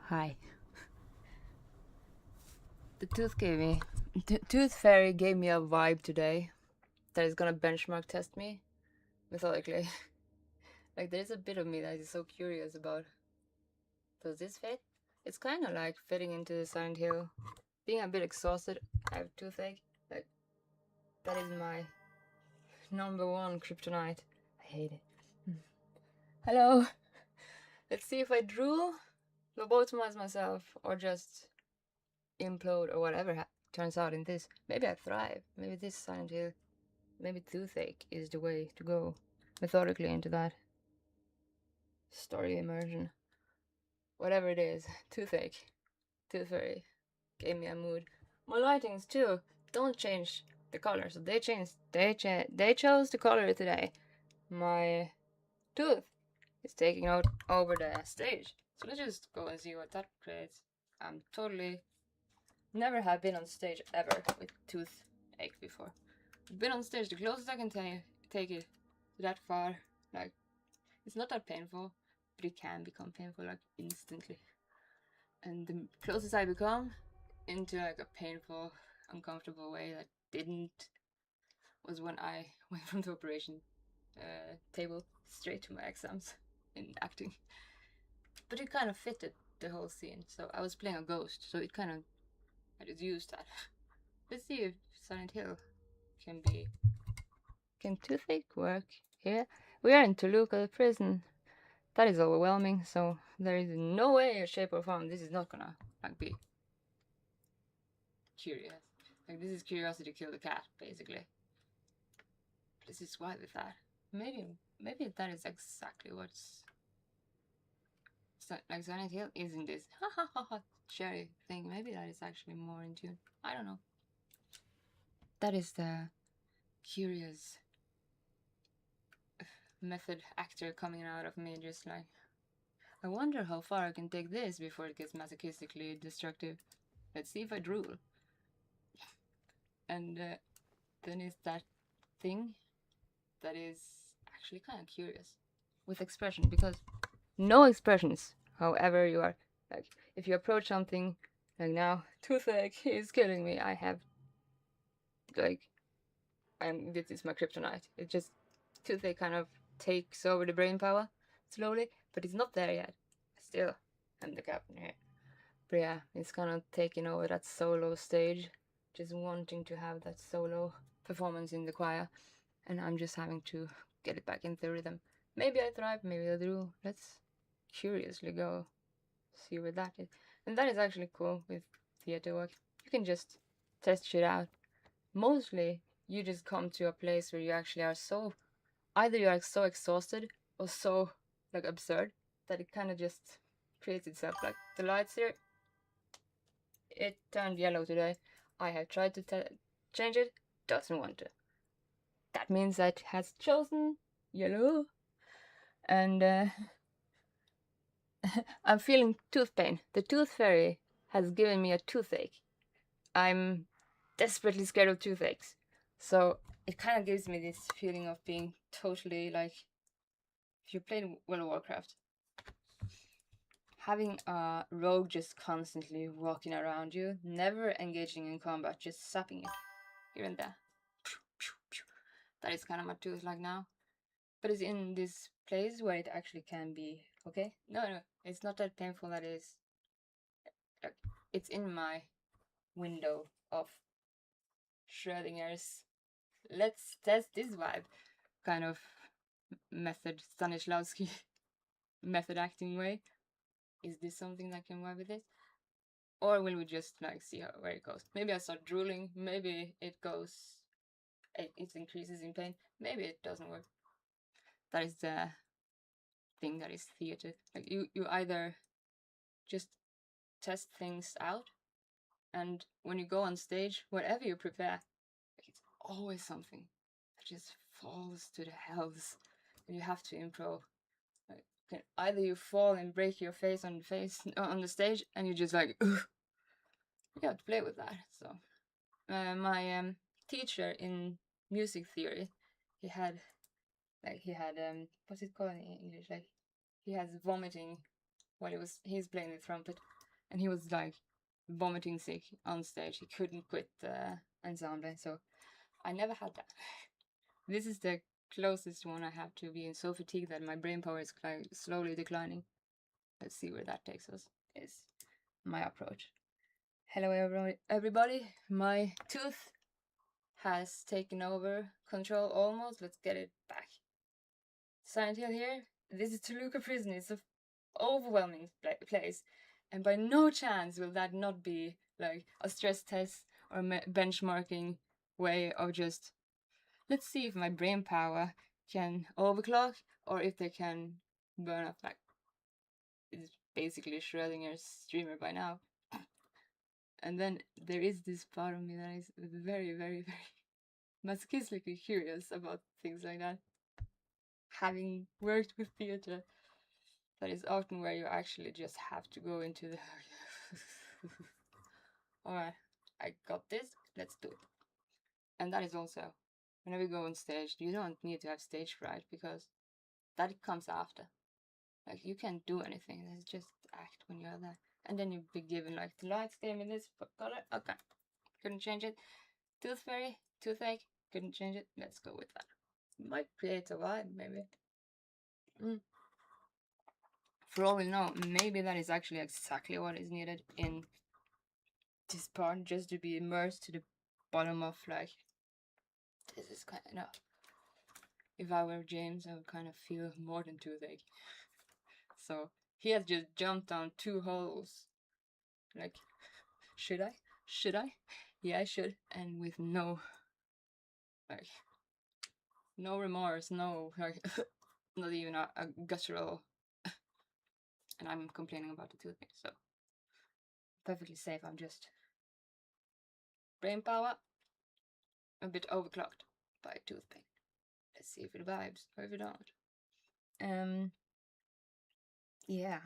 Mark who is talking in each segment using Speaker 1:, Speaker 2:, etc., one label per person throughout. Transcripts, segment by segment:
Speaker 1: Hi. The Tooth Fairy gave me a vibe today that is gonna benchmark test me methodically. Like, there's a bit of me that is so curious about, does this fit? It's kind of like fitting into the Silent Hill. Being a bit exhausted, I have toothache. Like, that is my number one kryptonite. I hate it. Hello. Let's see if I drool, lobotomize myself, or just implode, or whatever turns out in this. Maybe I thrive. Maybe this Silent Hill, maybe toothache is the way to go methodically into that story immersion. Whatever it is, toothache, Tooth Fairy gave me a mood. My lightings too don't change the color, so they chose the color today. My tooth is taking out over the stage, so let's just go and see what that creates. I'm totally never have been on stage ever with toothache before. I've been on stage the closest I can take it that far. Like, it's not that painful, but it can become painful like instantly. And the closest I become into like a painful, uncomfortable way that didn't was when I went from the operation table straight to my exams in acting. But it kind of fitted the whole scene. So I was playing a ghost, so I just used that. Let's see if Silent Hill can toothache work here? We are in Toluca prison. That is overwhelming, so there is no way, shape, or form this is not gonna like be curious. Like, this is curiosity kill the cat, basically. This is why with that. Maybe that is exactly what's like Silent Hill isn't this ha ha ha ha cherry thing. Maybe that is actually more in tune. I don't know. That is the curious method actor coming out of me, just like, I wonder how far I can take this before it gets masochistically destructive. Let's see if I drool. And then is that thing that is actually kind of curious with expression, because no expressions, however you are, like, if you approach something, like now, toothache is killing me, I have, like, this is my kryptonite. It just, toothache kind of takes over the brain power slowly, but it's not there yet. Still, I'm the captain here. But yeah, it's kind of taking over that solo stage, just wanting to have that solo performance in the choir, and I'm just having to get it back into rhythm. Maybe I thrive, maybe I do. Let's curiously go see where that is. And that is actually cool with theater work. You can just test shit out. Mostly, you just come to a place where you actually are so, either you are so exhausted or so like absurd that it kind of just creates itself. Like the lights here, it turned yellow today. I have tried to change it, doesn't want to. That means that it has chosen yellow. And I'm feeling tooth pain. The Tooth Fairy has given me a toothache. I'm desperately scared of toothaches. So it kind of gives me this feeling of being totally like, if you played World of Warcraft, having a rogue just constantly walking around you, never engaging in combat, just sapping it here and there. That is kind of my tooth like now. But it's in this place where it actually can be okay. No, it's not that painful. That is, it's in my window of Schrodinger's let's test this vibe kind of method, Stanislavski method acting way. Is this something that can vibe with this? Or will we just like see where it goes? Maybe I start drooling, maybe it goes, it increases in pain, maybe it doesn't work. That is the thing that is theater. Like, you either just test things out, and when you go on stage, whatever you prepare, like, it's always something that just falls to the hells, and you have to improv. Like, either you fall and break your face on the stage, and you just like, ugh. You have to play with that. So my teacher in music theory, he had what's it called in English? Like, he has vomiting while he's playing the trumpet. and he was like vomiting sick on stage. He couldn't quit the ensemble, so I never had that. This is the closest one I have to being so fatigued that my brain power is slowly declining. Let's see where that takes us, is my approach. Hello everybody, my tooth has taken over control almost. Let's get it back. Silent Hill here. This is Toluca Prison. It's an overwhelming place, and by no chance will that not be like a stress test or benchmarking way of just, let's see if my brain power can overclock or if they can burn up. Like, it's basically Schrodinger's streamer by now. And then there is this part of me that is very, very, very masochistically curious about things like that. Having worked with theater, that is often where you actually just have to go into the alright, I got this, let's do it. And that is also, whenever you go on stage, you don't need to have stage fright, because that comes after. Like, you can't do anything, it's just act when you're there. And then you'll be given, like, the lights gave me this color, okay, couldn't change it. Tooth fairy, toothache, couldn't change it, let's go with that. Might create a vibe, maybe. For all we know, maybe that is actually exactly what is needed in this part, just to be immersed to the bottom of, like, this is kind of, if I were James, I would kind of feel more than toothache. So he has just jumped down 2 holes. Like, should I? Should I? Yeah, I should. And with no, like, no remorse, no, like, not even a guttural. And I'm complaining about the toothache, so perfectly safe. I'm just brain power a bit overclocked by tooth pain. Let's see if it vibes or if it don't. Yeah,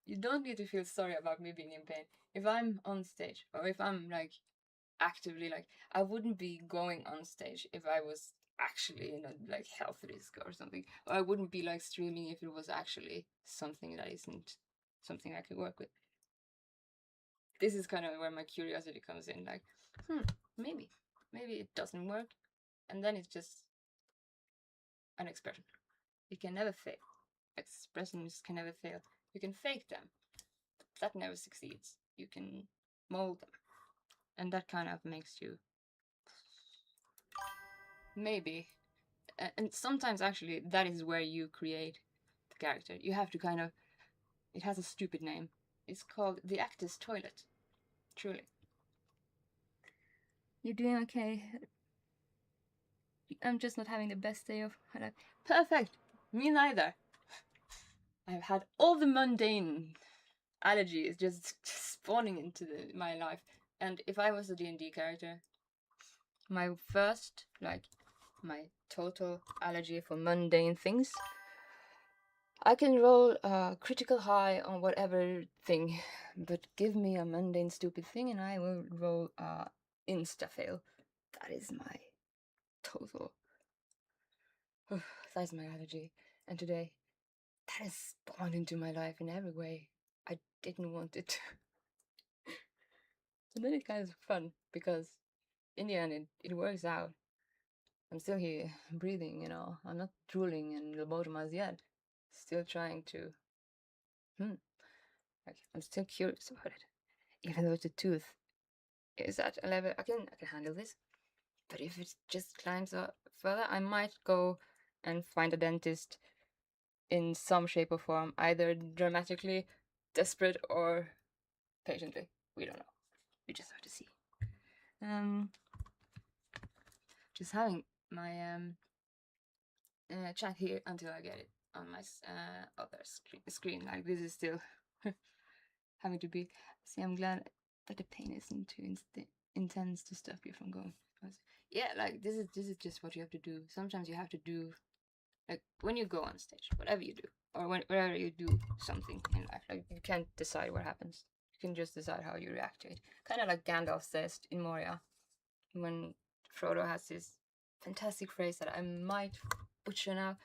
Speaker 1: you don't need to feel sorry about me being in pain. If I'm on stage, or if I'm like actively, like, I wouldn't be going on stage if I was actually in a like health risk or something. Or I wouldn't be like streaming if it was actually something that isn't something I could work with. This is kind of where my curiosity comes in, like, maybe it doesn't work, and then it's just an expression. It can never fail. Expressions can never fail. You can fake them, but that never succeeds. You can mold them, and that kind of makes you maybe. And sometimes actually that is where you create the character. You have to kind of, it has a stupid name. It's called the actor's toilet. Truly. You're doing okay. I'm just not having the best day of my life. Perfect! Me neither. I've had all the mundane allergies just spawning into my life. And if I was a D&D character, my first, like, my total allergy for mundane things, I can roll a critical high on whatever thing, but give me a mundane stupid thing and I will roll a insta-fail. That is my total... that is my allergy. And today, that has spawned into my life in every way I didn't want it to. And then it's kind of fun, because in the end it works out. I'm still here, breathing, you know. I'm not drooling and lobotomized yet. Still trying to... Like, I'm still curious about it. Even though the tooth is at a level, I can handle this. But if it just climbs up further, I might go and find a dentist in some shape or form, either dramatically desperate or patiently. We don't know. We just have to see. Just having my chat here until I get it on my other screen. Like, this is still having to be. See, I'm glad that the pain isn't too intense to stop you from going. Yeah, like, this is just what you have to do. Sometimes you have to do, like, when you go on stage, whatever you do, or whenever you do something in life, like, you can't decide what happens. You can just decide how you react to it. Kind of like Gandalf says in Moria, when Frodo has this fantastic phrase that I might butcher now.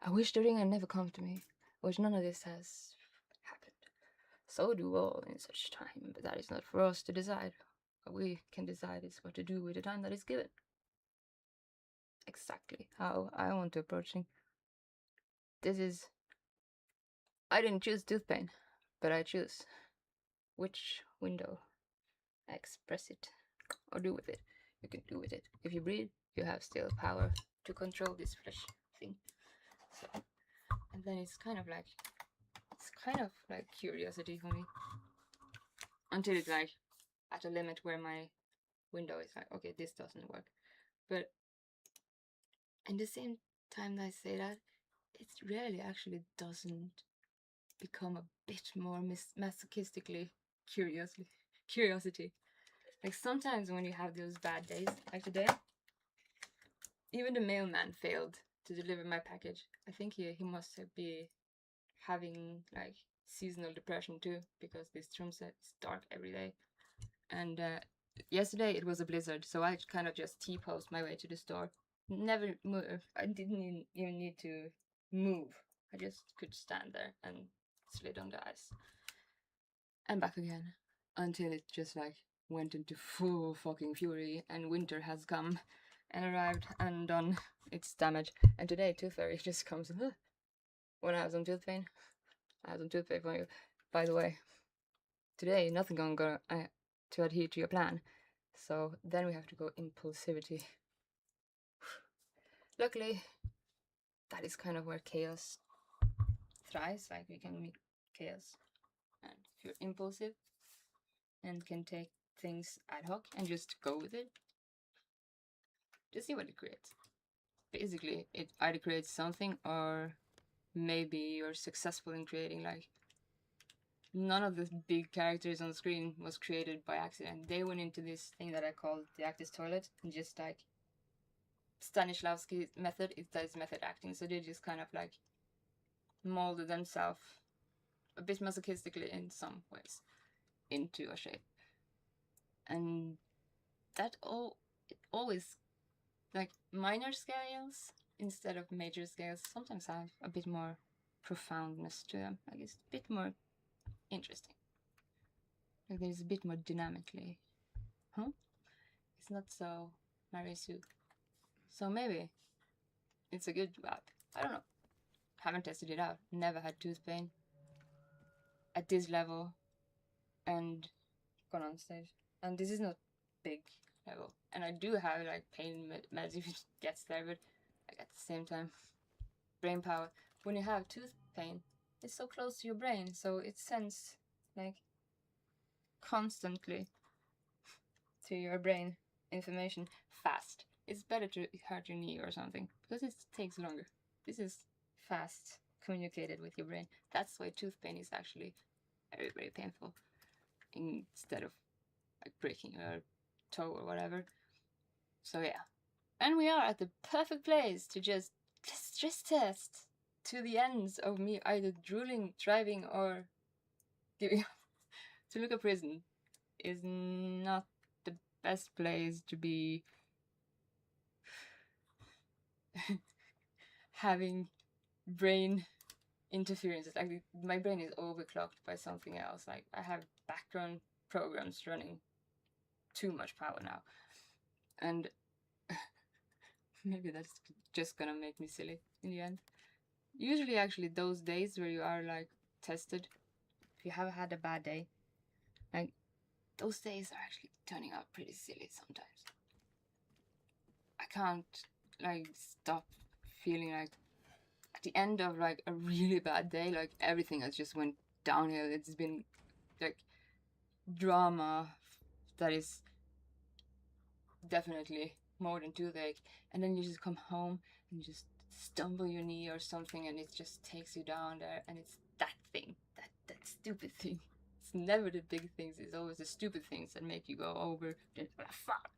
Speaker 1: I wish the ring had never come to me. I wish none of this has happened. So do all in such time, but that is not for us to decide. What we can decide is what to do with the time that is given. Exactly how I want to approach things. This is... I didn't choose tooth pain, but I choose which window I express it or do with it. You can do with it. If you breathe, you have still power to control this flesh thing. So, and then it's kind of like curiosity for me. Until it's like at a limit where my window is like, okay, this doesn't work. But in the same time that I say that, it really actually doesn't become a bit more masochistically curiosity. Like sometimes when you have those bad days, like today, even the mailman failed to deliver my package. I think he must be having like seasonal depression too, because this Tromsø is dark every day. And yesterday it was a blizzard, so I kind of just T-posed my way to the store. Never move. I didn't even need to move. I just could stand there and slid on the ice. And back again. Until it just like went into full fucking fury and winter has come and arrived and done its damage. And today Tooth Fairy just comes when I have some tooth pain. I have some tooth pain for you. By the way, today nothing gonna to adhere to your plan. So then we have to go impulsivity. Luckily, that is kind of where chaos thrives. Like we can meet chaos. And if you're impulsive and can take things ad hoc and just go with it, just see what it creates. Basically, it either creates something or maybe you're successful in creating like none of the big characters on screen was created by accident. They went into this thing that I call the actor's toilet and just like Stanislavski's method, that is method acting. So they just kind of like molded themselves a bit masochistically in some ways into a shape. And that it always, like minor scales instead of major scales, sometimes have a bit more profoundness to them. Like it's a bit more interesting. Like there's a bit more dynamically. It's not so Mary Sue. So maybe it's a good app. I don't know. Haven't tested it out. Never had tooth pain at this level and gone on stage. And this is not big level. And I do have like pain meds if it gets there, but like at the same time, brain power. When you have tooth pain, it's so close to your brain, so it sends like constantly to your brain information fast. It's better to hurt your knee or something because it takes longer. This is fast communicated with your brain. That's why tooth pain is actually very, very painful instead of like breaking your toe or whatever. So yeah. And we are at the perfect place to just stress test to the ends of me either drooling, driving, or giving up. Toluca Prison is not the best place to be having brain interferences. Like my brain is overclocked by something else. Like I have background programs running too much power now. And maybe that's just gonna make me silly in the end. Usually actually those days where you are like tested, if you have had a bad day, like those days are actually turning out pretty silly sometimes. I can't like stop feeling like at the end of like a really bad day, like everything has just went downhill. It's been like drama that is definitely more than toothache, and then you just come home and you just stumble your knee or something and it just takes you down there, and it's that thing, that stupid thing. It's never the big things, it's always the stupid things that make you go over and fuck,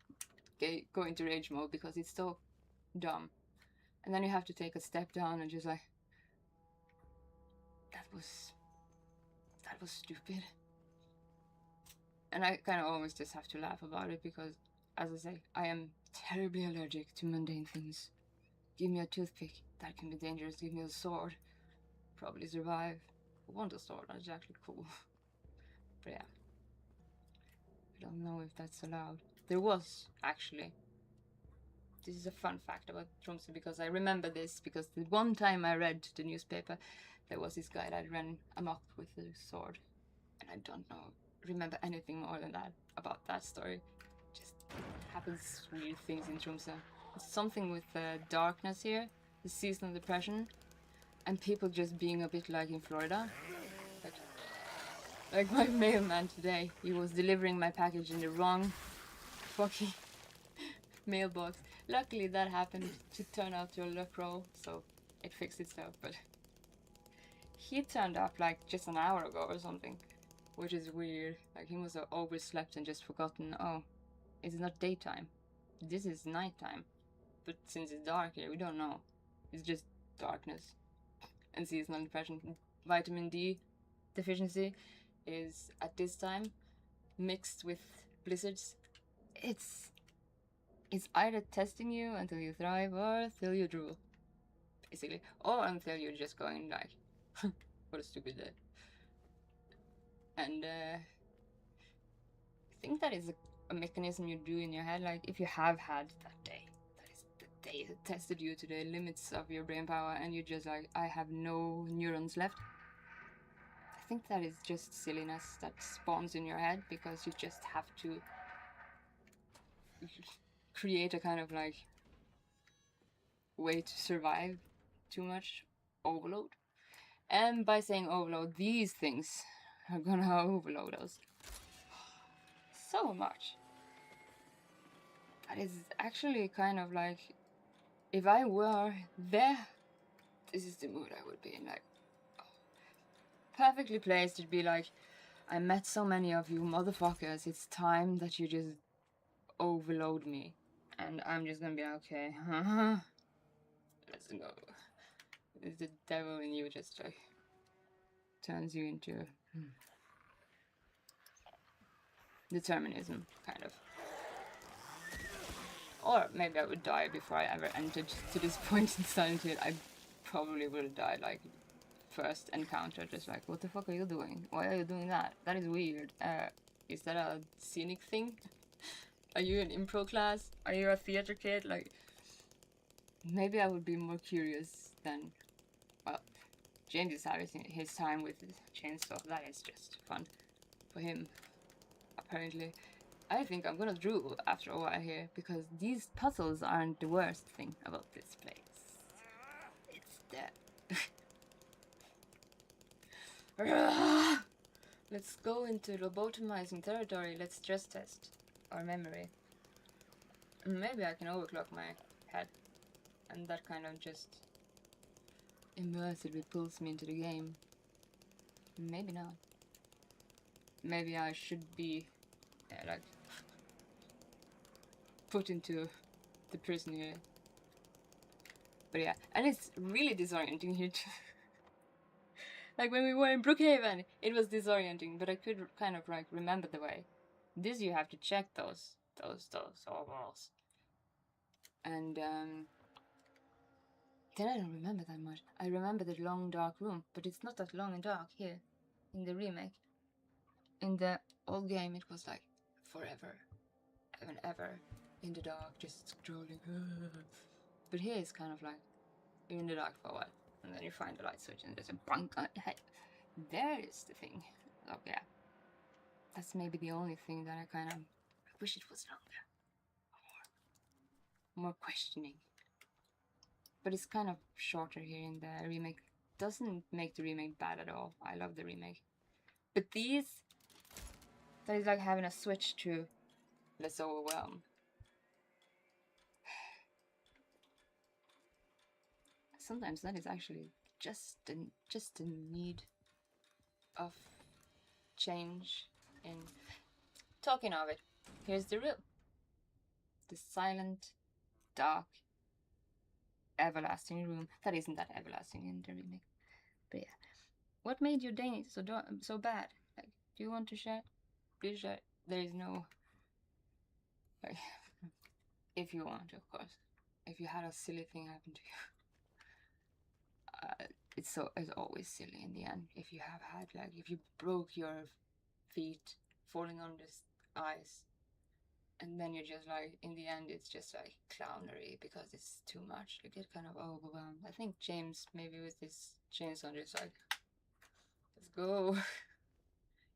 Speaker 1: go into rage mode because it's so dumb. And then you have to take a step down and just like, that was stupid. And I kind of almost just have to laugh about it because, as I say, I am terribly allergic to mundane things. Give me a toothpick, that can be dangerous. Give me a sword, probably survive. I want a sword, that's actually cool. But yeah, I don't know if that's allowed. There was, actually. This is a fun fact about Tromsø, because I remember this because the one time I read the newspaper, there was this guy that ran amok with a sword. And I don't remember anything more than that about that story. Just happens weird things in Tromsø. It's something with the darkness here, the seasonal depression, and people just being a bit like in Florida. Like my mailman today, he was delivering my package in the wrong fucking mailbox. Luckily that happened to turn out to a luck roll, so it fixed itself, but he turned up like just an hour ago or something, which is weird. Like he must have overslept and just forgotten, oh, it's not daytime, this is nighttime. But since it's dark here, we don't know. It's just darkness and seasonal depression. Vitamin D deficiency is at this time mixed with blizzards. It's either testing you until you thrive or until you drool, basically, or until you're just going like, what a stupid day. And I think that is a mechanism you do in your head. Like if you have had that day, that is the day that tested you to the limits of your brain power, and you're just like, I have no neurons left. I think that is just silliness that spawns in your head because you just have to create a kind of like way to survive too much overload. And by saying overload, these things are gonna overload us so much. That is actually kind of like, if I were there, this is the mood I would be in. Like, perfectly placed to be like, I met so many of you motherfuckers, it's time that you just overload me. And I'm just gonna be like, okay, let's go. It's the devil in you just like turns you into determinism, kind of. Or maybe I would die before I ever entered to this point in solitude. I probably would have died like first encounter, just like, what the fuck are you doing? Why are you doing that? That is weird. Is that a scenic thing? Are you in improv class? Are you a theater kid? Like, maybe I would be more curious than, well, James is having his time with chainsaw. That is just fun for him, apparently. I think I'm gonna drool after a while here, because these puzzles aren't the worst thing about this place. It's the... Let's go into lobotomizing territory. Let's stress test our memory. Maybe I can overclock my head, and that kind of just immersively pulls me into the game. Maybe not. Maybe I should be like put into the prison here. But yeah, and it's really disorienting here too. Like when we were in Brookhaven, it was disorienting, but I could kind of like remember the way. This you have to check those overalls. And then I don't remember that much. I remember the long dark room, but it's not that long and dark here in the remake. In the old game it was like forever and ever in the dark, just scrolling. But here it's kind of like you're in the dark for a while, and then you find the light switch and there's a bunk. Hey, there is the thing. Oh yeah, that's maybe the only thing that I kind of wish it was longer, more questioning. But it's kind of shorter here in the remake. Doesn't make the remake bad at all. I love the remake. But these, that is like having a switch to less overwhelm. Sometimes that is actually just a need of change. In talking of it, here's the real, the silent, dark, everlasting room. That isn't that everlasting in the remake. But yeah, what made your day so bad? Like, do you want to share? Please share. There is no, like, if you want, of course. If you had a silly thing happen to you, it's always silly in the end. If you have had, like, if you broke your feet falling on this ice. And then you're just like, in the end, it's just like clownery because it's too much. You get kind of overwhelmed. I think James, maybe with his chainsaw, just like, let's go.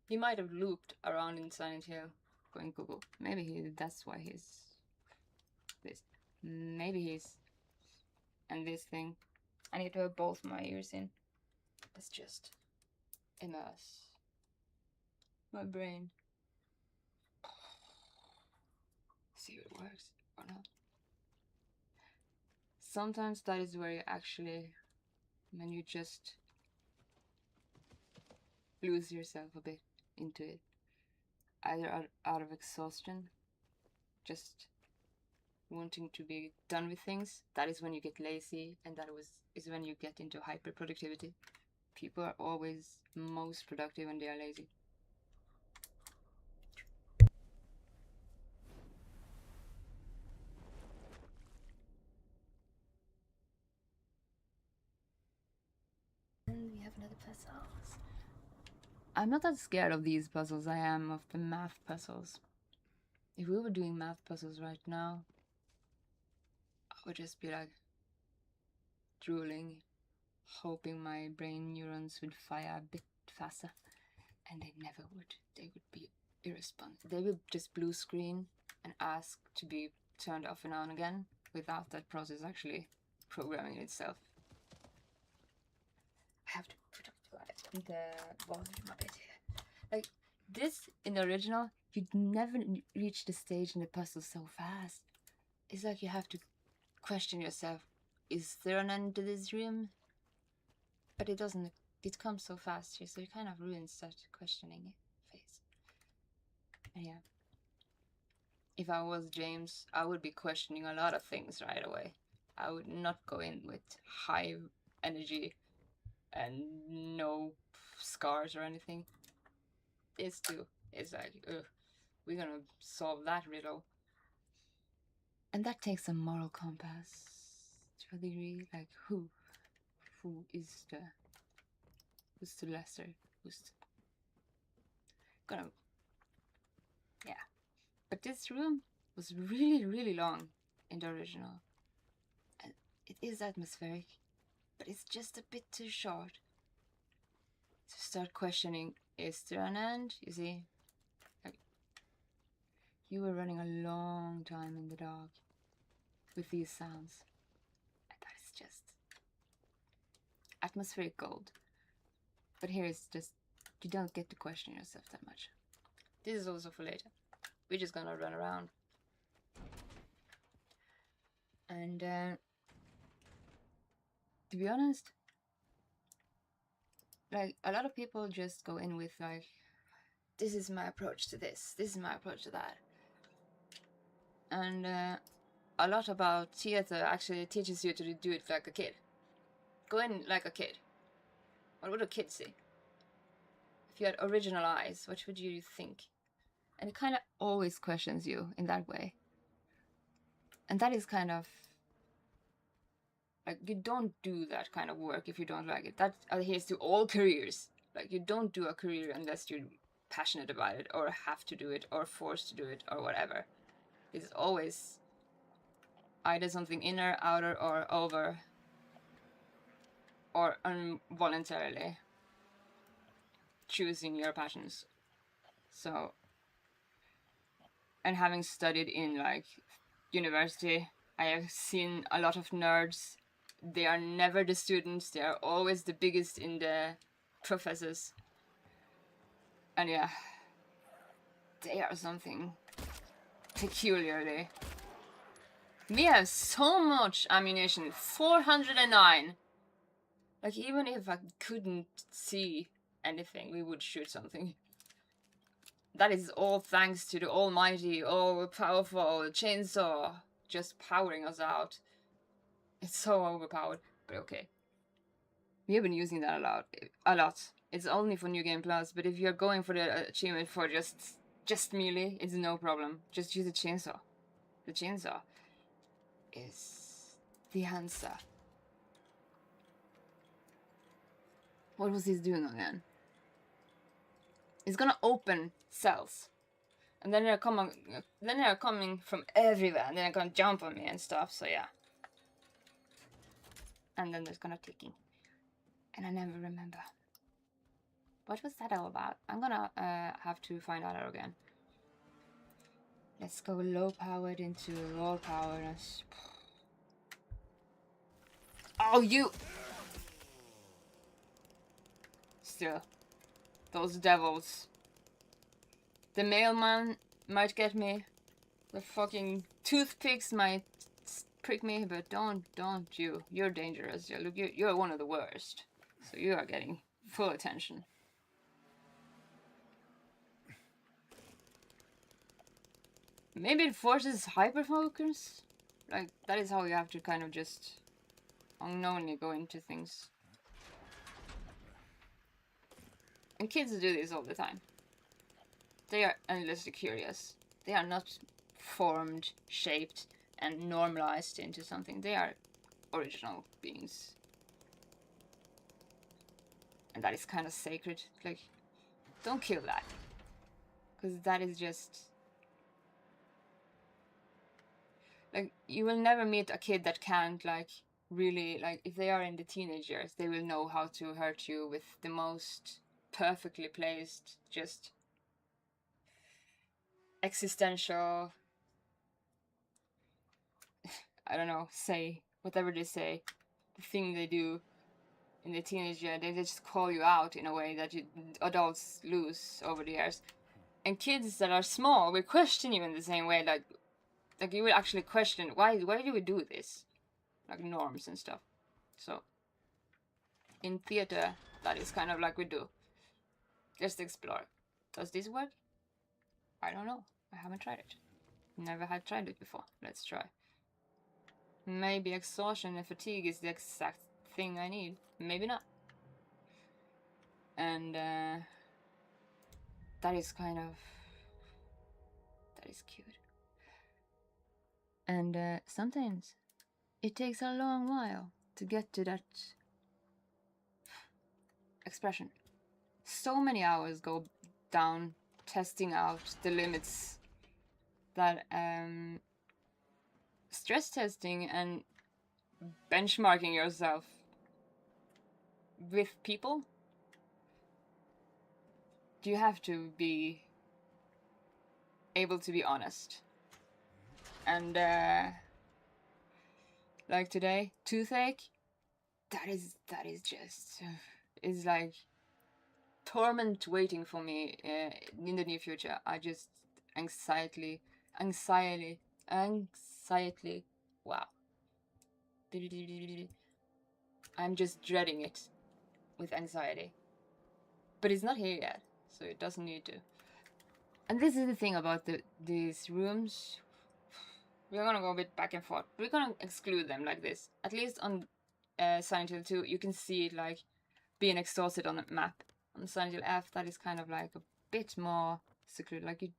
Speaker 1: He might have looped around in Silent Hill, going Google. Maybe that's why he's this. Maybe he's, and this thing. I need to have both my ears in. Let's just immerse my brain. See if it works or not. Sometimes that is where you actually, when you just lose yourself a bit into it, either out of exhaustion, just wanting to be done with things. That is when you get lazy, and that is when you get into hyper productivity. People are always most productive when they are lazy. And we have another puzzle. I'm not that scared of these puzzles. I am of the math puzzles. If we were doing math puzzles right now, I would just be like drooling, hoping my brain neurons would fire a bit faster. And they never would. They would be irresponsible. They would just blue screen and ask to be turned off and on again without that process actually programming itself. I have to put up the volume a bit here. Like this in the original, you'd never reach the stage in the puzzle so fast. It's like you have to question yourself, is there an end to this room? But it doesn't. It comes so fast here, so it kind of ruins that questioning phase. And yeah, if I was James, I would be questioning a lot of things right away. I would not go in with high energy and no scars or anything. It's too. It's like, ugh, we're gonna solve that riddle. And that takes a moral compass to a degree. Like, who is who's the lesser? Who's gonna, yeah. But this room was really, really long in the original. And it is atmospheric, but it's just a bit too short to start questioning, is there an end? You see? Like, you were running a long time in the dark with these sounds. And that is just atmospheric gold. But here it's just, you don't get to question yourself that much. This is also for later. We're just gonna run around. And to be honest, like, a lot of people just go in with like, this is my approach to this is my approach to that. And a lot about theater actually teaches you to do it like a kid. Go in like a kid. What would a kid see? If you had original eyes, what would you think? And it kind of always questions you in that way. And that is kind of like, you don't do that kind of work if you don't like it. That adheres to all careers. Like, you don't do a career unless you're passionate about it or have to do it or forced to do it or whatever. It's always either something inner, outer, or over, or involuntarily choosing your passions. So, and having studied in like university, I have seen a lot of nerds. They are never the students, they are always the biggest in the professors. And yeah, they are something peculiarly. We have so much ammunition, 409. Like, even if I couldn't see anything, we would shoot something. That is all thanks to the almighty, all-powerful chainsaw just powering us out. It's so overpowered, but okay. We have been using that a lot. It's only for New Game Plus, but if you're going for the achievement for just melee, it's no problem. Just use the chainsaw. The chainsaw is the answer. What was this doing again? is gonna open cells. And then they're coming from everywhere, and they're gonna jump on me and stuff, so yeah. And then there's gonna ticking. And I never remember. What was that all about? I'm gonna have to find out again. Let's go low powered into low powered. Oh, you! Still. Those devils. The mailman might get me. The fucking toothpicks might prick me, but don't you. You're dangerous. Look, you're one of the worst. So you are getting full attention. Maybe it forces hyperfocus? Like, that is how you have to kind of just unknowingly go into things. And kids do this all the time. They are endlessly curious. They are not formed, shaped, and normalized into something. They are original beings. And that is kind of sacred. Like, don't kill that. Because that is just... Like, you will never meet a kid that can't, like, really... Like, if they are in the teenage years, they will know how to hurt you with the most perfectly placed, just... existential... I don't know, say, whatever they say. The thing they do in the teenage year, they just call you out in a way that adults lose over the years. And kids that are small will question you in the same way, like you will actually question, why do we do this? Like norms and stuff. So, in theater, that is kind of like we do. Just explore. Does this work? I don't know. I haven't tried it. Never had tried it before. Let's try. Maybe exhaustion and fatigue is the exact thing I need. Maybe not. And that is kind of... that is cute. And sometimes it takes a long while to get to that expression. So many hours go down testing out the limits that stress testing and benchmarking yourself with people, you have to be able to be honest. And like today, toothache, that is just is like torment waiting for me in the near future. I just anxiety, wow. I'm just dreading it with anxiety. But it's not here yet, so it doesn't need to. And this is the thing about these rooms. We're gonna go a bit back and forth. We're gonna exclude them like this. At least on Silent Hill 2, you can see it like being exhausted on the map. On Silent Hill F, that is kind of like a bit more secluded. Like you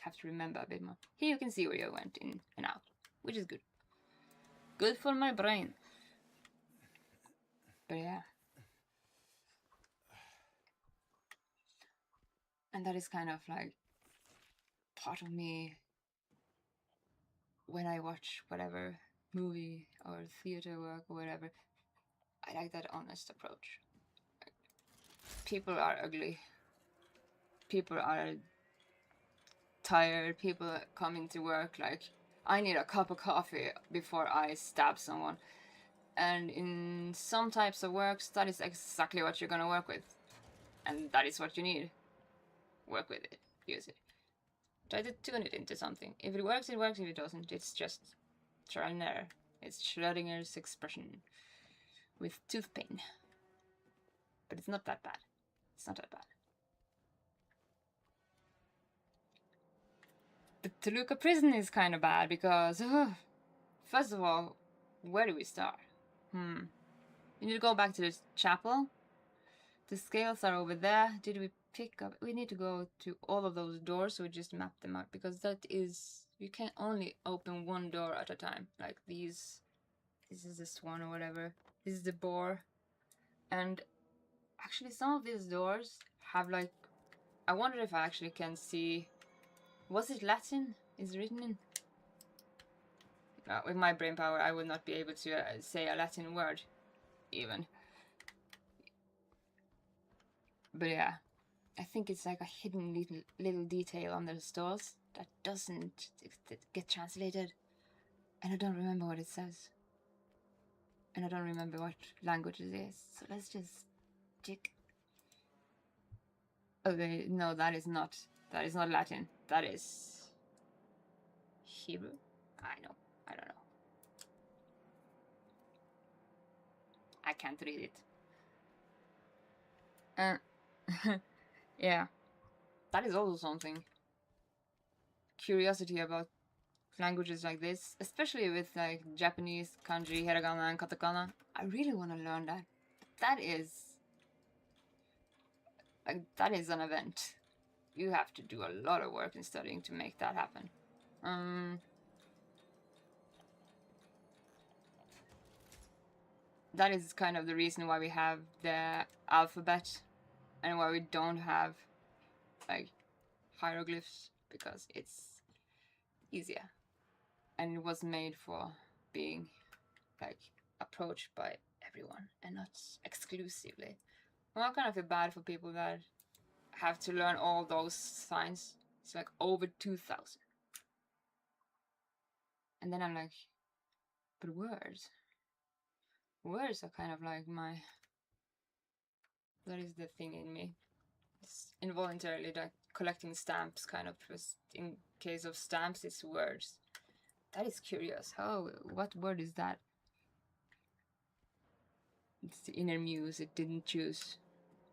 Speaker 1: have to remember a bit more. Here you can see where you went in and out, which is good. Good for my brain. But yeah. And that is kind of like part of me when I watch whatever movie or theater work or whatever. I like that honest approach. People are ugly. People are tired. People coming to work like, I need a cup of coffee before I stab someone. And in some types of works, that is exactly what you're gonna work with. And that is what you need. Work with it. Use it. Try to tune it into something. If it works, it works. If it doesn't, it's just trial and error. It's Schrodinger's expression with tooth pain. But it's not that bad. It's not that bad. The Toluca prison is kind of bad because, first of all, where do we start? You need to go back to the chapel. The scales are over there. Did we pick up? We need to go to all of those doors, so we just map them out, because that is, you can only open one door at a time. Like these, this is the swan or whatever. This is the boar. And actually some of these doors have like I wonder if I actually can see. Was it Latin? Is written in? With my brain power, I would not be able to say a Latin word, even. But yeah, I think it's like a hidden little detail under the stores that doesn't get translated, and I don't remember what it says, and I don't remember what language it is. So let's just check. Okay, no, that is not Latin. That is Hebrew. I don't know. I can't read it. Yeah, that is also something. Curiosity about languages like this, especially with like Japanese, kanji, hiragana, and katakana. I really want to learn that. That is an event. You have to do a lot of work in studying to make that happen. That is kind of the reason why we have the alphabet and why we don't have like hieroglyphs, because it's easier and it was made for being like approached by everyone and not exclusively. Well, I kind of feel bad for people that have to learn all those signs. It's like over 2,000. And then I'm like, but words are kind of like that is the thing in me. It's involuntarily like collecting stamps, kind of. In case of stamps, it's words. That is curious. What word is that? It's the inner muse. It didn't choose.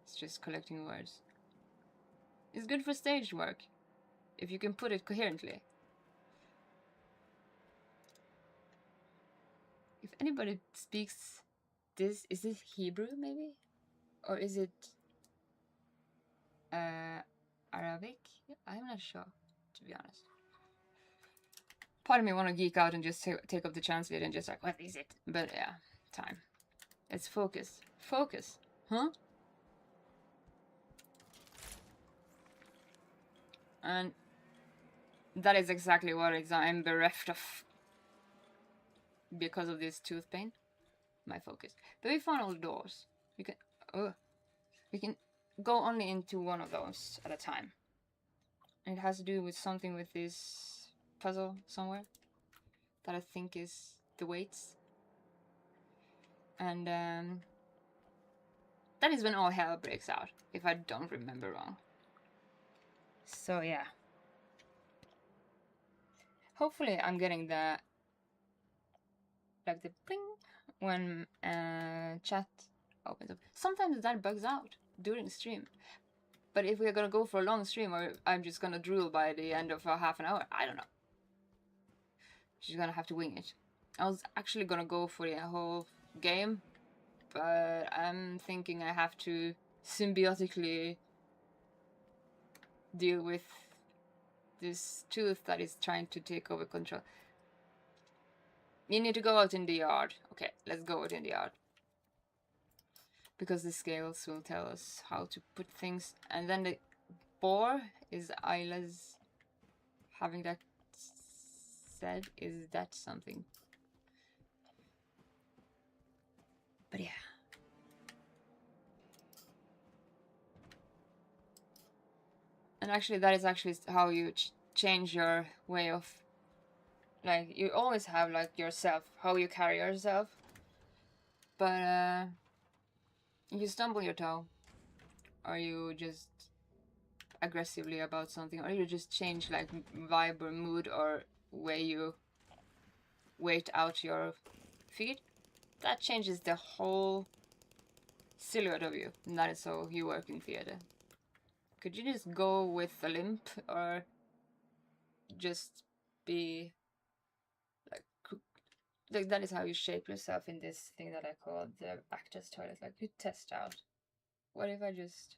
Speaker 1: It's just collecting words. It's good for stage work, if you can put it coherently. If anybody speaks this, is this Hebrew maybe? Or is it Arabic? I'm not sure, to be honest. Part of me want to geek out and just take up the translate and just like, what is it? But yeah, time. Let's focus. Focus. Huh? And that is exactly what I'm bereft of because of this tooth pain. My focus. But we found all the doors. We can go only into one of those at a time. And it has to do with something with this puzzle somewhere that I think is the weights. And that is when all hell breaks out, if I don't remember wrong. So yeah. Hopefully I'm getting the ping when chat opens up. Sometimes that bugs out during stream. But if we're gonna go for a long stream, or I'm just gonna drool by the end of half an hour, I don't know. She's gonna have to wing it. I was actually gonna go for the whole game, but I'm thinking I have to symbiotically deal with this tooth that is trying to take over control. You need to go out in the yard. Okay, let's go out in the yard. Because the scales will tell us how to put things. And then the boar is Isla's having that said. Is that something? But yeah. And actually, that is actually how you change your way of... Like, you always have, like, yourself, how you carry yourself. But, you stumble your toe. Or you just aggressively about something. Or you just change, like, vibe or mood or way you weight out your feet. That changes the whole silhouette of you. And that is how you work in theater. Could you just go with a limp, or just be like that is how you shape yourself in this thing that I call the actor's toilet. Like, you test out, what if I just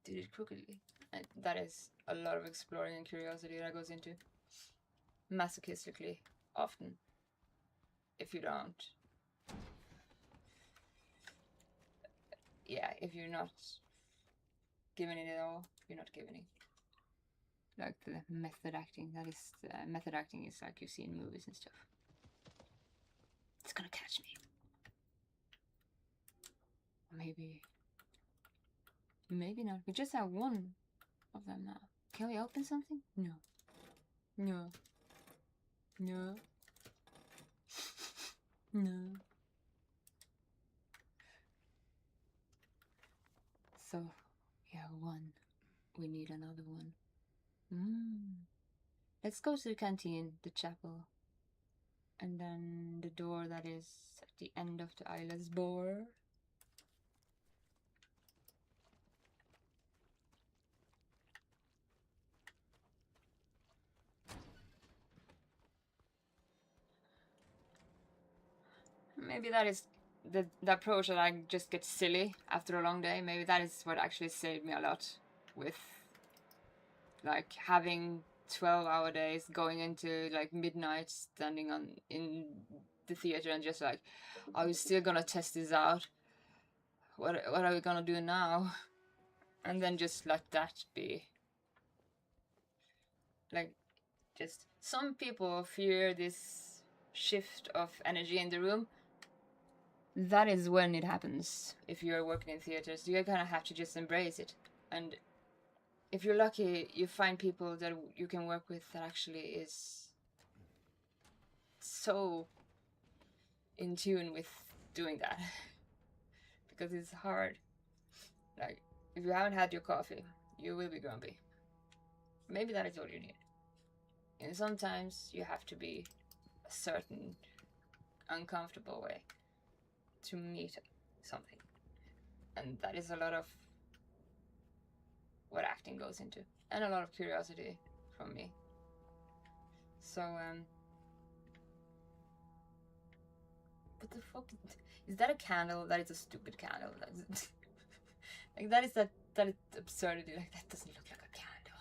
Speaker 1: did it crookedly? And that is a lot of exploring and curiosity that goes into masochistically often. If you don't, yeah, if you're not giving it all. You're not giving it. Like the method acting. That is method acting is like you see in movies and stuff. It's gonna catch me. Maybe not. We just have one of them now. Can we open something? No. No. No. No. So, yeah, one. We need another one. Let's go to the canteen, the chapel, and then the door that is at the end of the Isla's boar. Maybe that is the approach that I just get silly after a long day. Maybe that is what actually saved me a lot with like having 12-hour days, going into like midnight, standing in the theater and just like, are we still gonna test this out? What are we gonna do now? And then just let that be. Like, just some people fear this shift of energy in the room. That is when it happens. If you're working in theaters, you kind of have to just embrace it. And if you're lucky, you find people that you can work with that actually is so in tune with doing that. Because it's hard. Like, if you haven't had your coffee, you will be grumpy. Maybe that is all you need. And sometimes you have to be a certain uncomfortable way to meet something. And that is a lot of what acting goes into. And a lot of curiosity from me. So, what the fuck? Is that a candle? That is a stupid candle. Like, that is absurdity. Like, that doesn't look like a candle.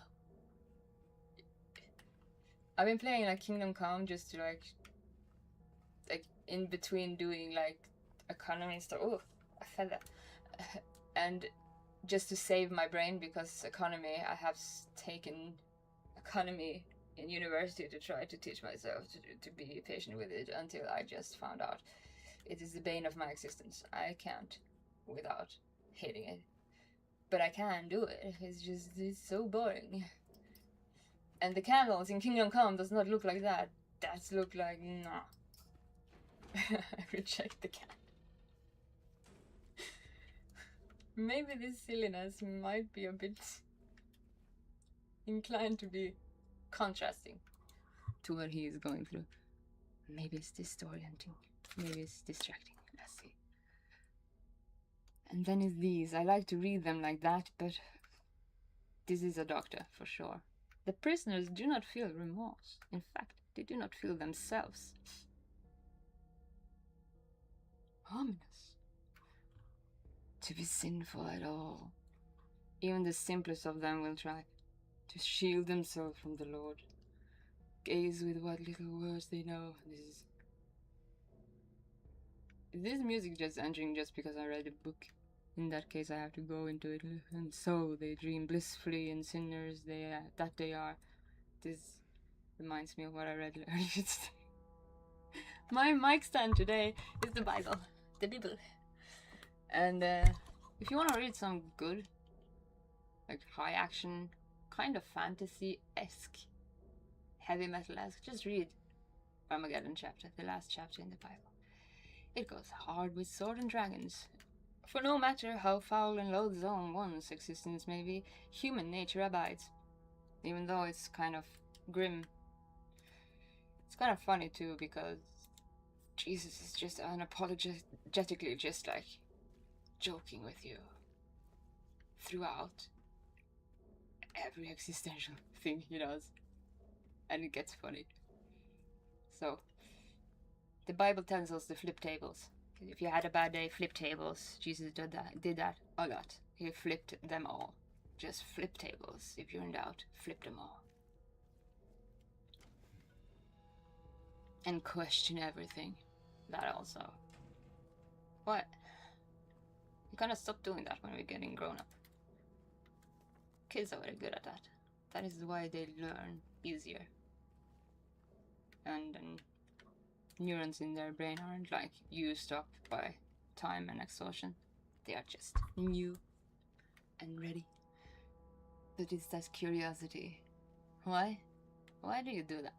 Speaker 1: I've been playing like Kingdom Come just to like in between doing like economy stuff. Oh, a feather. And just to save my brain, because economy, I have taken economy in university to try to teach myself to be patient with it, until I just found out it is the bane of my existence. I can't without hating it. But I can do it. It's so boring. And the candles in Kingdom Come does not look like that. That's look like, nah. I reject the candle. Maybe this silliness might be a bit inclined to be contrasting to what he is going through. Maybe it's disorienting. Maybe it's distracting. Let's see. And then is these. I like to read them like that, but this is a doctor for sure. The prisoners do not feel remorse. In fact, they do not feel themselves. Ominous. To be sinful at all. Even the simplest of them will try to shield themselves from the Lord. Gaze with what little words they know. Is this music just entering just because I read a book? In that case, I have to go into it. And so they dream blissfully, and sinners that they are. This reminds me of what I read earlier today. My mic stand today is the Bible. The Bible. And if you want to read some good, like high action, kind of fantasy-esque, heavy metal-esque, just read Armageddon chapter, the last chapter in the Bible. It goes hard with sword and dragons. For no matter how foul and loathsome one's existence may be, human nature abides. Even though it's kind of grim. It's kind of funny too, because Jesus is just unapologetically just like joking with you throughout every existential thing he does. And it gets funny. So, the Bible tells us to flip tables. If you had a bad day, flip tables. Jesus did that a lot. He flipped them all. Just flip tables. If you're in doubt, flip them all. And question everything. That also. What? You gotta stop doing that when we're getting grown up. Kids are very good at that. That is why they learn easier. And neurons in their brain aren't like used up by time and exhaustion. They are just new and ready. But it's that curiosity. Why? Why do you do that?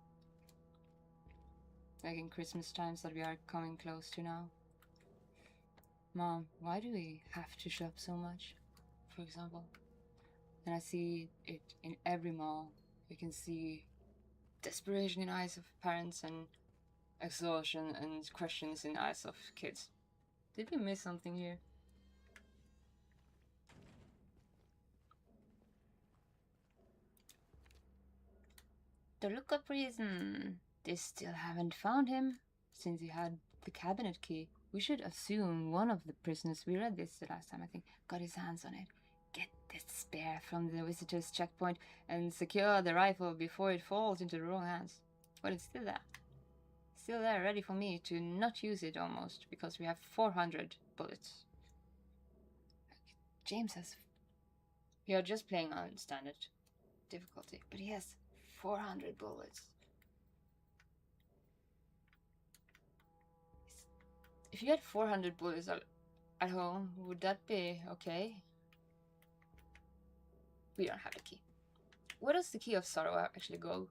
Speaker 1: Like in Christmas times that we are coming close to now. Mom, why do we have to shop so much? For example. And I see it in every mall. You can see desperation in eyes of parents and exhaustion and questions in eyes of kids. Did we miss something here? The lookup reason. They still haven't found him since he had the cabinet key. We should assume one of the prisoners, we read this the last time I think, got his hands on it. Get this spare from the visitor's checkpoint and secure the rifle before it falls into the wrong hands. Well, it's still there. Still there, ready for me to not use it almost, because we have 400 bullets. James has... We are just playing on standard difficulty, but he has 400 bullets. If you had 400 bullets at home, would that be okay? We don't have the key. Where does the key of sorrow actually go?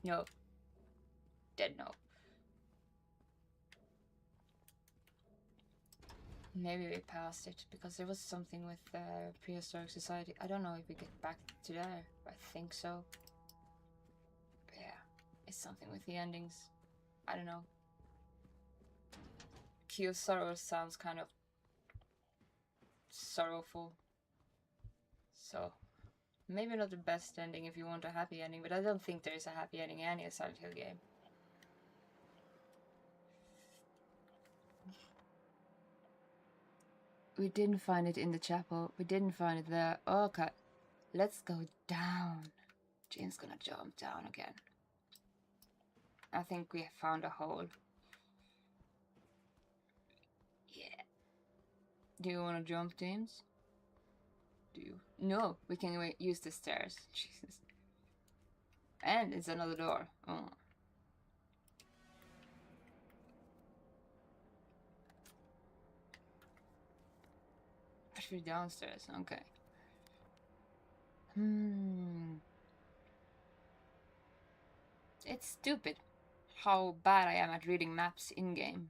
Speaker 1: No. Dead no. Maybe we passed it, because there was something with prehistoric society. I don't know if we get back to there. I think so. But yeah, it's something with the endings. I don't know. Key of sorrow sounds kind of sorrowful. So, maybe not the best ending if you want a happy ending, but I don't think there is a happy ending in any Silent Hill game. We didn't find it in the chapel. We didn't find it there. Okay, let's go down. Jane's gonna jump down again. I think we have found a hole. Yeah. Do you want to jump, James? Do you? No, we can use the stairs. Jesus. And it's another door. Oh. Actually downstairs, okay. It's stupid how bad I am at reading maps in-game.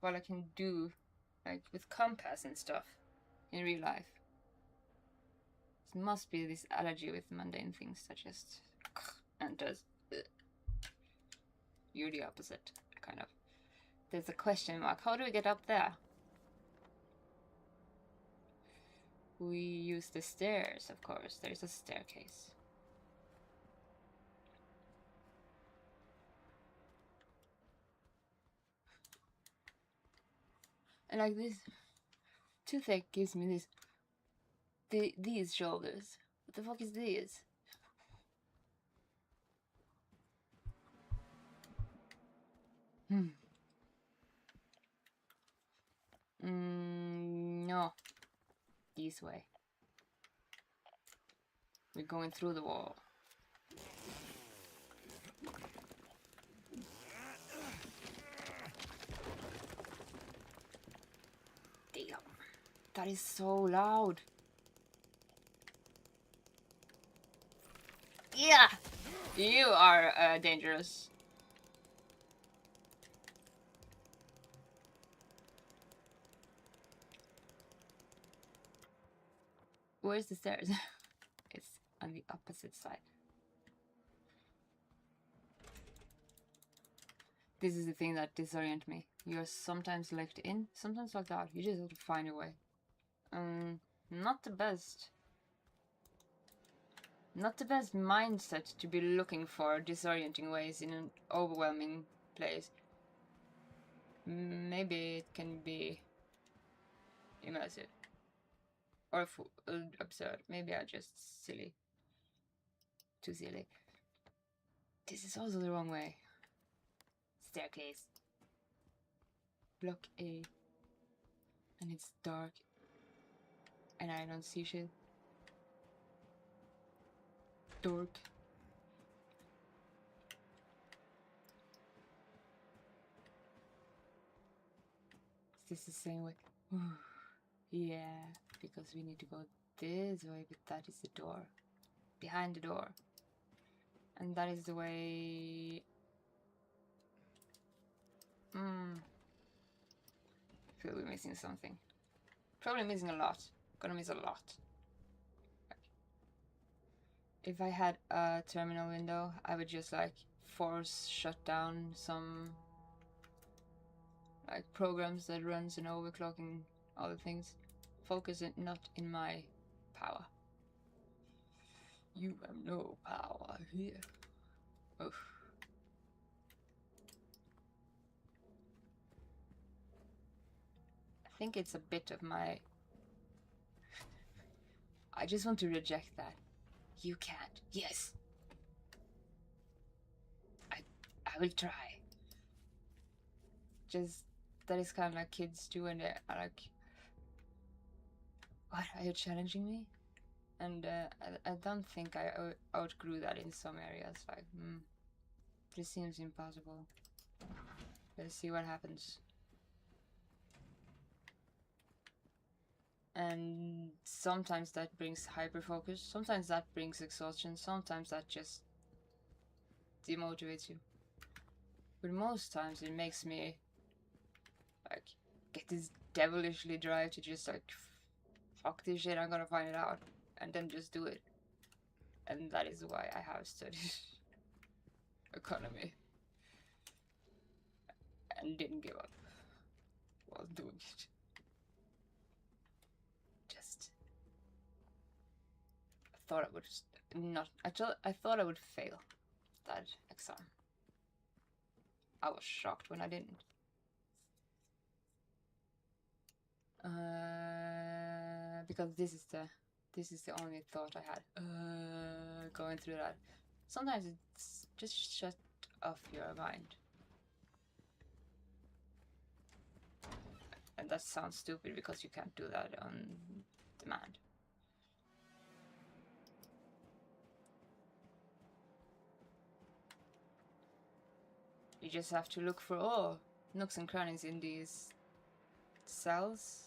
Speaker 1: What I can do, like, with compass and stuff in real life. It must be this allergy with mundane things that just enters. You're the opposite, kind of. There's a question mark. How do we get up there? We use the stairs, of course. There's a staircase. And like this, toothache gives me this. These shoulders. What the fuck is these? No. This way. We're going through the wall. Damn. That is so loud. Yeah! You are dangerous. Where's the stairs? It's on the opposite side. This is the thing that disorients me. You're sometimes locked in, sometimes locked out. You just have to find a way. Not the best. Not the best mindset to be looking for disorienting ways in an overwhelming place. Maybe it can be immersive. Or absurd. Maybe I'm just silly. Too silly. This is also the wrong way. Staircase. Block A. And it's dark. And I don't see shit. Dork. Is this the same way? Yeah, because we need to go this way, but that is the door. Behind the door. And that is the way... Feel we're missing something. Probably missing a lot. Gonna miss a lot. If I had a terminal window, I would just like force shut down some like programs that runs and overclocking other things. Focus it not in my power. You have no power here. Oof. I think it's a bit of my... I just want to reject that. You can't. Yes. I will try. Just, that is kind of like kids do when they're like, what, are you challenging me? And I don't think I outgrew that in some areas. Like, this seems impossible. Let's see what happens. And sometimes that brings hyperfocus, sometimes that brings exhaustion, sometimes that just demotivates you. But most times it makes me like get this devilishly drive to just like fuck this shit, I'm gonna find it out, and then just do it. And that is why I have studied economy and didn't give up while doing it. Just thought I would not. I thought I would fail that exam. I was shocked when I didn't. Because this is the only thought I had going through that. Sometimes it's just shut off your mind. And that sounds stupid because you can't do that on demand. You just have to look for nooks and crannies in these cells.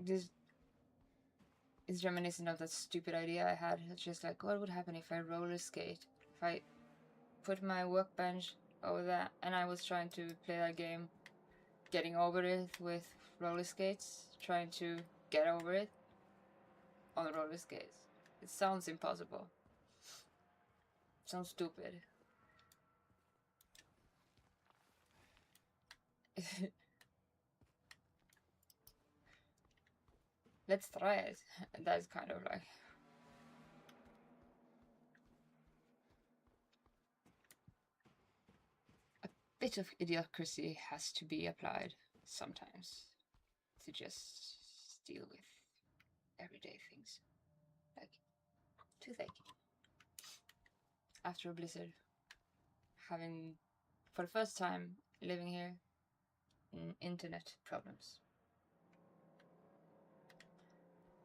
Speaker 1: This is reminiscent of that stupid idea I had. It's just like, what would happen if I roller skate? If I put my workbench over there and I was trying to play that game, getting over it with roller skates, trying to get over it on roller skates. It sounds impossible. It sounds stupid. Let's try it. That's kind of like... a bit of idiocracy has to be applied sometimes to just deal with everyday things. Like toothache. After a blizzard, having, for the first time living here, internet problems.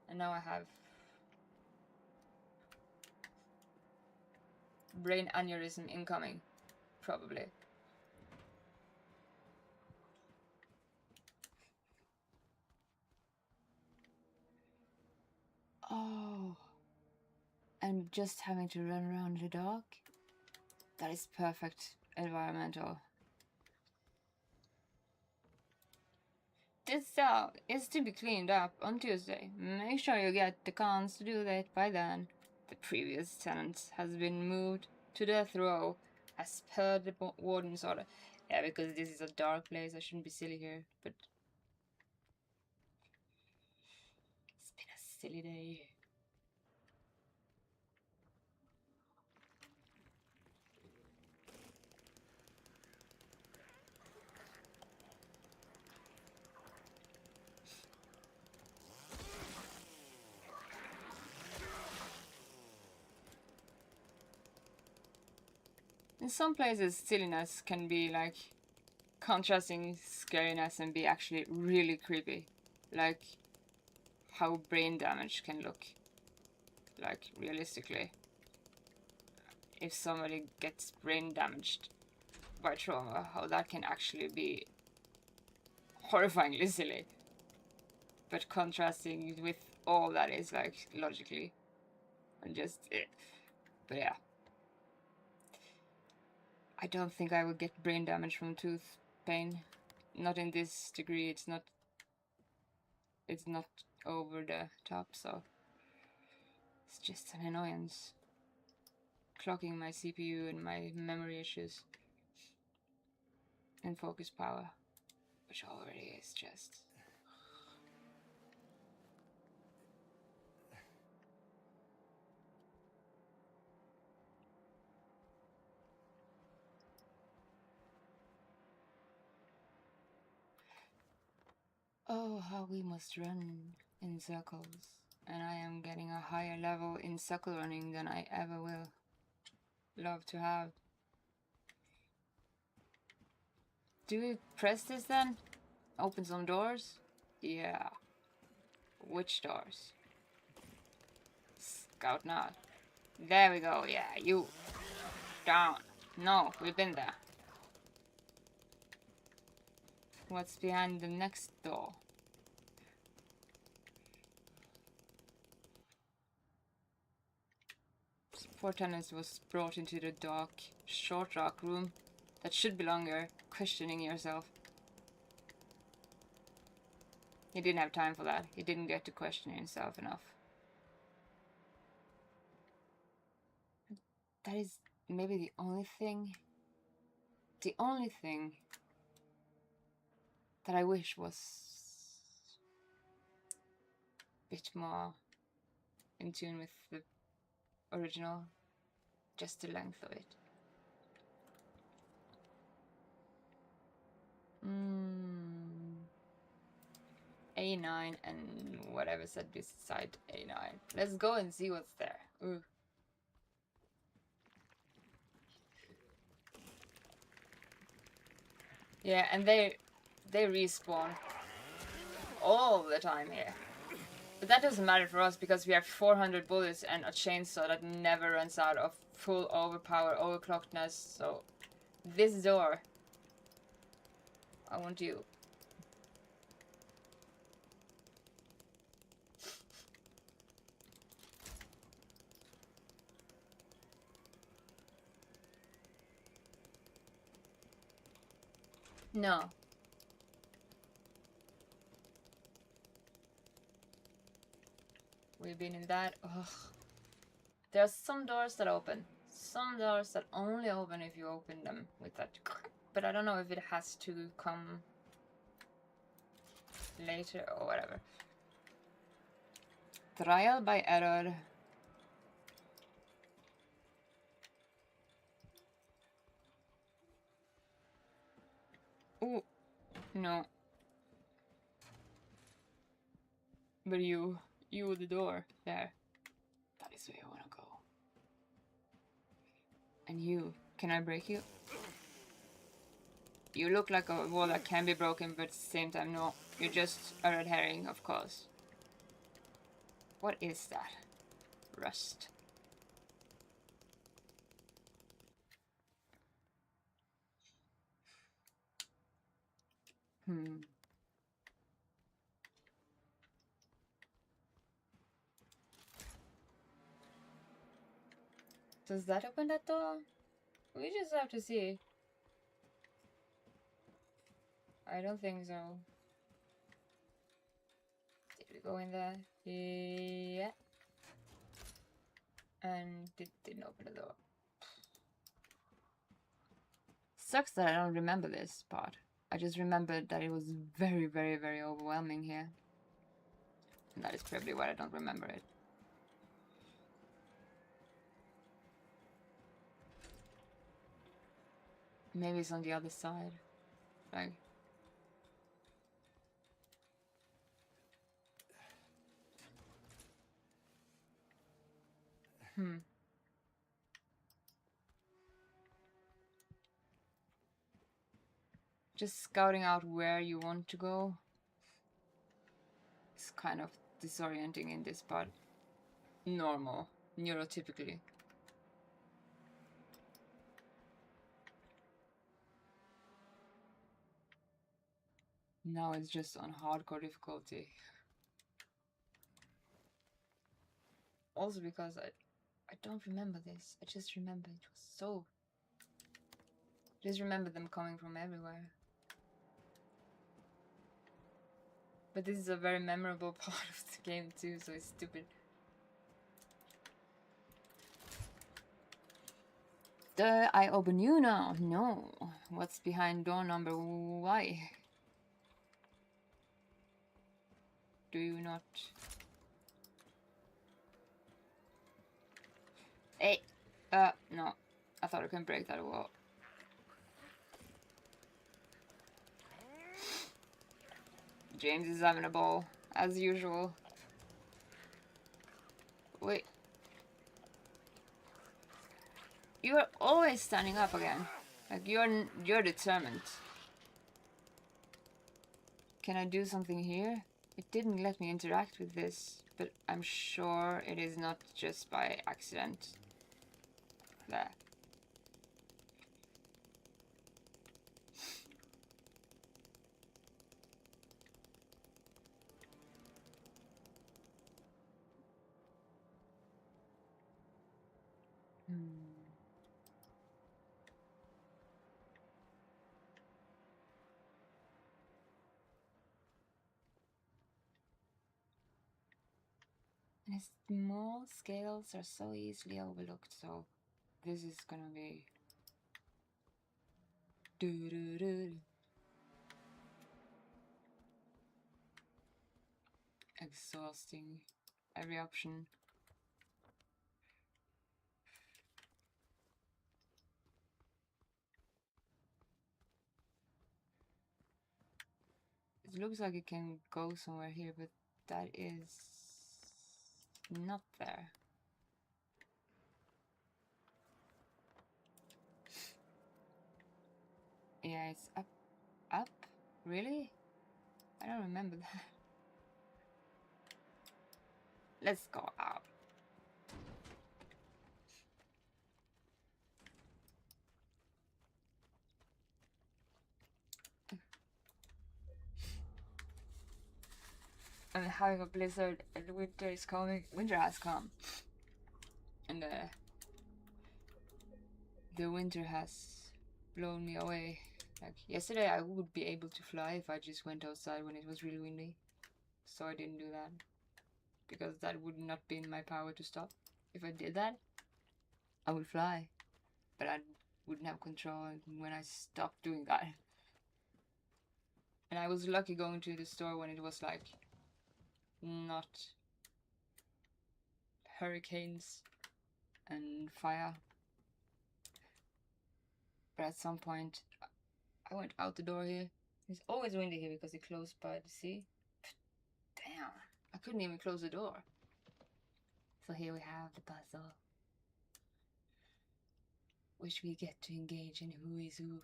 Speaker 1: And now I have brain aneurysm incoming, probably. Oh, and just having to run around the dark? That is perfect environmental. This cell is to be cleaned up on Tuesday. Make sure you get the cons to do that by then. The previous tenant has been moved to death row as per the warden's order. Yeah, because this is a dark place, I shouldn't be silly here, but it's been a silly day. In some places, silliness can be like contrasting scariness and be actually really creepy. Like how brain damage can look, like realistically. If somebody gets brain damaged by trauma, how that can actually be horrifyingly silly. But contrasting with all that is like logically and just but yeah. I don't think I would get brain damage from tooth pain. Not in this degree, it's not over the top, so it's just an annoyance. Clocking my CPU and my memory issues. And focus power. Which already is just... Oh, how we must run in circles. And I am getting a higher level in circle running than I ever will. Love to have. Do we press this then? Open some doors? Yeah. Which doors? Scout now. There we go, yeah, you. Down. No, we've been there. What's behind the next door? Poor tenants was brought into the dark, short dark room that should be longer, questioning yourself. He didn't have time for that. He didn't get to question himself enough. That is maybe the only thing that I wish was a bit more in tune with the original, just the length of it. A9 and whatever said beside A9. Let's go and see what's there. Ooh. Yeah, and they respawn all the time here. But that doesn't matter for us because we have 400 bullets and a chainsaw that never runs out of full overpower, overclockedness. So this door, I want you. No. We've been in that. Ugh. There are some doors that open. Some doors that only open if you open them with that. But I don't know if it has to come later or whatever. Trial by error. Ooh. No. But you the door. There. That is where I wanna go. And you. Can I break you? You look like a wall that can be broken, but at the same time, no. You're just a red herring, of course. What is that? Rust. Does that open that door? We just have to see. I don't think so. Did we go in there? Yeah. And it didn't open the door. Sucks that I don't remember this part. I just remembered that it was very, very, very overwhelming here. And that is probably why I don't remember it. Maybe it's on the other side. Like... just scouting out where you want to go is kind of disorienting in this part. Normal, neurotypically. Now it's just on hardcore difficulty. Also because I don't remember this. I just remember it was so... Just remember them coming from everywhere. But this is a very memorable part of the game too, so it's stupid. The I open you now? No. What's behind door number Y? Do you not? Hey! No. I thought I can break that wall. James is having a ball, as usual. Wait. You're always standing up again. Like, you're determined. Can I do something here? It didn't let me interact with this, but I'm sure it is not just by accident. There. And small scales are so easily overlooked, so this is gonna be exhausting. Every option. It looks like it can go somewhere here, but that is not there. Yeah, it's up. Up? Really? I don't remember that. Let's go out. I'm having a blizzard and winter is coming. Winter has come. And the winter has blown me away. Like yesterday I would be able to fly if I just went outside when it was really windy. So I didn't do that. Because that would not be in my power to stop. If I did that, I would fly. But I wouldn't have control when I stopped doing that. And I was lucky going to the store when it was like not hurricanes and fire. But at some point I went out the door here. It's always windy here because it's close by the sea. Damn, I couldn't even close the door. So here we have the puzzle, which we get to engage in who is who.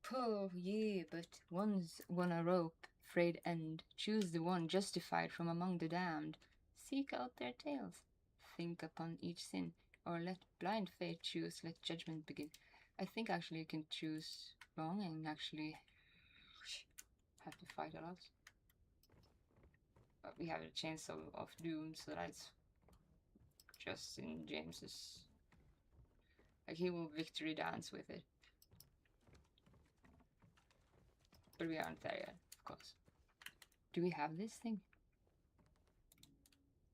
Speaker 1: Poor yeah, but one's won a rope, frayed end. Choose the one justified from among the damned. Seek out their tales. Think upon each sin, or let blind fate choose, let judgment begin. I think actually you can choose wrong and actually have to fight a lot. But we have a chance of doom, so that's just in James's... Like, he will victory dance with it. But we aren't there yet, of course. Do we have this thing?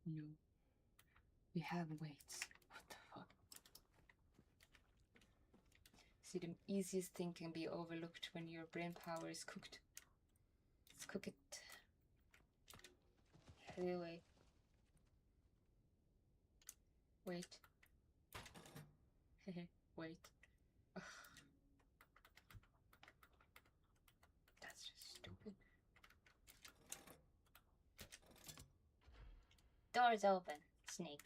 Speaker 1: No. We have weights. What the fuck? See, the easiest thing can be overlooked when your brain power is cooked. Let's cook it. Anyway. Wait. Wait. Ugh. That's just stupid. Door's open. Snake.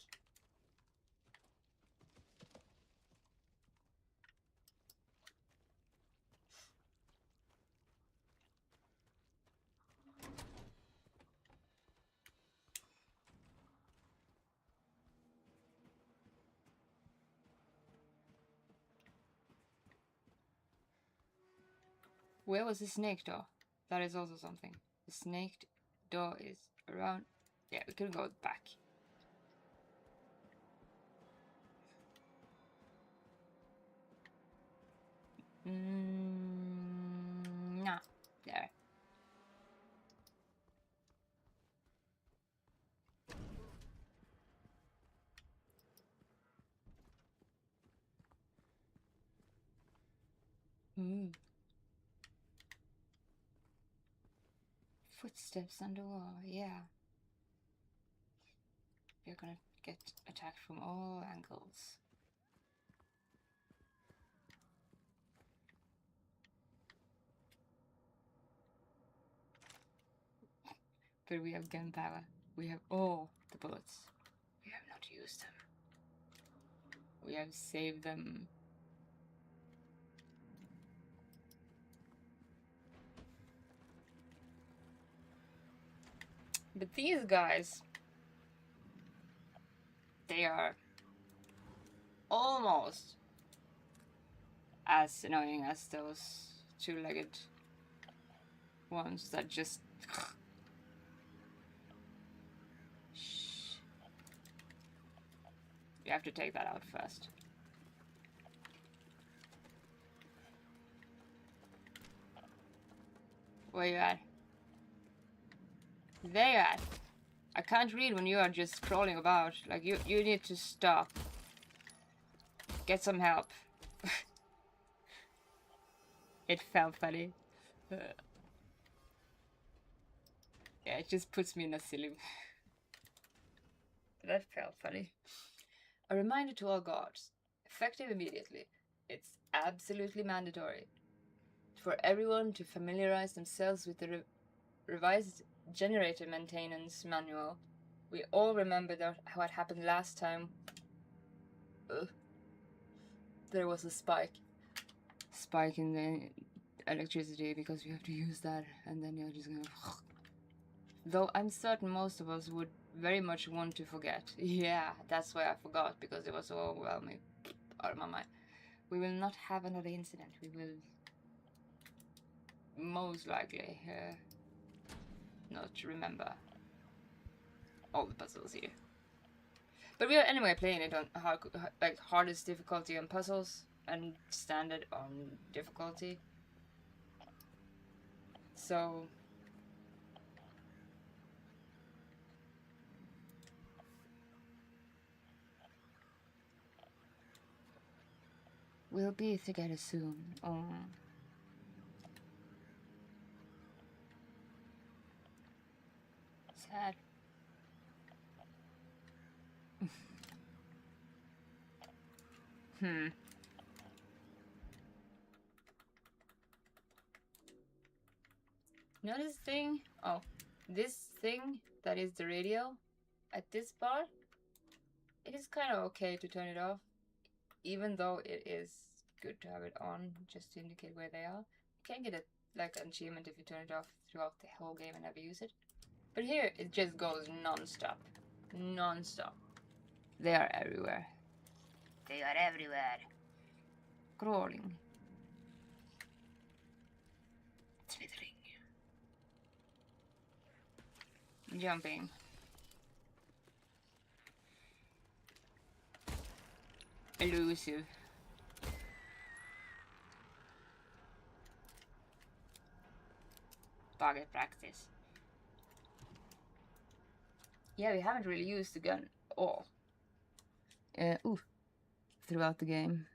Speaker 1: Where was the snake door? That is also something. The snake door is around. Yeah, we could go back. Nah, there. Footsteps on the wall, yeah. We're gonna get attacked from all angles. But we have gunpowder. We have all the bullets. We have not used them. We have saved them. But these guys, they are almost as annoying as those two-legged ones that just... Shh. You have to take that out first. Where you at? There you at. I can't read when you are just crawling about. Like, you need to stop. Get some help. It felt funny. Yeah, it just puts me in a silly... That felt funny. A reminder to all guards. Effective immediately. It's absolutely mandatory for everyone to familiarize themselves with the revised generator maintenance manual. We all remember what happened last time. There was a spike in the electricity because we have to use that, and then you're just gonna... Though I'm certain most of us would very much want to forget. Yeah, that's why I forgot, because it was so overwhelming. Out of my mind. We will not have another incident. We will most likely not remember all the puzzles here. But we are anyway playing it on hardest difficulty on puzzles and standard on difficulty. So we'll be together soon. Sad. You know this thing? Oh, this thing that is the radio at this part, it is kind of okay to turn it off, even though it is good to have it on just to indicate where they are. You can get an achievement if you turn it off throughout the whole game and never use it. But here it just goes non-stop. Non-stop. They are everywhere. They are everywhere. Crawling. Slithering. Jumping. Elusive. Target practice. Yeah, we haven't really used the gun at all. Throughout the game.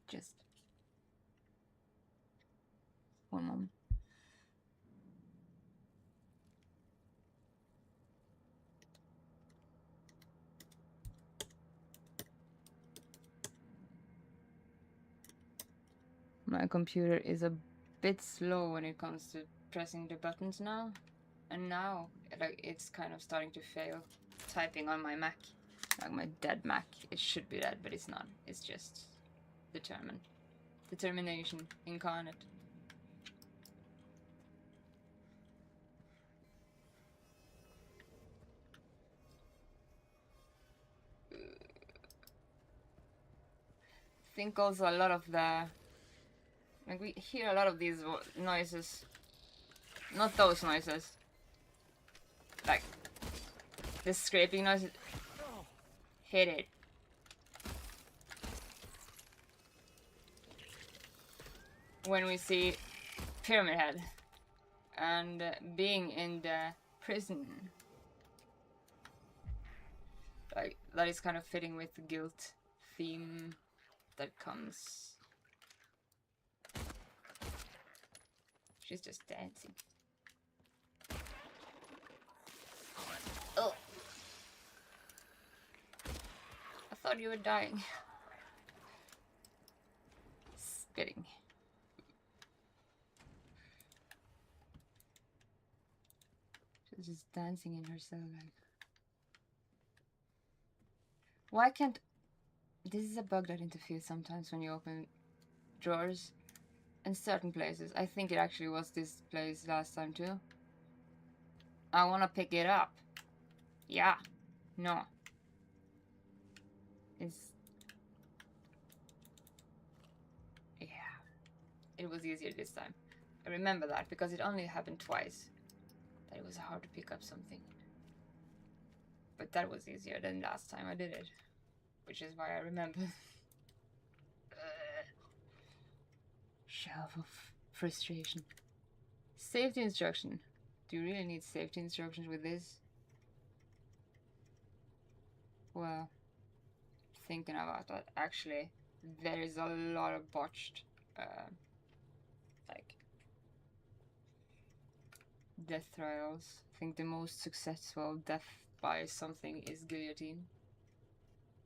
Speaker 1: Just one moment. My computer is a bit slow when it comes to pressing the buttons now. And now, it's kind of starting to fail typing on my Mac. Like my dead Mac. It should be dead, but it's not. It's just determination incarnate. I think also a lot of the Like, we hear a lot of these noises. Not those noises. Like, the scraping noises. Hit it. When we see Pyramid Head and being in the prison. Like, that is kind of fitting with the guilt theme that comes. She's just dancing. Oh! I thought you were dying. Spitting. She's just dancing in her cell, like. Why can't... This is a bug that interferes sometimes when you open drawers in certain places. I think it actually was this place last time too. I wanna pick it up. Yeah. No. It's... Yeah. It was easier this time. I remember that because it only happened twice. That it was hard to pick up something. But that was easier than last time I did it. Which is why I remember. Shelf of frustration. Safety instruction. Do you really need safety instructions with this? Well, thinking about that, actually, there is a lot of botched, like, death trials. I think the most successful death by something is guillotine.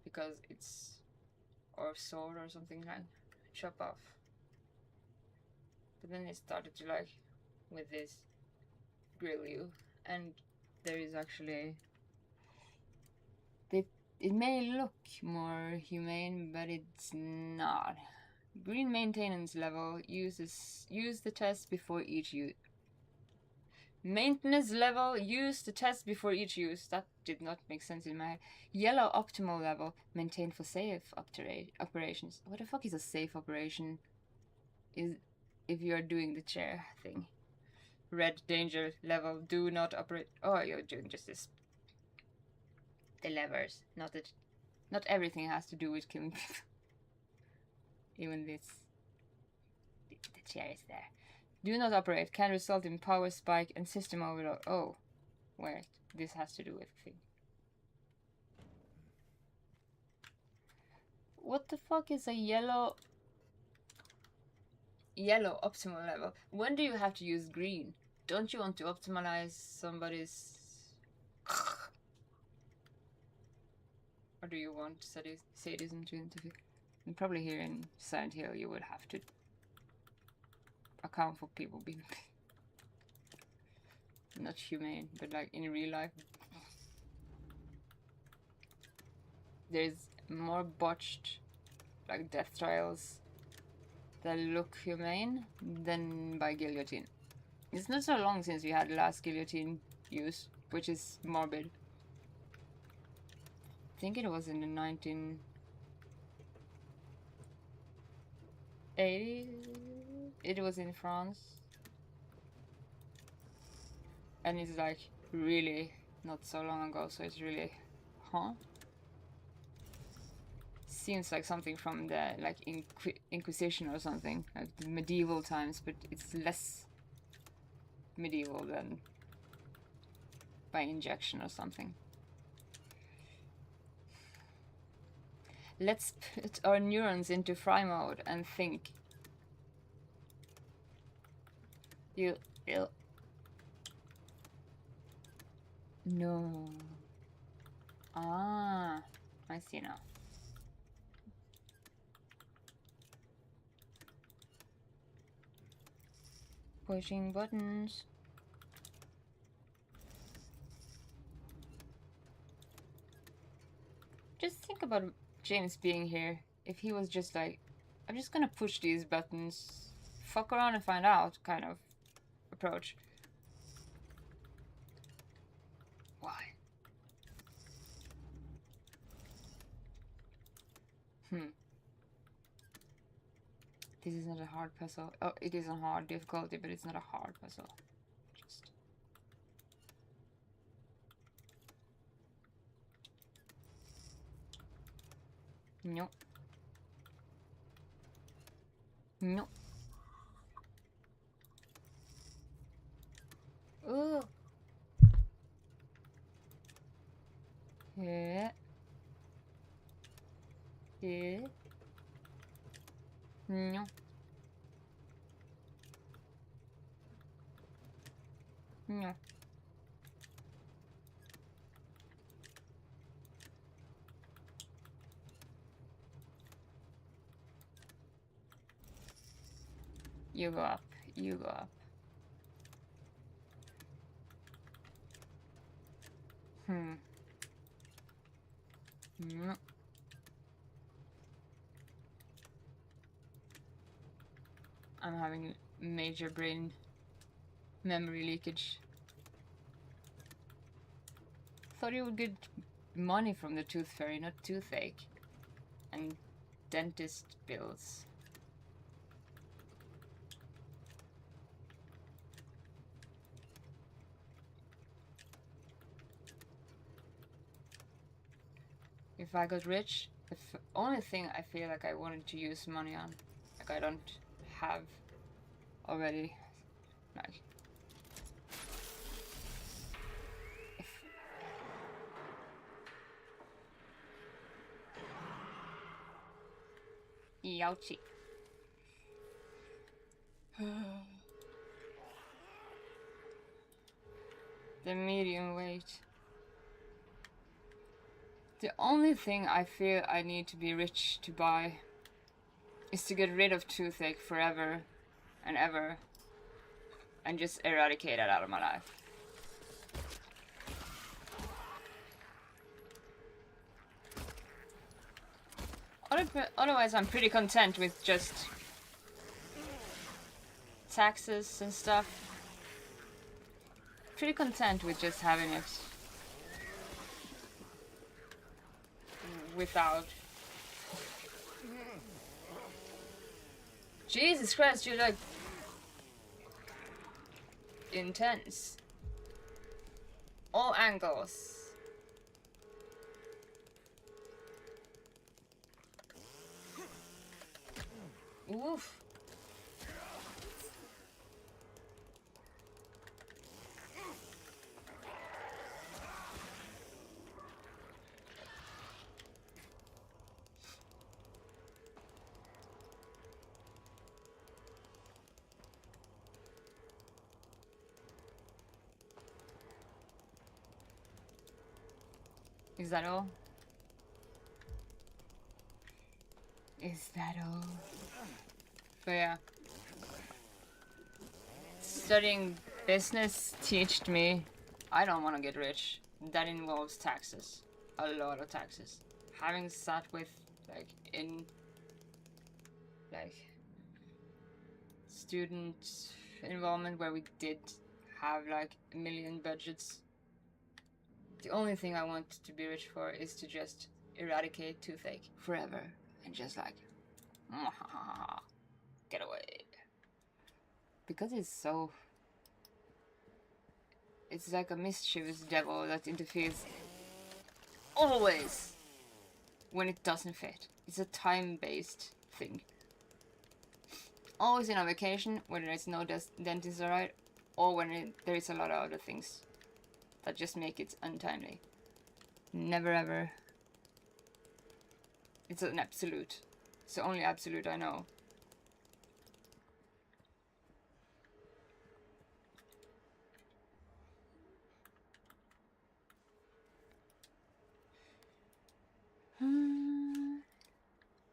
Speaker 1: Because it's... or sword or something like chop off. But then it started to, like, with this, grill you. And there is actually... It may look more humane, but it's not. Green maintenance level use the test before each use. Maintenance level use the test before each use. That did not make sense in my head. Yellow optimal level maintained for safe operations. What the fuck is a safe operation? Is if you are doing the chair thing. Red danger level do not operate. Oh, you're doing just this. The levers, not everything has to do with killing people. Even this. The chair is there. Do not operate. Can result in power spike and system overload. Oh, wait. This has to do with thing. What the fuck is a yellow optimal level? When do you have to use green? Don't you want to optimize somebody's... Or do you want sadism to interfere? And probably here in Silent Hill you would have to account for people being not humane, but like in real life there's more botched like death trials that look humane than by guillotine. It's not so long since we had the last guillotine use, which is morbid. I think it was in the 1980s. It was in France. And it's like really not so long ago, so it's really, huh? Seems like something from the like Inquisition or something, like the medieval times, but it's less medieval than by injection or something. Let's put our neurons into fry mode and think. You. No. Ah, I see now. Pushing buttons. Just think about James being here. If he was just like, I'm just gonna push these buttons, fuck around and find out kind of approach. Why? This is not a hard puzzle. Oh, it is a hard difficulty, but it's not a hard puzzle. Just... Nope. Nope. Ooh. Yeah. Yeah. No. No. You go up. You go up. No. I'm having major brain memory leakage. Thought you would get money from the tooth fairy, not toothache. And dentist bills. If I got rich, the only thing I feel like I wanted to use money on, like I don't have already, like... Youchie. The medium weight. The only thing I feel I need to be rich to buy is to get rid of toothache forever and ever and just eradicate it out of my life. Otherwise, I'm pretty content with just taxes and stuff. Pretty content with just having it without. Jesus Christ, you're like intense. All angles. Oof. Is that all? Is that all? But yeah. Studying business taught me I don't want to get rich. That involves taxes. A lot of taxes. Having sat with, like, in, like, student involvement where we did have, like, a million budgets. The only thing I want to be rich for is to just eradicate toothache forever. And just like, get away. Because it's so... It's like a mischievous devil that interferes always when it doesn't fit. It's a time-based thing. Always in a vacation when there is no dentist around, or when there is a lot of other things that just make it untimely. Never ever. It's an absolute. It's the only absolute I know.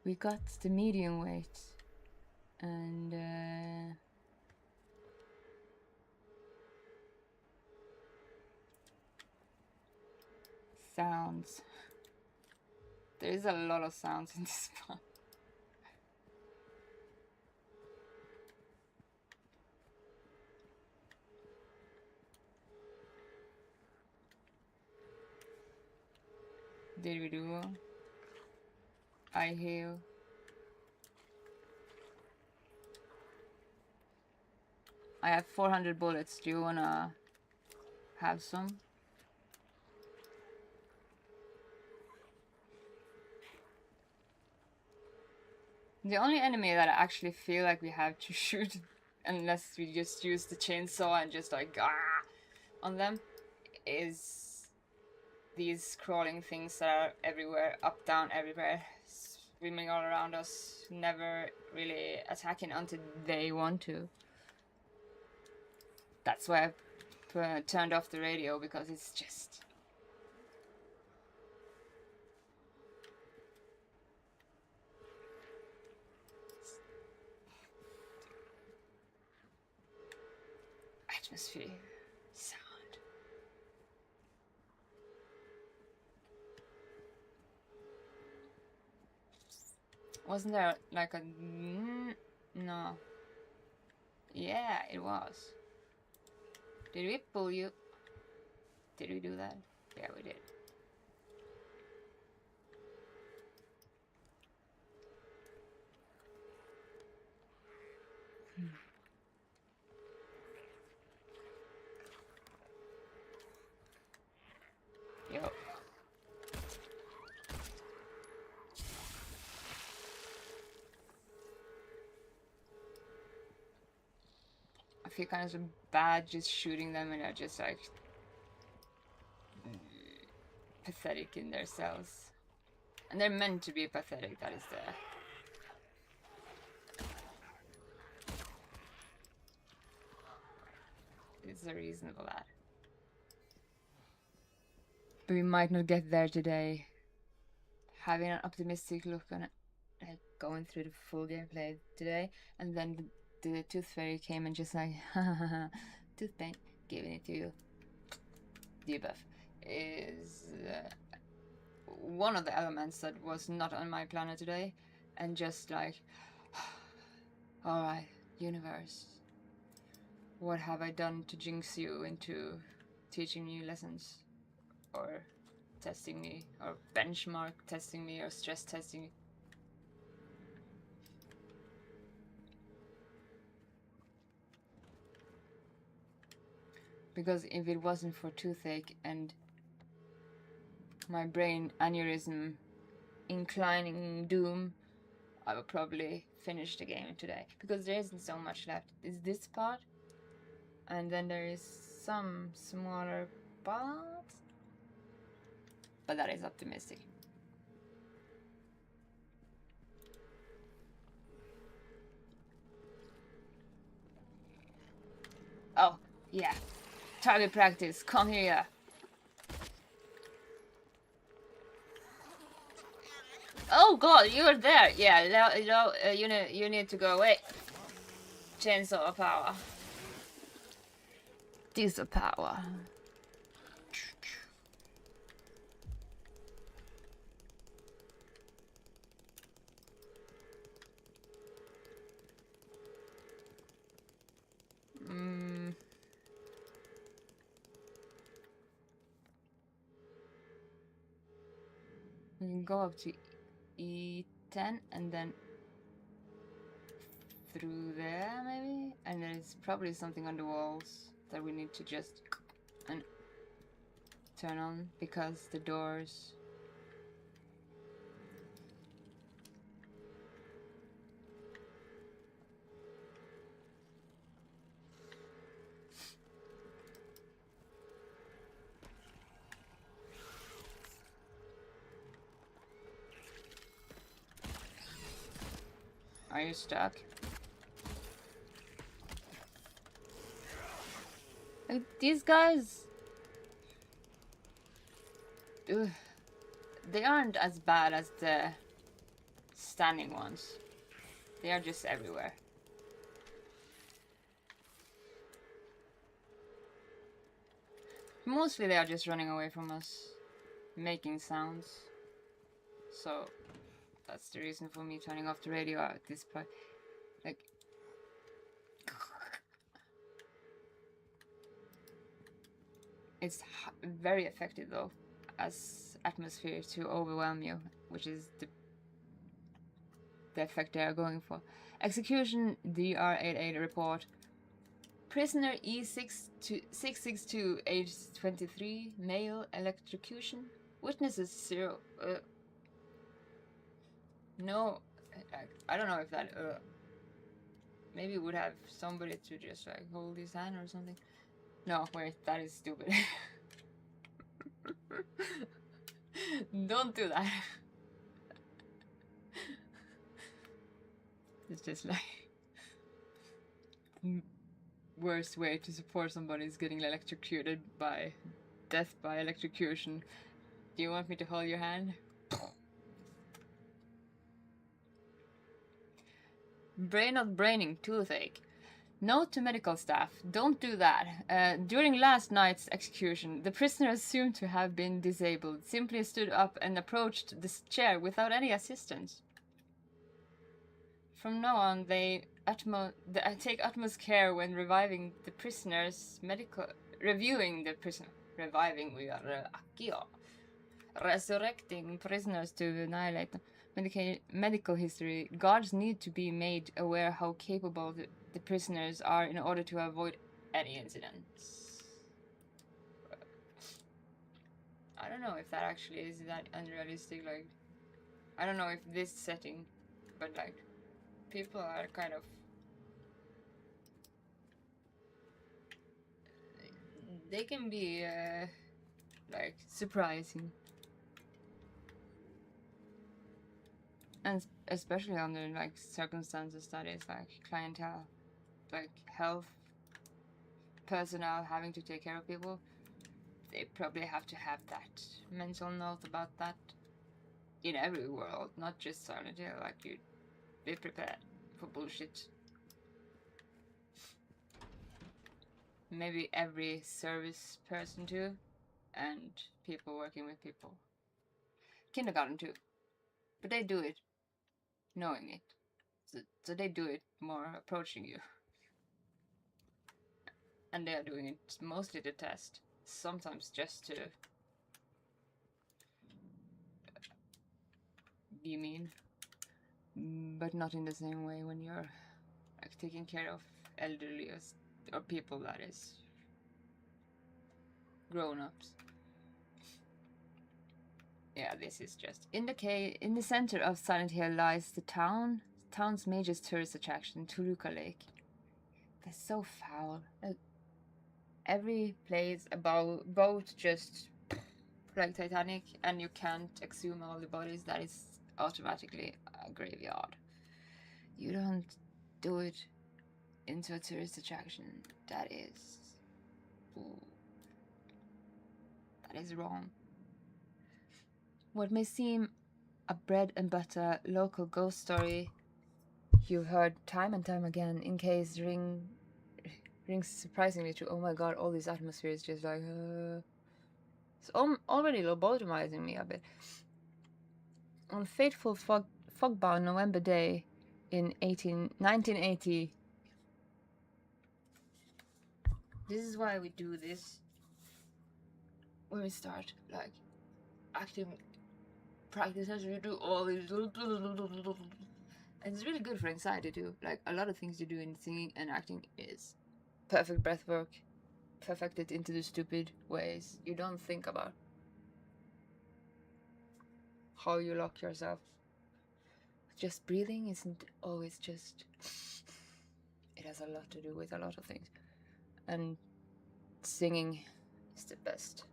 Speaker 1: We got the medium weight. And sounds. There is a lot of sounds in this part. Did we do? I heal. I have 400 bullets. Do you wanna have some? The only enemy that I actually feel like we have to shoot, unless we just use the chainsaw and just like on them, is these crawling things that are everywhere, up, down, everywhere, swimming all around us, never really attacking until they want to. That's why I turned off the radio, because it's just... atmosphere, sound. Wasn't there like a... no. Yeah, it was. Did we pull you? Did we do that? Yeah, we did. Yo. I feel kind of bad just shooting them, and they're just like pathetic in their cells. And they're meant to be pathetic, that is there. It's a reasonable ad. But we might not get there today. Having an optimistic look on it, like going through the full gameplay today, and then the Tooth Fairy came and just like, tooth pain, giving it to you. Debuff is one of the elements that was not on my planet today, and just like, alright, universe, what have I done to jinx you into teaching me lessons, or testing me, or benchmark testing me, or stress testing me? Because if it wasn't for toothache and my brain aneurysm inclining doom, I would probably finish the game today. Because there isn't so much left. It's this part, and then there is some smaller parts. But that is optimistic. Oh, yeah. Target practice, come here. Oh god, you're there. Yeah, you need to go away. Chainsaw power. Diesel power. We can go up to E10 and then through there maybe, and there's probably something on the walls that we need to just and turn on, because the doors... Are you stuck? Like, these guys... Ugh, they aren't as bad as the standing ones. They are just everywhere. Mostly they are just running away from us, making sounds. So that's the reason for me turning off the radio at this point. Like, it's very effective though, as atmosphere to overwhelm you, which is the effect they are going for. Execution DR88 report. Prisoner E662, age 23, male, electrocution. Witnesses 0. No, I don't know if that. Maybe would have somebody to just like hold his hand or something. No, wait, that is stupid. Don't do that. It's just like worst way to support somebody is getting electrocuted by death by electrocution. Do you want me to hold your hand? Brain not braining, toothache. Note to medical staff, don't do that. During last night's execution, the prisoner assumed to have been disabled simply stood up and approached the chair without any assistance. From now on, they take utmost care when reviewing the prisoners. We are resurrecting prisoners to annihilate them. Medical history. Guards need to be made aware how capable the prisoners are in order to avoid any incidents. I don't know if that actually is that unrealistic. Like, I don't know if this setting, but like, people are kind of they can be like surprising, and especially under like circumstances that is like clientele, like health personnel having to take care of people. They probably have to have that mental note about that in every world, not just Silent Hill. Like, you be prepared for bullshit. Maybe every service person too, and people working with people. Kindergarten too, but they do it knowing it, so they do it more approaching you, and they are doing it mostly to test, sometimes just to be mean, but not in the same way when you're like taking care of elderly or people that is grown-ups. Yeah, this is just in the center of Silent Hill lies the town's major tourist attraction, Toluca Lake. That's so foul. Like, every place about boat just like Titanic, and you can't exhume all the bodies. That is automatically a graveyard. You don't do it into a tourist attraction. That is wrong. What may seem a bread and butter local ghost story you've heard time and time again in case rings surprisingly true. Oh my god, all these atmospheres just like it's already lobotomizing me a bit. On fateful fogbound November day in 1980. This is why we do this when we start like acting practices. We do all these and it's really good for anxiety too. Like, a lot of things you do in singing and acting is perfect breath work, perfected into the stupid ways. You don't think about how you lock yourself. Just breathing isn't always just... It has a lot to do with a lot of things. And singing is the best.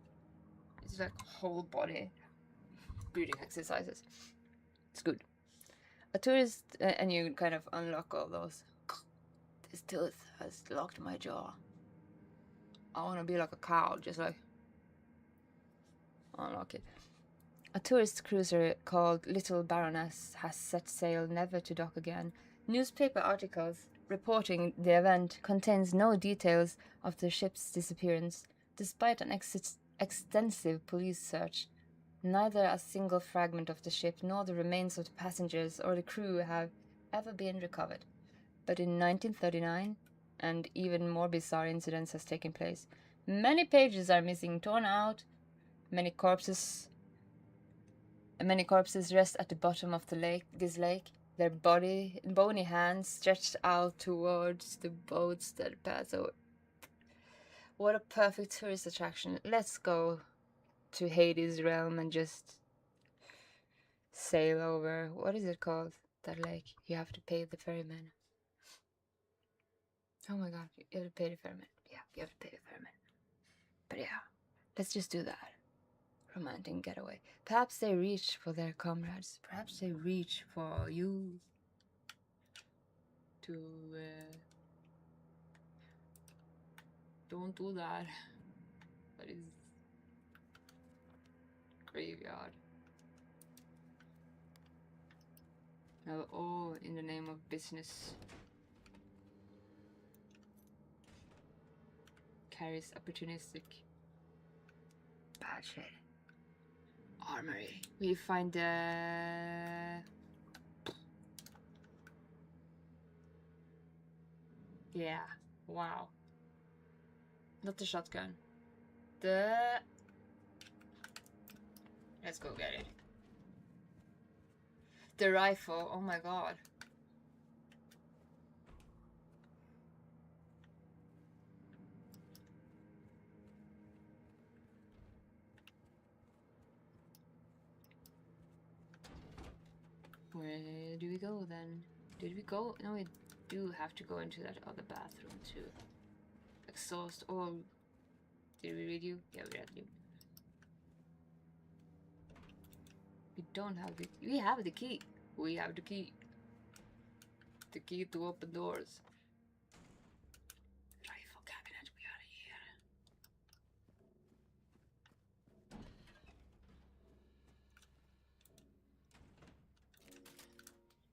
Speaker 1: It's like whole body breathing exercises. It's good. A tourist, and you kind of unlock all those. This tooth has locked my jaw. I want to be like a cow, just like unlock it. A tourist cruiser called Little Baroness has set sail, never to dock again. Newspaper articles reporting the event contains no details of the ship's disappearance, despite an extensive police search. Neither a single fragment of the ship nor the remains of the passengers or the crew have ever been recovered. But in 1939, and even more bizarre incidents has taken place. Many pages are missing, torn out. Many corpses rest at the bottom of this lake, their bony hands stretched out towards the boats that pass over. What a perfect tourist attraction. Let's go to Hades realm and just sail over. What is it called? That lake. You have to pay the ferryman. Oh my god, you have to pay the ferryman. Yeah, you have to pay the ferryman. But yeah, let's just do that. Romantic getaway. Perhaps they reach for their comrades. Perhaps they reach for you. To don't do that. That is graveyard. No, all in the name of business. Carries opportunistic. Bad shit. Armory. We find the. Yeah. Wow. Not the shotgun. The. Let's go get it. The rifle. Oh my god. Where do we go then? Did we go? No, we do have to go into that other bathroom too. Exhaust. Oh, did we read you? Yeah, we read you. We don't have the. We have the key. We have the key. The key to open doors. Rifle cabinet. We are here.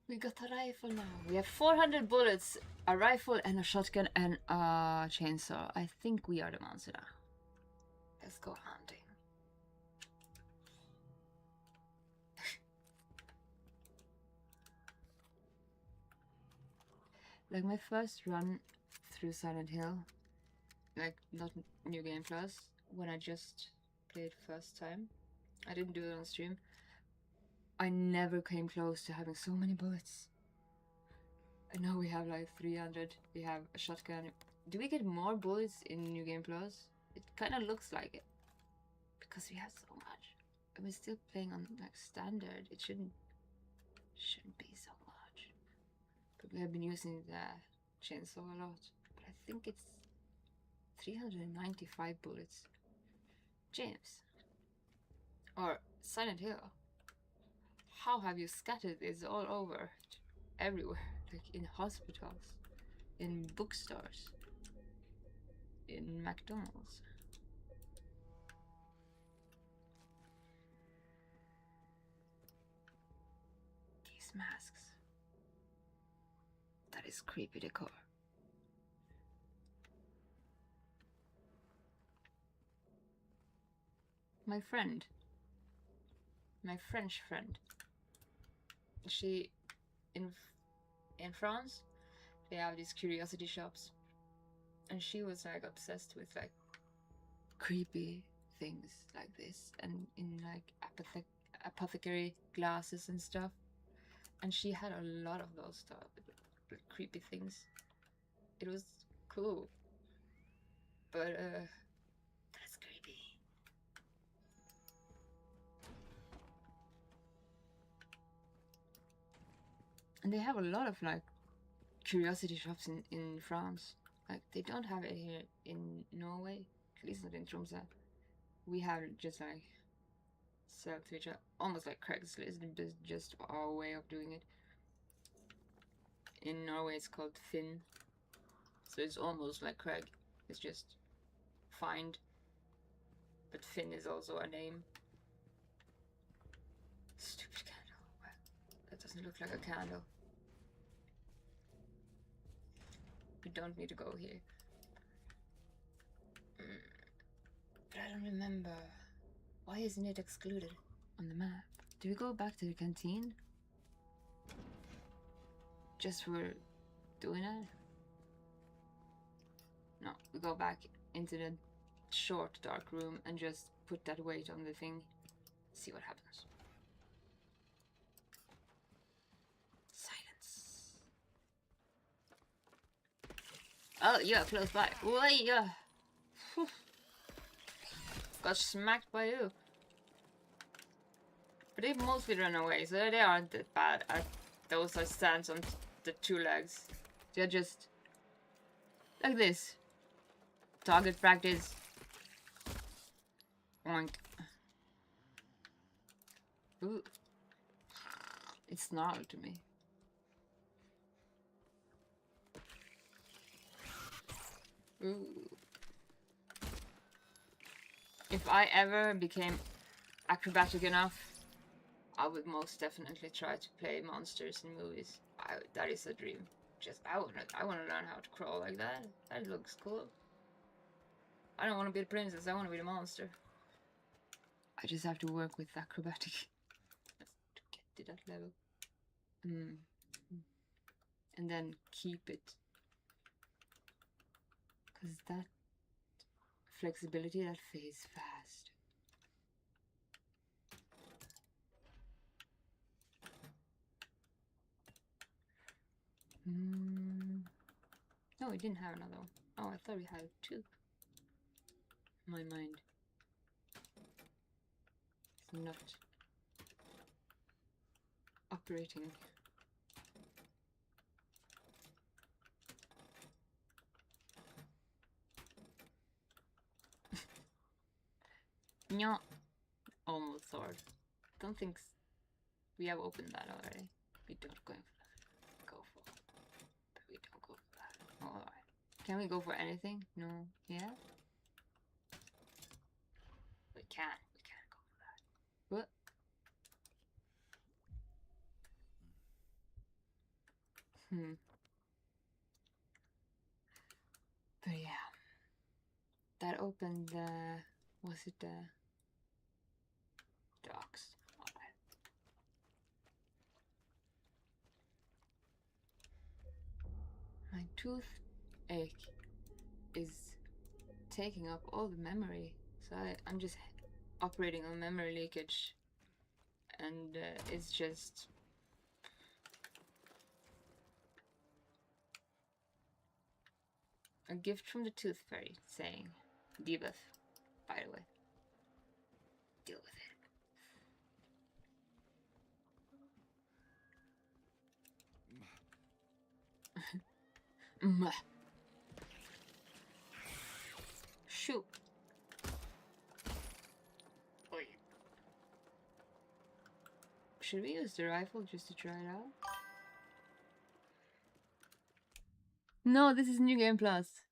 Speaker 1: We got a rifle now. We have 400 bullets, a rifle, and a shotgun, and a chainsaw. I think we are the monster now. Let's go hunting. Like my first run through Silent Hill, like not New Game Plus, when I just played first time, I didn't do it on stream. I never came close to having so many bullets. I know we have like 300. We have a shotgun. Do we get more bullets in New Game Plus? It kind of looks like it. Because we have so much. And we're still playing on like standard. It shouldn't be so much. But we have been using the chainsaw a lot. But I think it's 395 bullets. James. Or Silent Hill. How have you scattered this all over? Everywhere. Like in hospitals. In bookstores. In McDonald's. These masks. That is creepy decor. My friend. My French friend. She in France, they have these curiosity shops, and she was like obsessed with like creepy things like this, and in like apothecary glasses and stuff. And she had a lot of those stuff, like, creepy things. It was cool, but that's creepy. And they have a lot of like curiosity shops in France. Like they don't have it here in Norway, at least not in Tromsø. We have just like sell to each other, almost like Craigslist, just our way of doing it. In Norway it's called Finn, so it's almost like Craig. It's just find, but Finn is also a name. Stupid candle. Well, that doesn't look like a candle. We don't need to go here. But I don't remember. Why isn't it excluded on the map? Do we go back to the canteen? Just for doing it? No, we go back into the short dark room and just put that weight on the thing. See what happens. Silence. Oh, you're close by. Wait, yeah. Got smacked by you. But they mostly run away, so they aren't that bad at those that stands on the two legs. They're just like this. Target practice. Oink. Ooh. It snarled to me. Ooh. If I ever became acrobatic enough, I would most definitely try to play monsters in movies. That is a dream. I want to learn how to crawl like that. That looks cool. I don't want to be the princess. I want to be the monster. I just have to work with acrobatic to get to that level. And then keep it. Because that flexibility, that fades fast. No, we didn't have another one. Oh, I thought we had two. My mind is not operating. No, almost sword. Don't think we have opened that already. We don't go for that. Go for it. But we don't go for that. Alright. Can we go for anything? No. Yeah? We can't. We can't go for that. What? But yeah. That opened the... Was it the... Docks? Alright. My toothache is taking up all the memory. So I'm just operating on memory leakage. And it's just... A gift from the Tooth Fairy saying, debuff, by the way. Deal with it. Shoot. Oy. Should we use the rifle just to try it out? No, this is New Game Plus.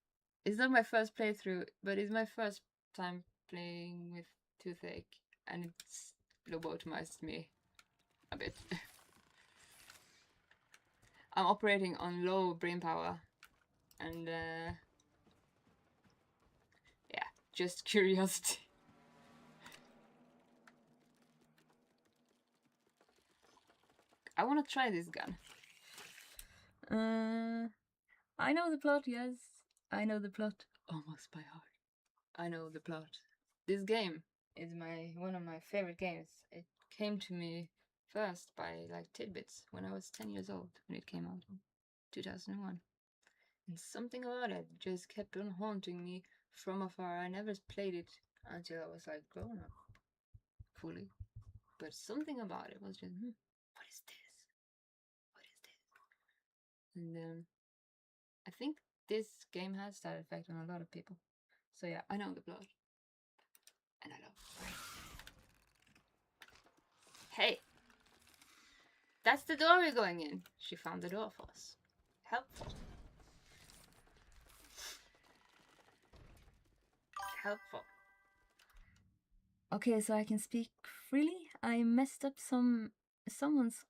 Speaker 1: It's not my first playthrough, but it's my first time playing with Toothache, and it's lobotomized me a bit. I'm operating on low brain power, and yeah, just curiosity. I want to try this gun. I know the plot, yes. I know the plot almost by heart. I know the plot. This game is one of my favorite games. It came to me first by like tidbits when I was 10 years old when it came out in 2001. And something about it just kept on haunting me from afar. I never played it until I was like grown up fully. But something about it was just, what is this? What is this? And I think this game has that effect on a lot of people. So yeah, I know the plot. And I love it. Hey! That's the door we're going in. She found the door for us. Helpful. Helpful. Okay, so I can speak freely. I messed up someone's...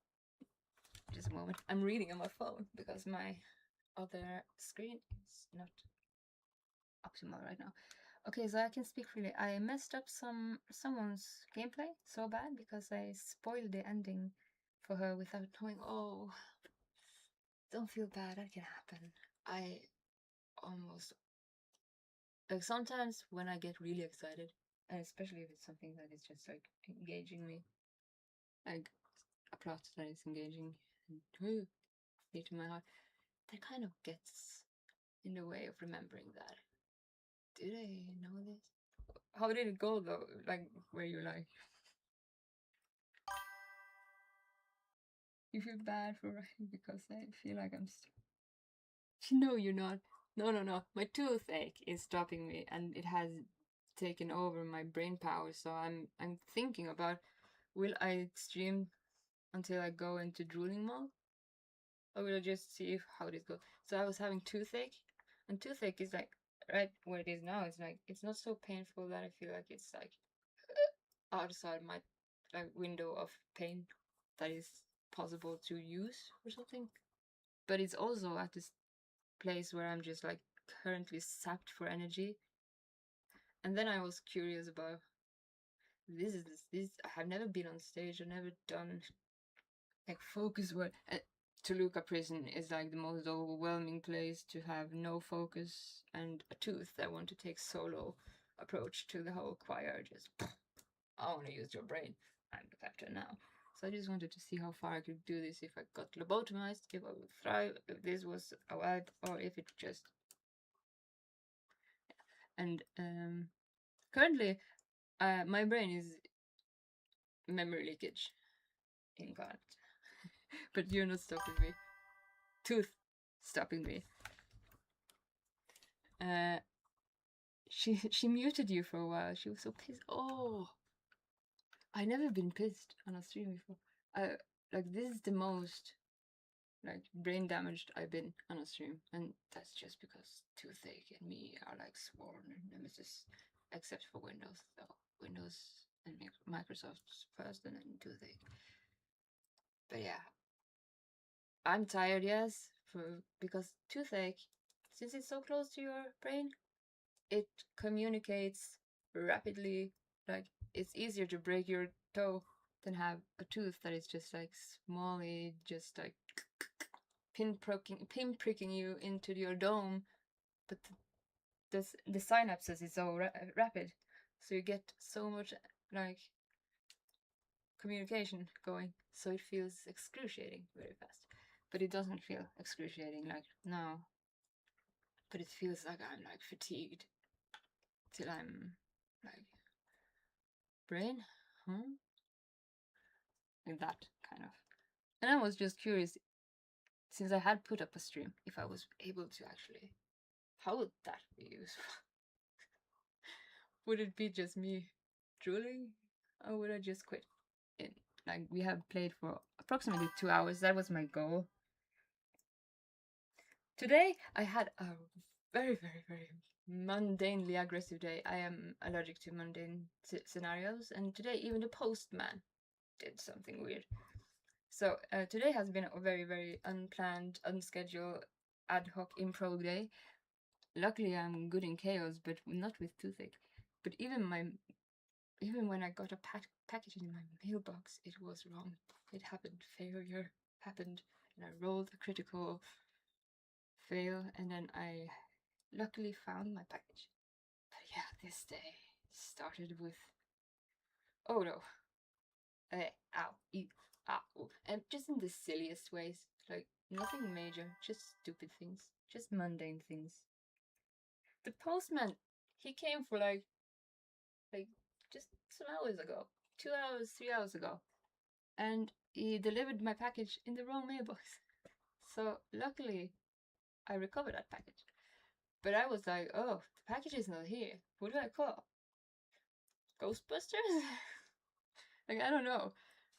Speaker 1: Just a moment. I'm reading on my phone because my other screen is not optimal right now. Okay, so I can speak freely. I messed up someone's gameplay so bad because I spoiled the ending for her without knowing. Oh, don't feel bad. That can happen. I almost... Like sometimes when I get really excited, and especially if it's something that is just like engaging me, like a plot that is engaging and deep to my heart, that kind of gets in the way of remembering that. Did I know how did it go though? Like, where you're like, you feel bad for writing because I feel like I'm. No, you're not. No, no, no. My toothache is stopping me, and it has taken over my brain power. So I'm thinking about, will I stream until I go into drooling mode, or will I just see how this goes? So I was having toothache, and toothache is like right where it is now. It's like it's not so painful that I feel like it's like outside my like window of pain that is possible to use or something. But it's also at this place where I'm just like currently sapped for energy. And then I was curious about this. I have never been on stage. I've never done like focus work. Toluca prison is like the most overwhelming place to have no focus and a tooth that want to take solo approach to the whole choir. Just I want to use your brain. I'm the captain now. So I just wanted to see how far I could do this if I got lobotomized, if I would thrive, if this was a wild, or if it just. And currently, my brain is memory leakage incarnate. But you're not stopping me. Tooth stopping me. She muted you for a while. She was so pissed. Oh, I never been pissed on a stream before. Like this is the most like brain damaged I've been on a stream, and that's just because toothache and me are like sworn nemesis, except for Windows though. Windows and Microsoft's first, and then toothache. But yeah, I'm tired. Yes, because toothache, since it's so close to your brain, it communicates rapidly. Like it's easier to break your toe than have a tooth that is just like smally, just like pin pricking you into your dome. But the synapses is so rapid, so you get so much like communication going. So it feels excruciating very fast, but it doesn't feel excruciating like now. But it feels like I'm like fatigued till I'm like brain, huh? Like that kind of. And I was just curious, since I had put up a stream, if I was able to actually, how would that be useful? Would it be just me drooling, or would I just quit? It, like we have played for approximately 2 hours. That was my goal. Today I had a very, very, very mundanely aggressive day. I am allergic to mundane scenarios, and today even the postman did something weird. So today has been a very, very unplanned, unscheduled, ad hoc improv day. Luckily, I'm good in chaos, but not with toothache. But even when I got a package in my mailbox, it was wrong. It happened. Failure happened, and I rolled a critical fail, and then I luckily found my package. But yeah, this day started with oh no, ow, ow, and just in the silliest ways, like nothing major, just stupid things, just mundane things. The postman, he came for like just some hours ago, 2 hours, 3 hours ago, and he delivered my package in the wrong mailbox. So luckily, I recovered that package. But I was like, oh, the package is not here. Who do I call? Ghostbusters? Like, I don't know.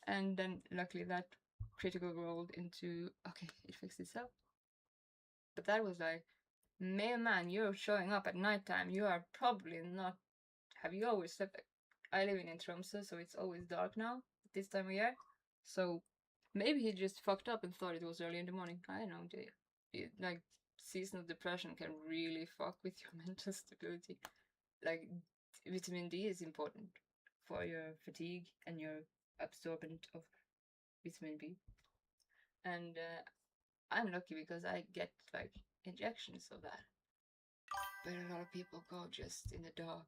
Speaker 1: And then luckily that critical rolled into, okay, it fixed itself. But that was like, man, you're showing up at nighttime. You are probably not. Have you always slept? I live in Tromsø, so it's always dark now at this time of year. So maybe he just fucked up and thought it was early in the morning. I don't know. Like seasonal depression can really fuck with your mental stability. Like vitamin D is important for your fatigue and your absorbent of vitamin B. And I'm lucky because I get like injections of that. But a lot of people go just in the dark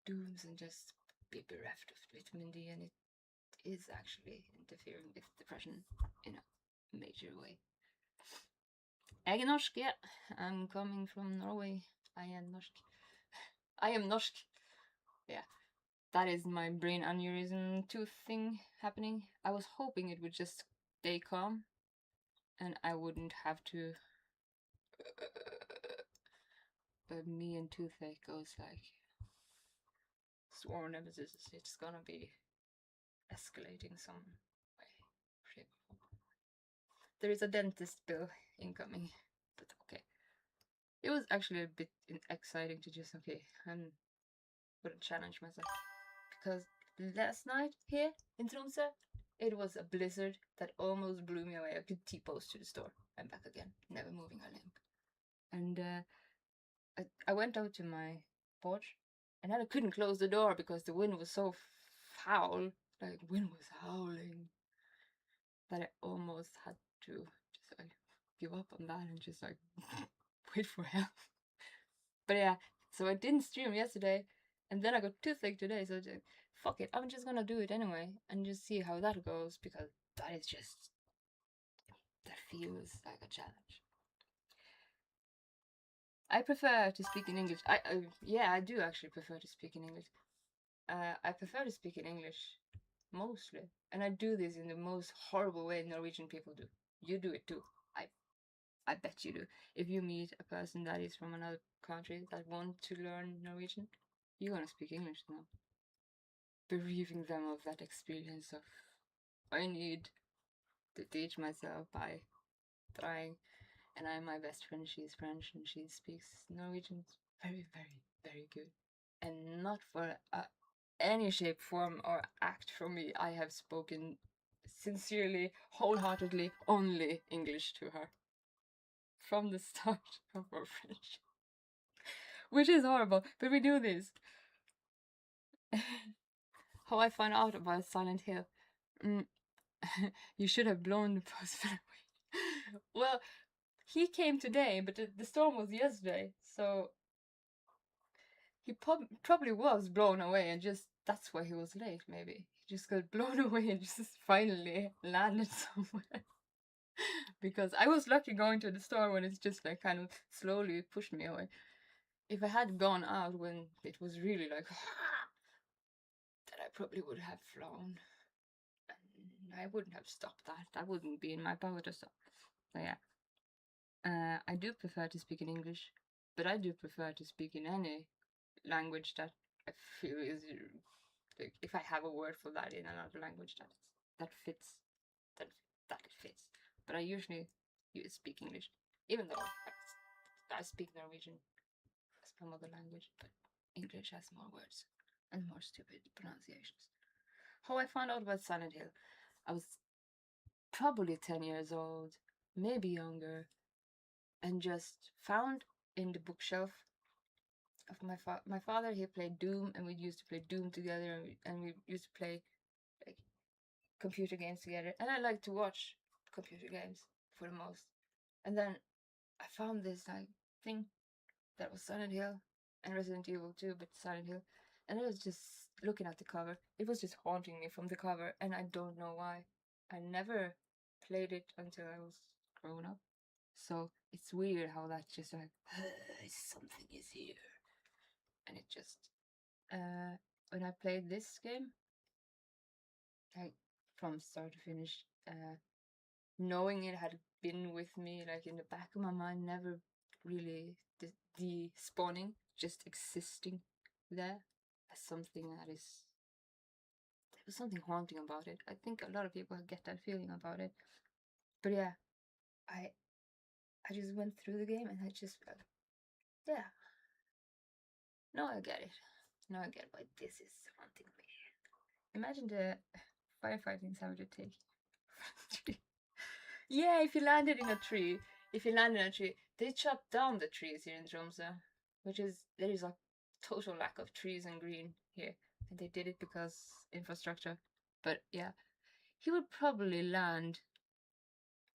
Speaker 1: dooms and just be bereft of vitamin D, and it is actually interfering with depression in a major way. Jeg er norsk, yeah. I'm coming from Norway. I am norsk. I am norsk. Yeah, that is my brain aneurysm tooth thing happening. I was hoping it would just stay calm and I wouldn't have to. But me and toothache goes like sworn nemesis. It's gonna be escalating some way. There is a dentist bill incoming, but okay. It was actually a bit exciting to just okay. I'm gonna challenge myself because last night here in Tromsø, it was a blizzard that almost blew me away. I could T-post to the store. I'm back again, never moving a limb. And I went out to my porch, and then I couldn't close the door because the wind was so foul. Like wind was howling that I almost had to just like give up on that and just like wait for help. But yeah, so I didn't stream yesterday, and then I got toothache today. So just, fuck it, I'm just gonna do it anyway and just see how that goes because that is just that feels like a challenge. I prefer to speak in English. Yeah, I do actually prefer to speak in English. I prefer to speak in English mostly, and I do this in the most horrible way Norwegian people do. You do it too. I I bet you do. If you meet a person that is from another country that want to learn Norwegian, you're gonna speak English now, bereaving them of that experience of I need to teach myself by trying. And I'm my best friend. She's French and she speaks Norwegian very, very, very good. And not for any shape, form, or act from me. I have spoken sincerely, wholeheartedly, only English to her from the start of our friendship, which is horrible. But we do this. How I found out about Silent Hill. Mm, you should have blown the postman away. Well, he came today, but the storm was yesterday, so he probably was blown away and just that's why he was late. Maybe he just got blown away and just finally landed somewhere. Because I was lucky going to the store when it's just like kind of slowly pushed me away. If I had gone out when it was really like then I probably would have flown. And I wouldn't have stopped that. That wouldn't be in my power to stop. So yeah. I do prefer to speak in English, but I do prefer to speak in any language that I feel is like if I have a word for that in another language that fits, that that it fits. But I usually speak English, even though I speak Norwegian as my mother language, but English has more words and more stupid pronunciations. How I found out about Silent Hill, I was probably 10 years old, maybe younger, and just found in the bookshelf of my father. He played Doom, and we used to play Doom together, and we used to play like computer games together. And I like to watch computer games for the most. And then I found this like thing that was Silent Hill and Resident Evil 2, but Silent Hill. And I was just looking at the cover. It was just haunting me from the cover, and I don't know why. I never played it until I was grown up. So it's weird how that's just like something is here, and it just when I played this game, like from start to finish, knowing it had been with me, like in the back of my mind, never really the spawning, just existing there as something that is. There's something haunting about it. I think a lot of people get that feeling about it. But yeah, I I just went through the game and I just felt, yeah, now I get it. Now I get why this is haunting me. Imagine the firefighting sound it take. Yeah, if you landed in a tree, they chop down the trees here in Tromsø, which is there is a total lack of trees and green here, and they did it because infrastructure. But yeah, he would probably land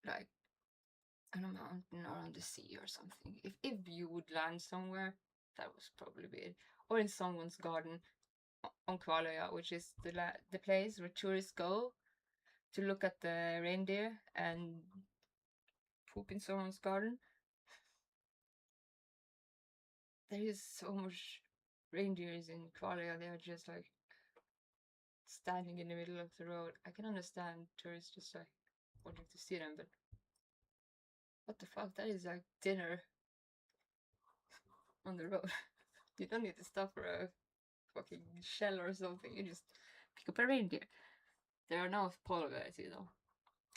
Speaker 1: like on a mountain or on the sea or something. If you would land somewhere, that was probably it, or in someone's garden on Kvaløya, which is the place where tourists go to look at the reindeer and poop in someone's garden. There is so much reindeers in Qualia, they are just like standing in the middle of the road. I can understand tourists just like wanting to see them, but what the fuck? That is like dinner on the road. You don't need to stop for a fucking shell or something. You just pick up a reindeer. There are no polar bears, you know.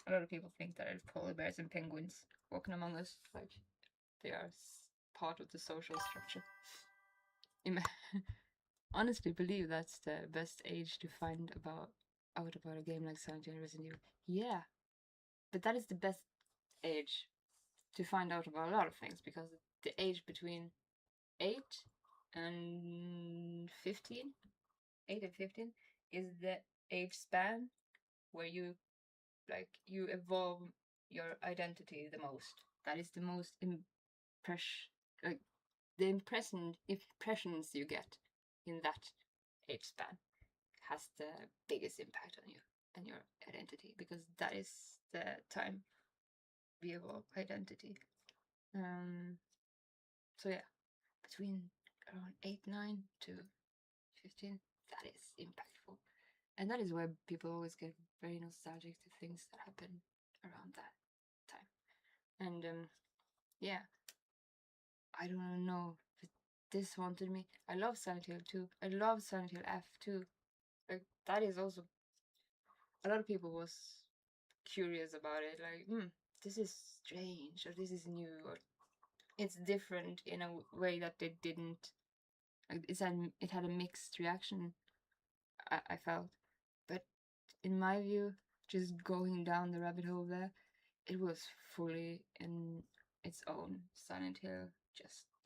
Speaker 1: A lot of people think that it's polar bears and penguins walking among us, like they are part of the social structure. Honestly believe that's the best age to find out about a game like Silent Hill Resident Evil. Yeah, but that is the best age to find out about a lot of things, because the age between 8 and 15, 8 and 15 is the age span where you evolve your identity the most. That is the most like the impressions you get in that age span has the biggest impact on you and your identity, because that is the time we evolve identity. So yeah, between around 8, 9 to 15, that is impactful. And that is why people always get very nostalgic to things that happen around that time. And yeah, I don't know, but this haunted me. I love Silent Hill 2. I love Silent Hill F2. Like, that is also, a lot of people was curious about it. Like, this is strange, or this is new, or it's different in a way that they didn't. Like, it had a mixed reaction, I felt. But in my view, just going down the rabbit hole there, it was fully in its own Silent Hill.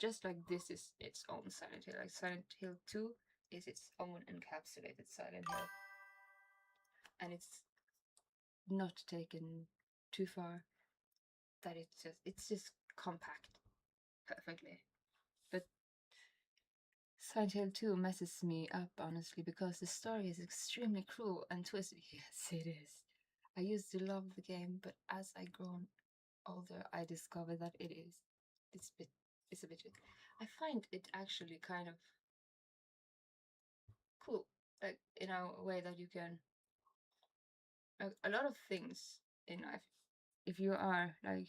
Speaker 1: Just like this is its own Silent Hill. Like Silent Hill 2 is its own encapsulated Silent Hill. And it's not taken too far. That it's just compact perfectly. But Silent Hill 2 messes me up, honestly, because the story is extremely cruel and twisted. Yes, it is. I used to love the game, but as I grown older, I discovered that it is. It's a bit. I find it actually kind of cool, like in a way that you can. Like, a lot of things in life, if you are like,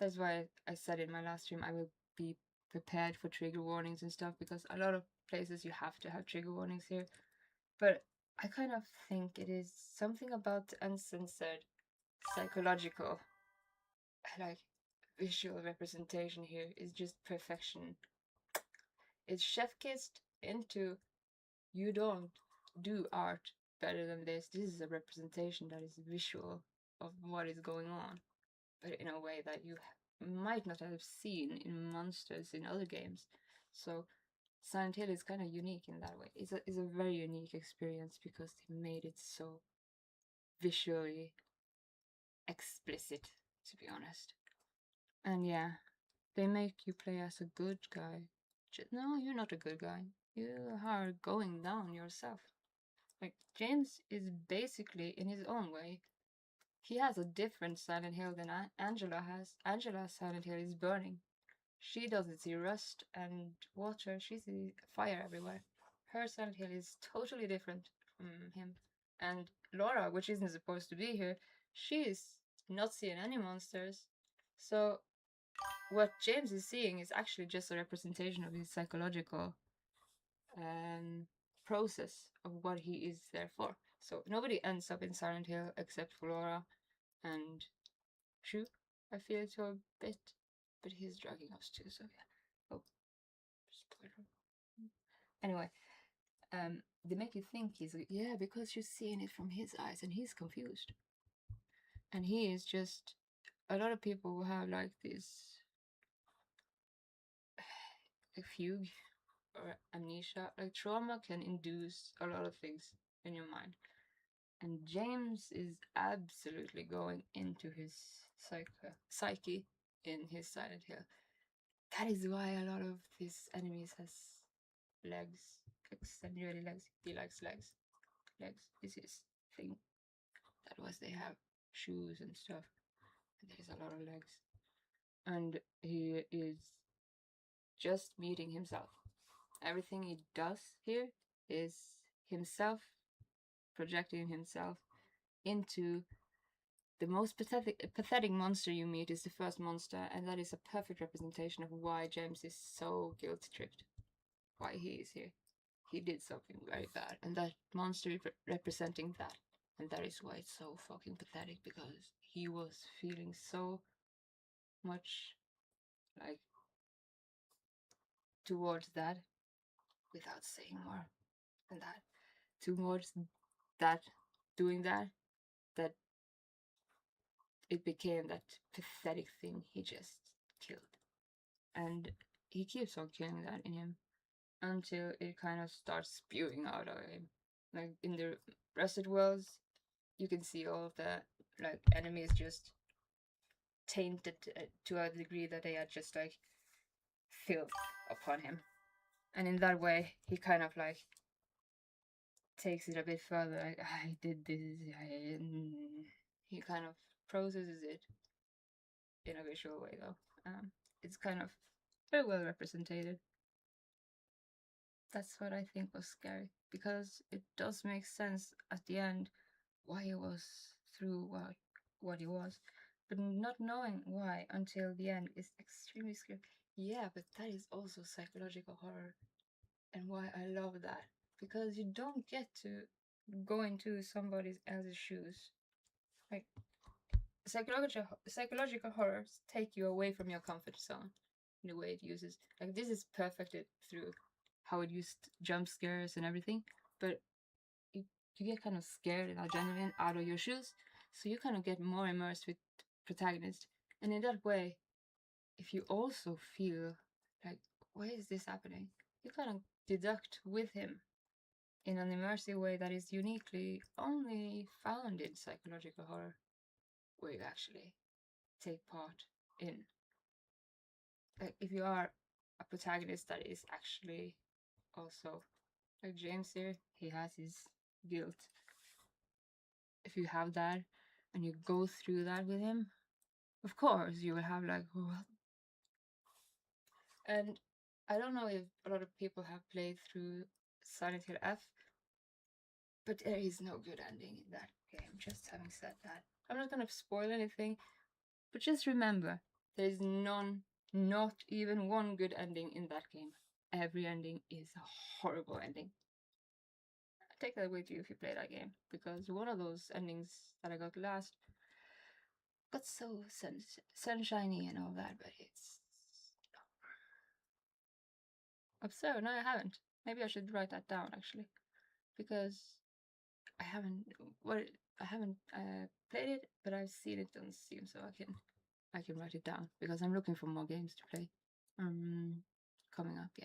Speaker 1: that's why I said in my last stream I will be prepared for trigger warnings and stuff, because a lot of places you have to have trigger warnings here. But I kind of think it is something about the uncensored psychological, like, visual representation here is just perfection. It's chef kissed into, you don't do art better than this. This is a representation that is visual of what is going on, but in a way that you might not have seen in monsters in other games. So Silent Hill is kind of unique in that way. It's a very unique experience because they made it so visually explicit, to be honest. And yeah, they make you play as a good guy. No, you're not a good guy. You are going down yourself. Like, James is basically, in his own way, he has a different Silent Hill than Angela has. Angela's Silent Hill is burning. She doesn't see rust and water, she sees fire everywhere. Her Silent Hill is totally different from him. And Laura, which isn't supposed to be here, she is not seeing any monsters. So what James is seeing is actually just a representation of his psychological process of what he is there for. So nobody ends up in Silent Hill except for Laura and Shu. I feel it to a bit, but he's dragging us too. So yeah. Oh, spoiler. Anyway, they make you think he's because you're seeing it from his eyes and he's confused, and he is just, a lot of people who have like this fugue or amnesia, like trauma can induce a lot of things in your mind. And James is absolutely going into his psyche in his Silent Hill. That is why a lot of these enemies has legs, extenuated legs. He likes legs. Legs is his thing. That was, they have shoes and stuff. And there's a lot of legs. And he is just meeting himself. everything he does here is himself projecting himself into the most pathetic monster you meet is the first monster, and that is a perfect representation of why James is so guilt tripped. Why he is here. He did something very bad, and that monster is representing that. And that is why it's so fucking pathetic, because he was feeling so much like towards that without saying more than that. Towards that, doing that, that it became that pathetic thing he just killed. And he keeps on killing that in him until it kind of starts spewing out of him. Like in the rested worlds, you can see all of the like enemies just tainted to a degree that they are just like filth upon him. And in that way, he kind of like takes it a bit further. Like, I did this. He kind of processes it in a visual way, though. It's kind of very well represented. That's what I think was scary, because it does make sense at the end why he was through what he was, but not knowing why until the end is extremely scary. Yeah, but that is also psychological horror, and why I love that, because you don't get to go into somebody else's shoes. Like psychological horrors take you away from your comfort zone in the way it uses. Like this is perfected through how it used jump scares and everything, but you, you get kind of scared and adrenaline out of your shoes, so you kind of get more immersed with the protagonist. And in that way, if you also feel like, why is this happening? You kind of deduct with him in an immersive way that is uniquely only found in psychological horror, where you actually take part in. Like if you are a protagonist that is actually also like James here, he has his guilt. If you have that and you go through that with him, of course you will have like, what? And I don't know if a lot of people have played through Silent Hill F, but there is no good ending in that game. Just having said that, I'm not gonna spoil anything, but just remember, there is not even one good ending in that game. Every ending is a horrible ending. Take that with you if you play that game, because one of those endings that I got last got so sunshiny and all that, but it's absurd. No, I haven't. Maybe I should write that down actually, because I haven't. Well, I haven't played it, but I've seen it on Steam, so I can write it down, because I'm looking for more games to play. Coming up, yeah.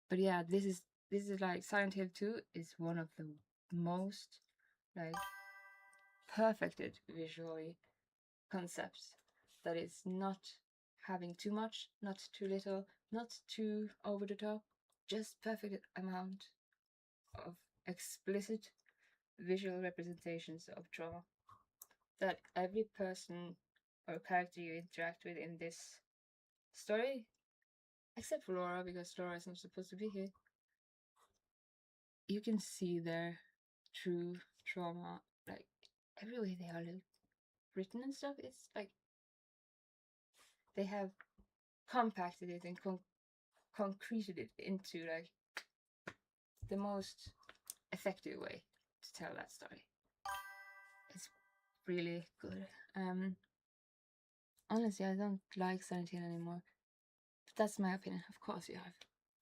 Speaker 1: But yeah, this is like Silent Hill 2 is one of the most like perfected visually concepts that is not having too much, not too little, not too over the top, just perfect amount of explicit visual representations of trauma that every person or character you interact with in this story, except for Laura, because Laura is not supposed to be here, you can see their true trauma, like every way they are written and stuff. It's like they have compacted it and concreted it into like the most effective way to tell that story. It's really good. Honestly, I don't like Silent Hill anymore, but that's my opinion. Of course, you have.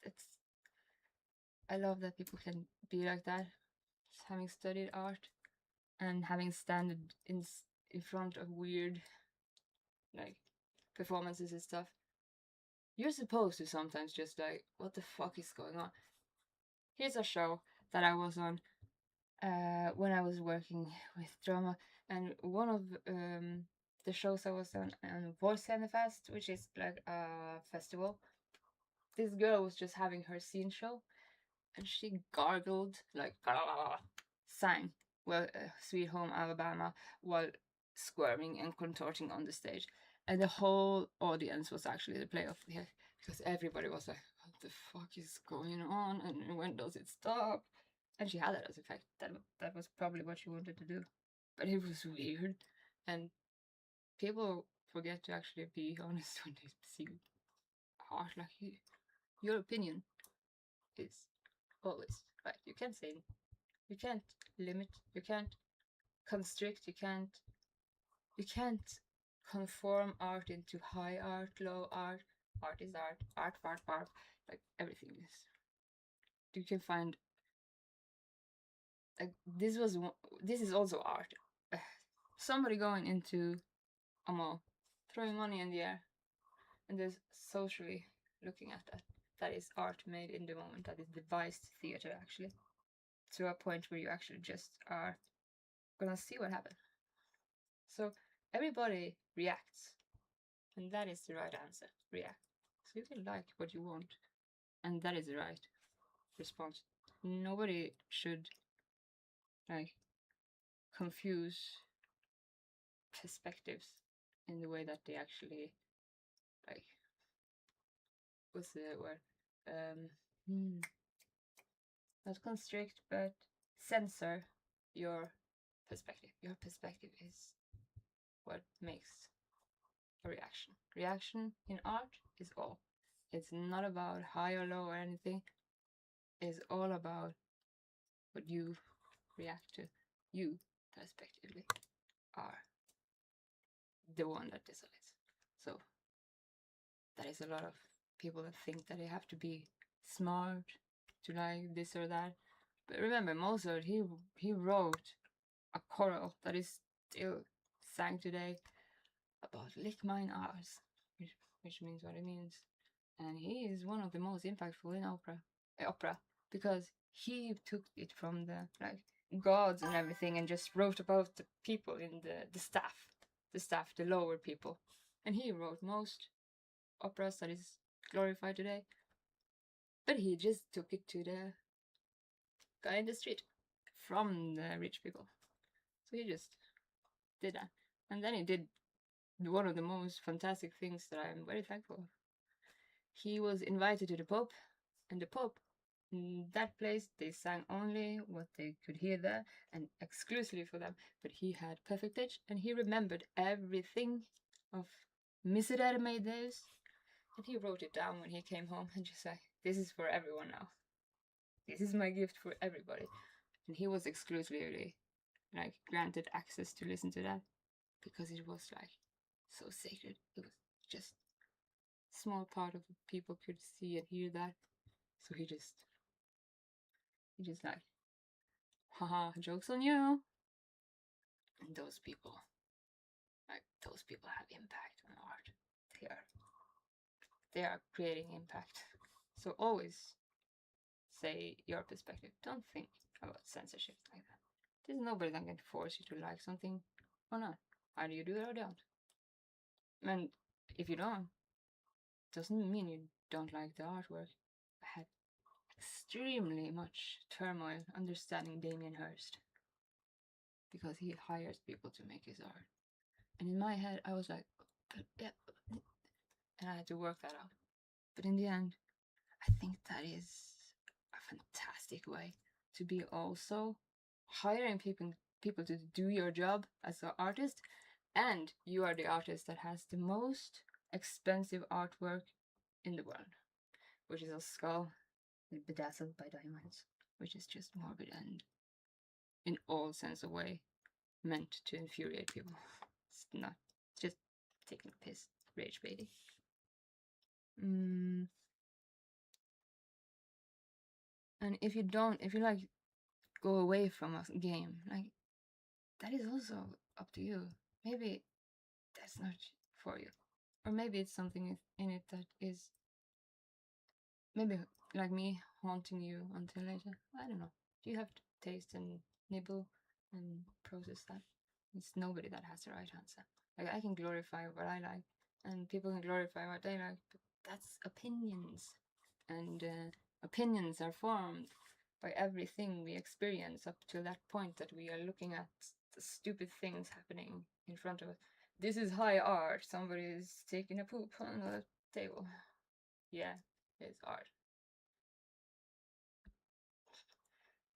Speaker 1: It's. I love that people can be like that, having studied art and having stand in front of weird like performances and stuff. You're supposed to sometimes just like, what the fuck is going on? Here's a show that I was on when I was working with drama, and one of the shows I was on Voice Fest, which is like a festival. This girl was just having her scene show, and she gargled like sang well Sweet Home Alabama while squirming and contorting on the stage, and the whole audience was actually the playoff here, because everybody was like, what the fuck is going on, and when does it stop? And she had that as a fact. That was probably what she wanted to do, but it was weird, and people forget to actually be honest when they see art. Like your opinion is always right. You can't say, you can't limit, you can't constrict, you can't conform art into high art, low art. Art is art, art. Like everything is. You can find like this is also art. Somebody going into a mall, throwing money in the air, and there's socially looking at that. That is art made in the moment. That is devised theater, actually, to a point where you actually just are gonna see what happens. So everybody reacts, and that is the right answer. React. So you can like what you want, and that is the right response. Nobody should like confuse perspectives in the way that they actually like, what's the word? Not constrict, but censor your perspective. Your perspective is what makes a reaction. Reaction in art is all. It's not about high or low or anything. It's all about what you react to. You, perspectively, are the one that decides. So that is a lot of people that think that they have to be smart to like this or that. But remember, Mozart, he wrote a choral that is still sang today about Lick Mine Ars, which means what it means. And he is one of the most impactful in opera, because he took it from the like gods and everything and just wrote about the people in the staff, the lower people. And he wrote most operas that is glorified today. But he just took it to the guy in the street from the rich people. So he just did that. And then he did one of the most fantastic things that I'm very thankful of. He was invited to the Pope, and the Pope, in that place, they sang only what they could hear there, and exclusively for them. But he had perfect pitch, and he remembered everything of Miserere Deus, and he wrote it down when he came home and just said, "This is for everyone now. This is my gift for everybody." And he was exclusively like granted access to listen to that because it was like so sacred. It was just small part of the people could see and hear that. So he just like, haha, joke's on you. And those people have impact on art. They are creating impact. So always say your perspective. Don't think about censorship like that. There's nobody that can force you to like something or not. Either you do it or don't. And if you don't, doesn't mean you don't like the artwork. I had extremely much turmoil understanding Damien Hirst because he hires people to make his art. And in my head, I was like, yeah, and I had to work that out. But in the end, I think that is a fantastic way to be also hiring people to do your job as an artist, and you are the artist that has the most expensive artwork in the world, which is a skull bedazzled by diamonds, which is just morbid and in all sense of way meant to infuriate people. It's not just taking a piss, rage baiting. And if you like go away from a game, like that is also up to you. Maybe that's not for you, or maybe it's something in it that is maybe like me haunting you until later. I don't know. You have to taste and nibble and process that. It's nobody that has the right answer. Like I can glorify what I like, and people can glorify what they like, but that's opinions, and opinions are formed by everything we experience up to that point that we are looking at the stupid things happening in front of us. This is high art. Somebody is taking a poop on the table. Yeah, it's art.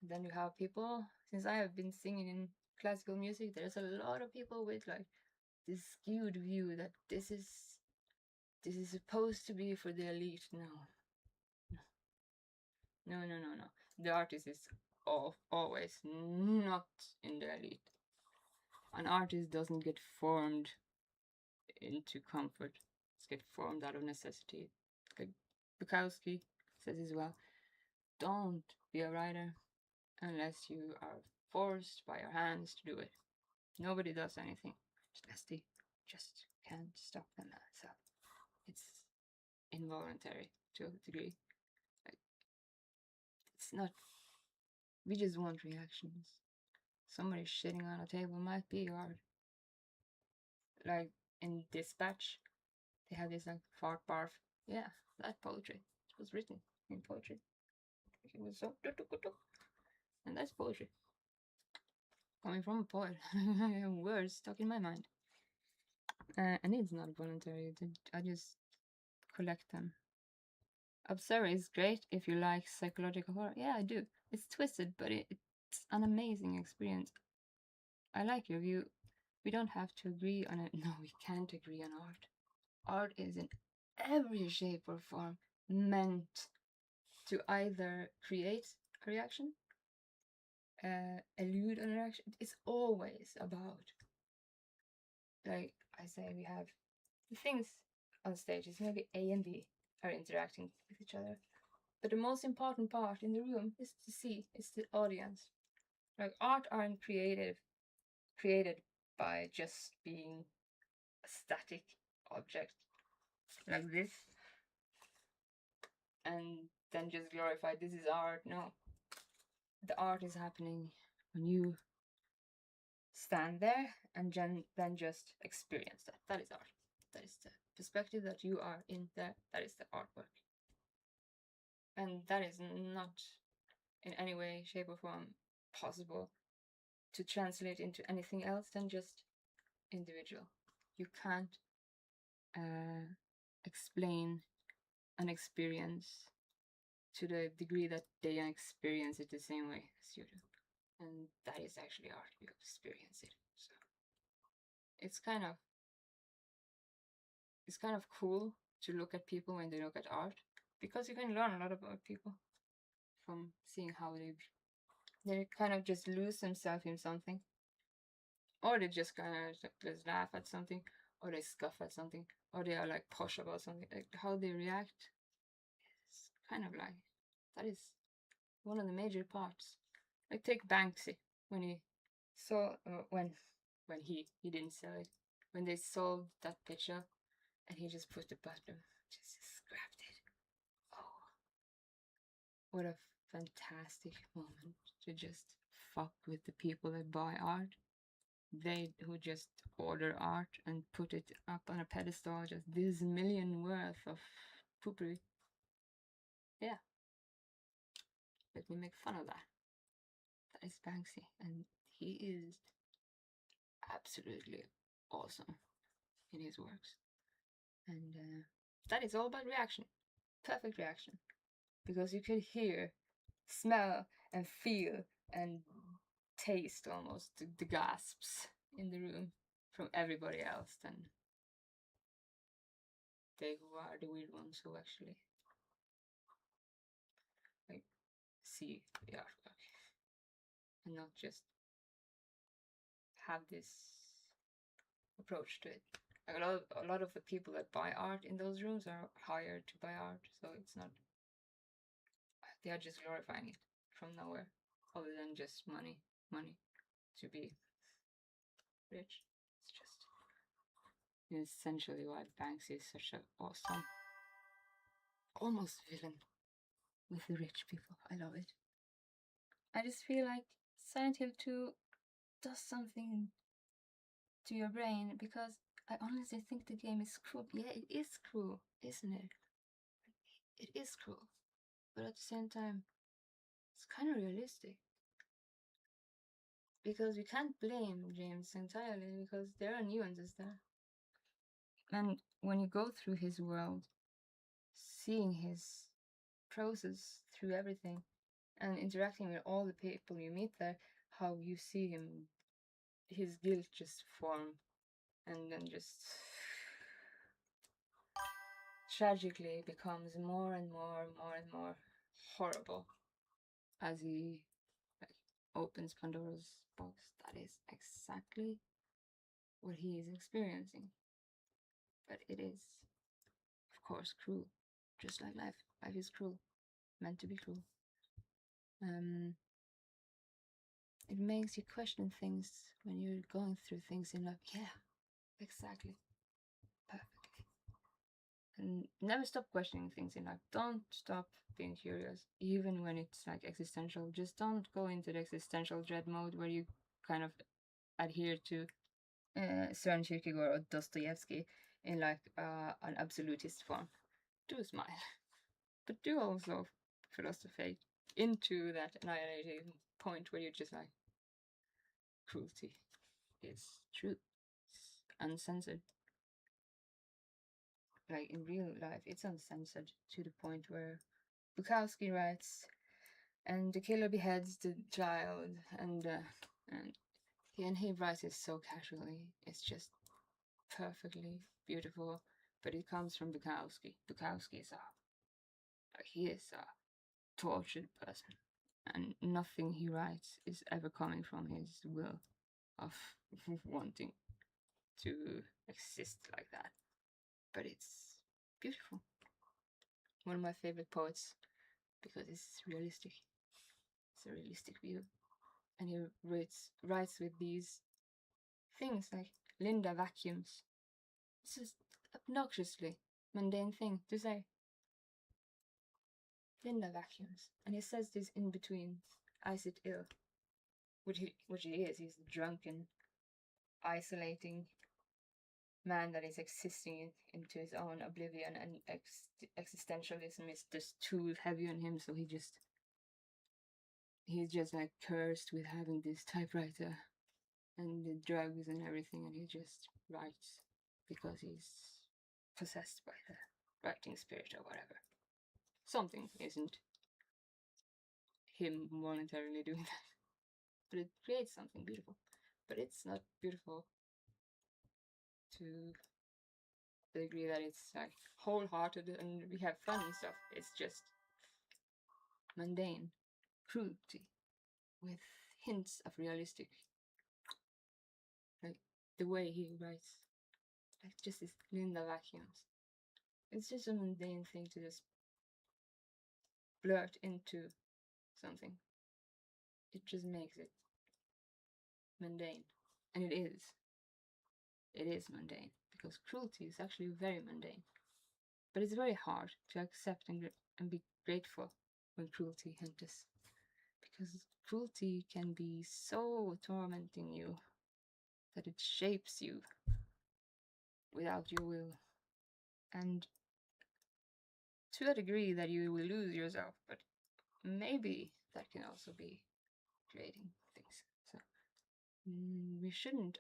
Speaker 1: Then you have people, since I have been singing in classical music, there's a lot of people with like this skewed view that this is supposed to be for the elite. No. The artist is always not in the elite. An artist doesn't get formed into comfort. It's get formed out of necessity. Like Bukowski says as well, don't be a writer unless you are forced by your hands to do it. Nobody does anything unless they just can't stop themselves. It's involuntary to a degree. Like, it's not. We just want reactions. Somebody shitting on a table might be art. Like in Dispatch, they have this like fart barf. Yeah, that's poetry. It was written in poetry. It was so, and that's poetry coming from a poet. Words stuck in my mind, and it's not voluntary. I just collect them. Observer is great if you like psychological horror. Yeah, I do. It's twisted, but it's an amazing experience. I like your view. We don't have to agree on it. No, we can't agree on art. Art is in every shape or form meant to either create a reaction, elude a reaction. It's always about, like I say, we have the things on stage. It's maybe A and B are interacting with each other. But the most important part in the room is to see, it's the audience. Like art aren't created by just being a static object like this and then just glorify this is art. No. The art is happening when you stand there and then just experience that. That is art. That is the perspective that you are in there. That is the artwork. And that is not in any way, shape, or form possible to translate into anything else than just individual. You can't explain an experience to the degree that they experience it the same way as you do. And that is actually art. You experience it. So it's kind of cool to look at people when they look at art, because you can learn a lot about people from seeing how they kind of just lose themselves in something, or they just kind of just laugh at something, or they scoff at something, or they are like posh about something. Like how they react is kind of like, that is one of the major parts. Like take Banksy, when he saw when he didn't sell it, when they sold that picture and he just pushed the button, just grabbed it. Oh, what a fantastic moment to just fuck with the people that buy art. They who just order art and put it up on a pedestal, just this million worth of poopery. Yeah, let me make fun of that. That is Banksy, and he is absolutely awesome in his works. And that is all about reaction. Perfect reaction. Because you could hear, smell, and feel, and taste almost the gasps in the room from everybody else than they who are the weird ones who actually like see the artwork and not just have this approach to it. Like a lot of the people that buy art in those rooms are hired to buy art, so it's not, they are just glorifying it from nowhere, other than just money to be rich. It's just essentially why Banksy is such an awesome, almost villain with the rich people. I love it. I just feel like Silent Hill 2 does something to your brain, because I honestly think the game is cruel. Yeah, it is cruel, isn't it? It is cruel, but at the same time, it's kind of realistic. Because we can't blame James entirely, because there are nuances there. And when you go through his world, seeing his process through everything, and interacting with all the people you meet there, how you see him, his guilt just form, and then just tragically becomes more and more horrible as he like opens Pandora's box. That is exactly what he is experiencing. But it is, of course, cruel. Just like life. Life is cruel. Meant to be cruel. It makes you question things when you're going through things in life. Yeah, exactly. Perfectly. And never stop questioning things in life. Don't stop being curious, even when it's like existential. Just don't go into the existential dread mode where you kind of adhere to Søren Kierkegaard or Dostoevsky in like an absolutist form. Do smile, but do also philosophize into that annihilating point where you're just like, cruelty is truth, it's uncensored. Like in real life, it's uncensored to the point where Bukowski writes, and the killer beheads the child, and he writes it so casually. It's just perfectly beautiful, but it comes from Bukowski. Bukowski is he is a tortured person, and nothing he writes is ever coming from his will of wanting to exist like that. But it's beautiful. One of my favorite poets because it's realistic. It's a realistic view, and he writes with these things like Linda vacuums. It's just obnoxiously mundane thing to say. Linda vacuums, and he says this in between I sit ill, which he is. He's a drunken, isolating man that is existing into his own oblivion, and existentialism is just too heavy on him, so he's just like cursed with having this typewriter and the drugs and everything, and he just writes because he's possessed by the writing spirit or whatever. Something isn't him voluntarily doing that, but it creates something beautiful. But it's not beautiful to the degree that it's like wholehearted and we have fun and stuff. It's just mundane cruelty with hints of realistic, like the way he writes, like just this Linda vacuums. It's just a mundane thing to just blurt into something. It just makes it mundane, and it is. It is mundane because cruelty is actually very mundane, but it's very hard to accept and be grateful when cruelty enters, because cruelty can be so tormenting you that it shapes you without your will, and to a degree that you will lose yourself, but maybe that can also be creating things. So we shouldn't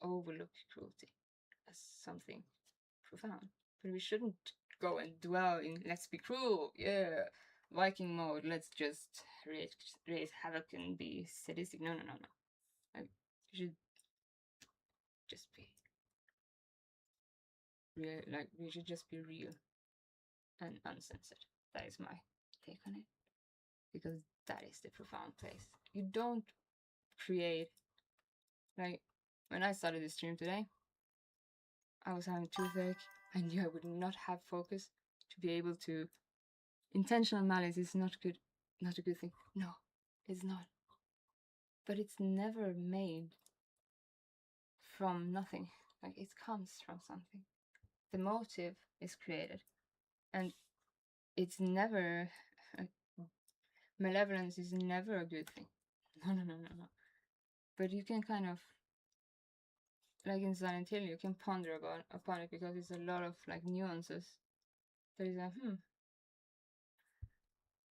Speaker 1: overlook cruelty as something profound, but we shouldn't go and dwell in let's be cruel, yeah, Viking mode, let's just raise havoc and be sadistic. No. Like, you should just be real, like we should just be real and uncensored. That is my take on it, because that is the profound place. You don't create, like when I started this stream today, I was having toothache. I knew I would not have focus to be able to. Intentional malice is not good, not a good thing. No, it's not. But it's never made from nothing. Like it comes from something. The motive is created, and it's never. Malevolence is never a good thing. No. But you can kind of, like in Silent Hill, you can ponder upon it because it's a lot of like nuances. There is a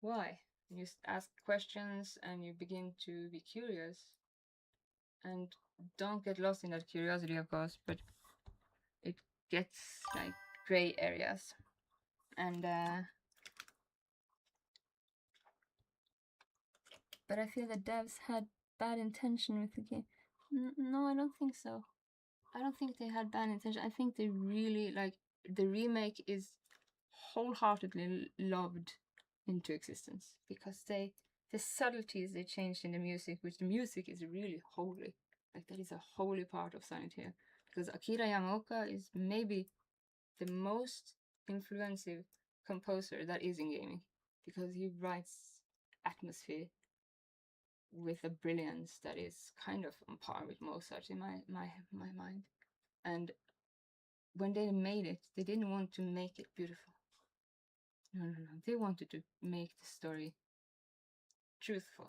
Speaker 1: why? You ask questions and you begin to be curious, and don't get lost in that curiosity, of course, but it gets like gray areas, and But I feel the devs had bad intention with the game. No, I don't think so. I don't think they had bad intention. I think they really, like, the remake is wholeheartedly loved into existence because the subtleties they changed in the music, which the music is really holy. Like, that is a holy part of Silent Hill. Because Akira Yamaoka is maybe the most influential composer that is in gaming. Because he writes atmosphere with a brilliance that is kind of on par with Mozart in my mind. And when they made it, they didn't want to make it beautiful. No. They wanted to make the story truthful.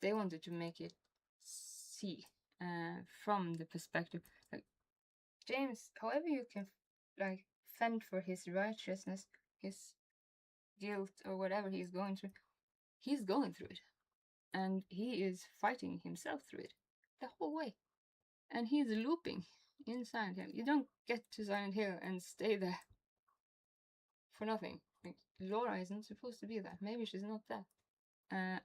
Speaker 1: They wanted to make it see from the perspective, like, James, however you can like fend for his righteousness, his guilt, or whatever he's going through it, and he is fighting himself through it the whole way, and he's looping in Silent Hill. You don't get to Silent Hill and stay there for nothing. Like, Laura isn't supposed to be there. Maybe she's not there.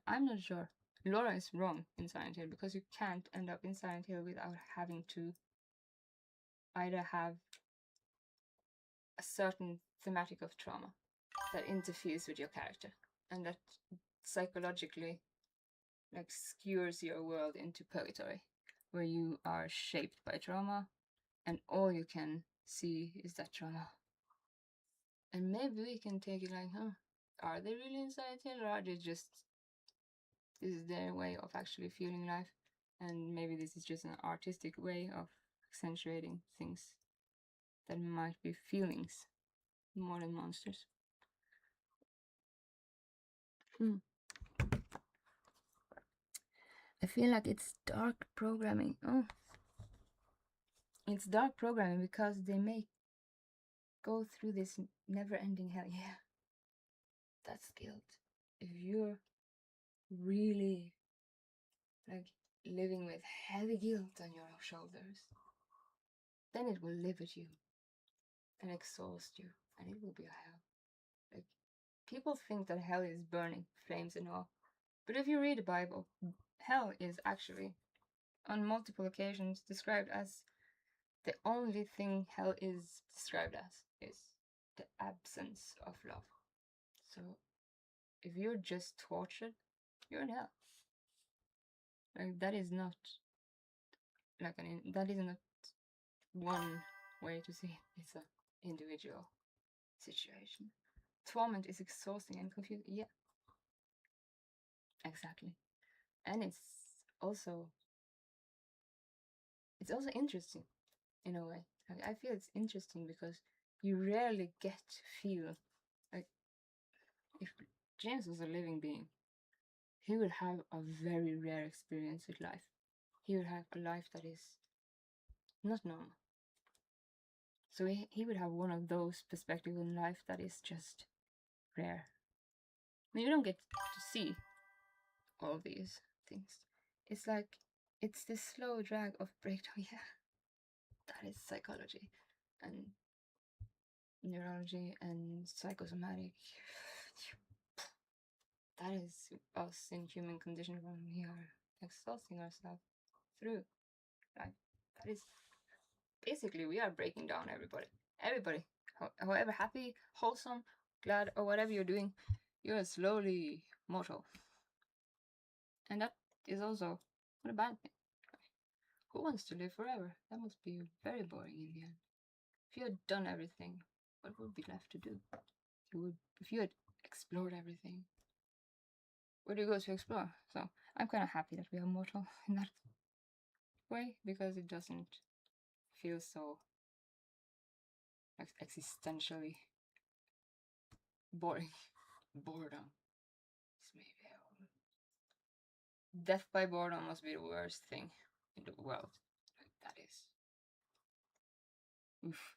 Speaker 1: I'm not sure. Laura is wrong in Silent Hill because you can't end up in Silent Hill without having to either have a certain thematic of trauma that interferes with your character and that psychologically, like, skewers your world into purgatory, where you are shaped by trauma and all you can see is that trauma. And maybe we can take it like, are they really in Silent Hill, or are they just, this is their way of actually feeling life, and maybe this is just an artistic way of accentuating things that might be feelings more than monsters. I feel like it's dark programming. It's dark programming because they may go through this never-ending hell. Yeah, that's guilt. If you're really, like, living with heavy guilt on your shoulders, then it will live with you and exhaust you, and it will be a hell. Like, people think that hell is burning flames and all, but if you read the Bible, hell is actually, on multiple occasions, described as the only thing hell is described as is the absence of love. So if you're just tortured, you're in hell. Like, that is not that isn't one way to see it. It's an individual situation. Torment is exhausting and confusing. Yeah, exactly. And it's also interesting in a way. Like, I feel it's interesting because you rarely get to feel like, if James was a living being, he would have a very rare experience with life. He would have a life that is not normal. So he would have one of those perspectives in life that is just rare. I mean, you don't get to see all these things. It's like, it's this slow drag of breakdown. Yeah, that is psychology and neurology and psychosomatic. That is us in human condition when we are exhausting ourselves through life. That is basically, we are breaking down everybody, however happy, wholesome, glad, or whatever you're doing, you're slowly mortal, and that is also not a bad thing. Who wants to live forever? That must be very boring in the end. If you had done everything, what would be left to do? If you had explored everything, where do you go to explore? So I'm kind of happy that we are mortal in that way, because it doesn't feel so existentially boring. Boredom. Death by boredom must be the worst thing in the world. Like, that is. Oof.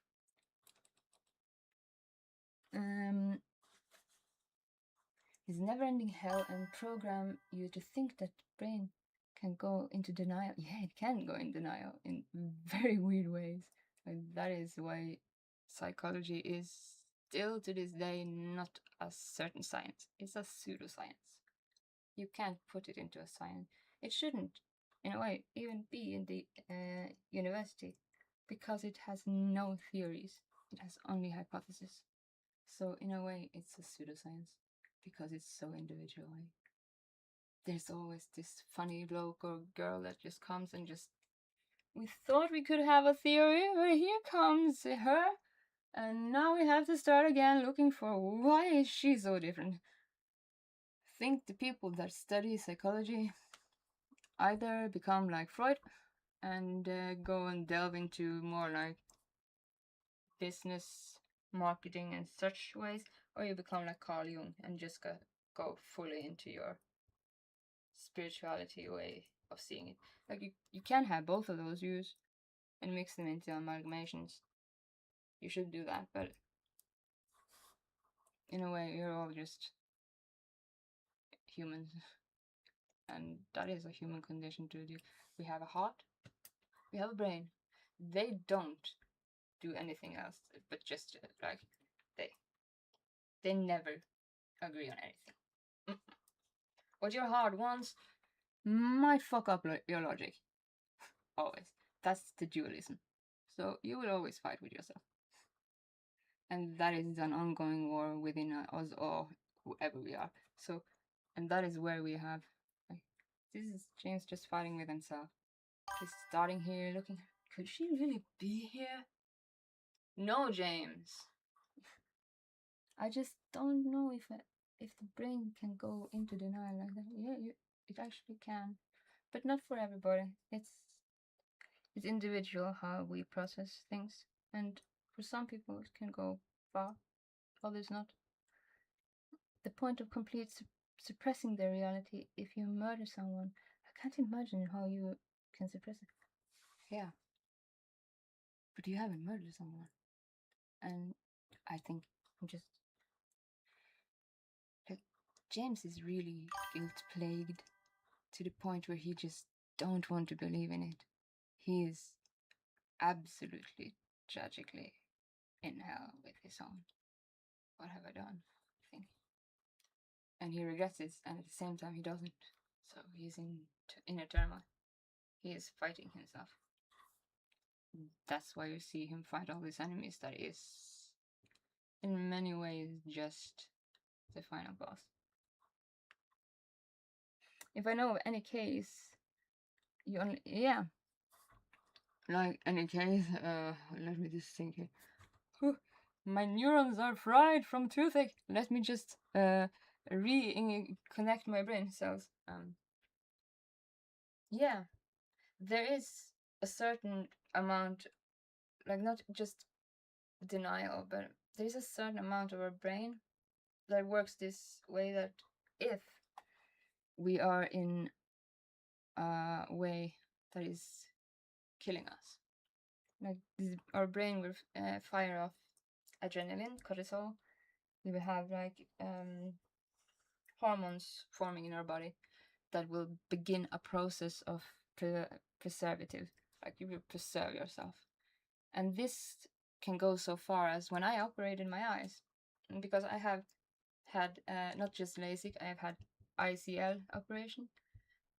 Speaker 1: His never-ending hell and program you to think that brain can go into denial. Yeah, it can go in denial in very weird ways. Like, that is why psychology is still to this day not a certain science. It's a pseudoscience. You can't put it into a science. It shouldn't, in a way, even be in the university, because it has no theories. It has only hypotheses. So in a way, it's a pseudoscience because it's so individual. There's always this funny bloke or girl that just comes and just, we thought we could have a theory, but here comes her, and now we have to start again looking for why is she so different. I think the people that study psychology either become like Freud and go and delve into more like business, marketing, and such ways, or you become like Carl Jung and just go fully into your spirituality way of seeing it. Like you can have both of those views and mix them into amalgamations. You should do that, but in a way, you're all just humans, and that is a human condition to do. We have a heart, we have a brain. They don't do anything else, but just like they never agree on anything. What your heart wants might fuck up your logic. Always. That's the dualism. So you will always fight with yourself. And that is an ongoing war within us or whoever we are. So, and that is where we have, like, this is James just fighting with himself. He's starting here looking, could she really be here? No, James. I just don't know if the brain can go into denial like that. Yeah, it actually can, but not for everybody. It's individual how we process things, and for some people it can go far, others not. The point of complete suppressing their reality, if you murder someone, I can't imagine how you can suppress it. Yeah, but you haven't murdered someone, and I think just like James is really guilt plagued to the point where he just don't want to believe in it. He is absolutely tragically in hell with his own. What have I done? Thing. And he regrets it, and at the same time he doesn't. So he's in inner turmoil. He is fighting himself. That's why you see him fight all these enemies. That is, in many ways, just the final boss. If I know of any case, you only like any case. Let me just think here. My neurons are fried from toothache. Let me just reconnect my brain cells. Yeah, there is a certain amount, like not just denial, but there is a certain amount of our brain that works this way, that if we are in a way that is killing us, like our brain will fire off adrenaline, cortisol. We will have like hormones forming in our body that will begin a process of preservative, like you will preserve yourself. And this can go so far as when I operated my eyes, because I have had not just LASIK, I have had ICL operation.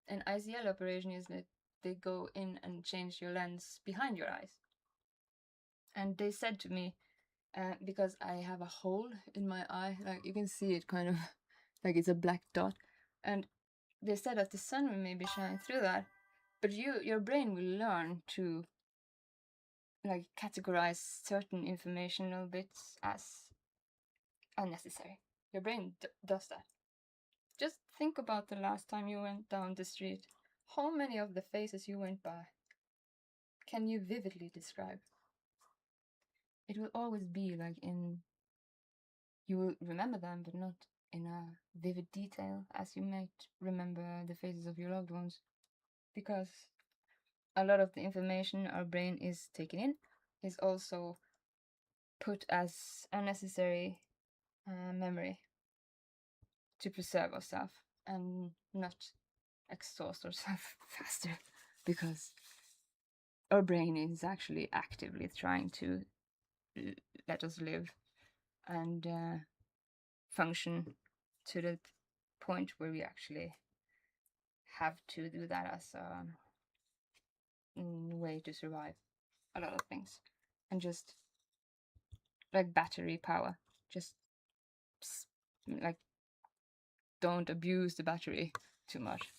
Speaker 1: An ICL operation is that they go in and change your lens behind your eyes. And they said to me, because I have a hole in my eye, like you can see it kind of like it's a black dot, and they said that the sun will maybe shine through that, but your brain will learn to like categorize certain informational bits as unnecessary. Your brain does that. Just think about the last time you went down the street. How many of the faces you went by can you vividly describe? It will always be like you will remember them, but not in a vivid detail as you might remember the faces of your loved ones. Because a lot of the information our brain is taking in is also put as unnecessary memory to preserve ourselves and not exhaust ourselves faster, because our brain is actually actively trying to let us live and function to the point where we actually have to do that as a way to survive a lot of things, and just like battery power, just like don't abuse the battery too much.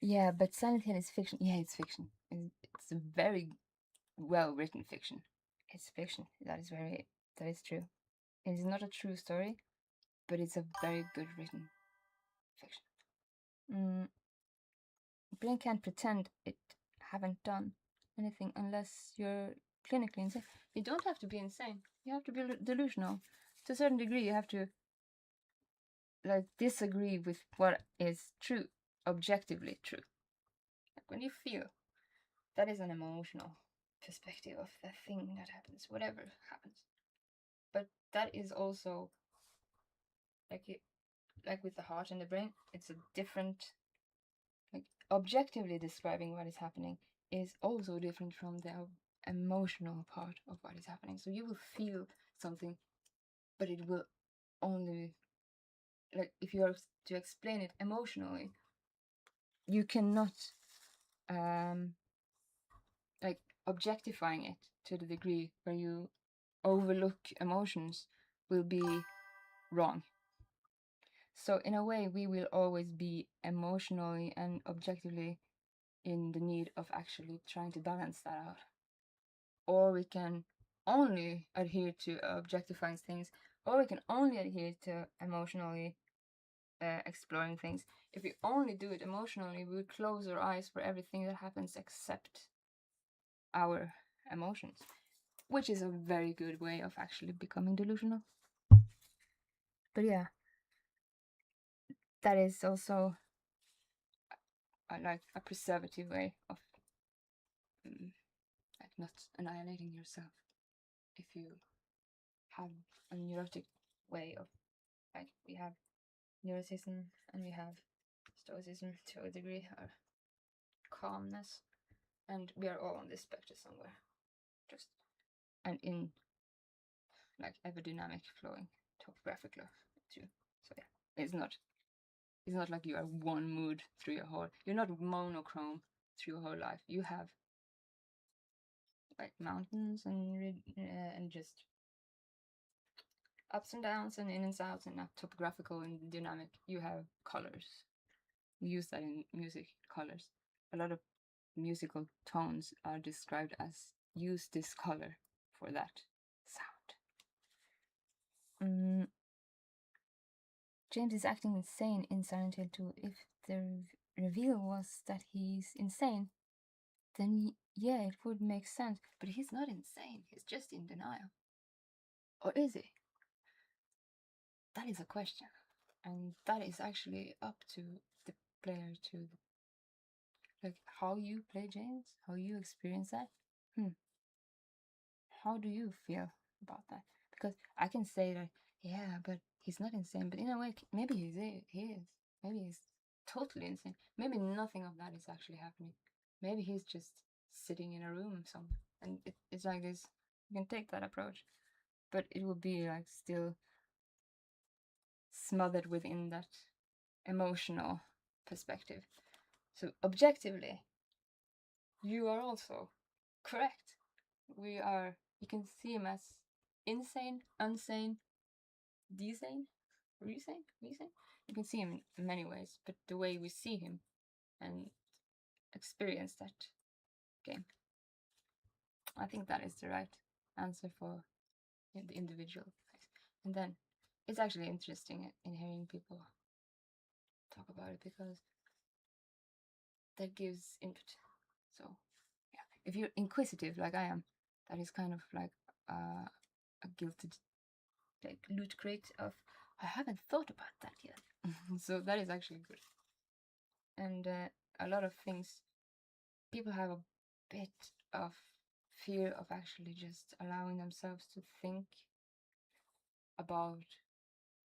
Speaker 1: Yeah, but Silent Hill is fiction. Yeah, it's fiction. It's a very well written fiction. It's fiction. That is true. It is not a true story, but it's a very good written fiction. Brain can't pretend it haven't done anything unless you're clinically insane. You don't have to be insane. You have to be delusional. To a certain degree, you have to like disagree with what is true, objectively true. Like when you feel, that is an emotional perspective of the thing that happens, whatever happens. But that is also like with the heart and the brain, it's a different, like objectively describing what is happening is also different from the emotional part of what is happening. So you will feel something, but it will only, like if you are to explain it emotionally, you cannot like objectifying it to the degree where you overlook emotions will be wrong. So in a way, we will always be emotionally and objectively in the need of actually trying to balance that out. Or we can only adhere to objectifying things, or we can only adhere to emotionally exploring things. If we only do it emotionally, we would close our eyes for everything that happens except our emotions, which is a very good way of actually becoming delusional. But yeah, that is also like a preservative way of like not annihilating yourself. If you have a neurotic way of, like we have neuroticism and we have stoicism to a degree, or calmness, and we are all on this spectrum somewhere, just and in like ever dynamic flowing topographic too. So yeah, it's not like you are one mood through your whole, you're not monochrome through your whole life. You have like mountains and just ups and downs and in and outs and topographical and dynamic. You have colors. We use that in music, colors. A lot of musical tones are described as use this color for that sound. James is acting insane in Silent Hill 2. If the reveal was that he's insane, then yeah, it would make sense. But he's not insane, he's just in denial. Or is he? That is a question. And that is actually up to the player to, like, how you play James, how you experience that. How do you feel about that? Because I can say that, yeah, but he's not insane. But in a way, maybe he is. Maybe he's totally insane. Maybe nothing of that is actually happening. Maybe he's just sitting in a room somewhere. And it's like this. You can take that approach. But it will be like still smothered within that emotional perspective. So objectively, you are also correct. You can see him as insane, unsane, desane, resane. You can see him in many ways, but the way we see him and experience that game, I think that is the right answer for the individual. And then it's actually interesting in hearing people talk about it because that gives input. So yeah, if you're inquisitive like I am, that is kind of like a guilty like loot crate of I haven't thought about that yet. So that is actually good. And a lot of things, people have a bit of fear of actually just allowing themselves to think about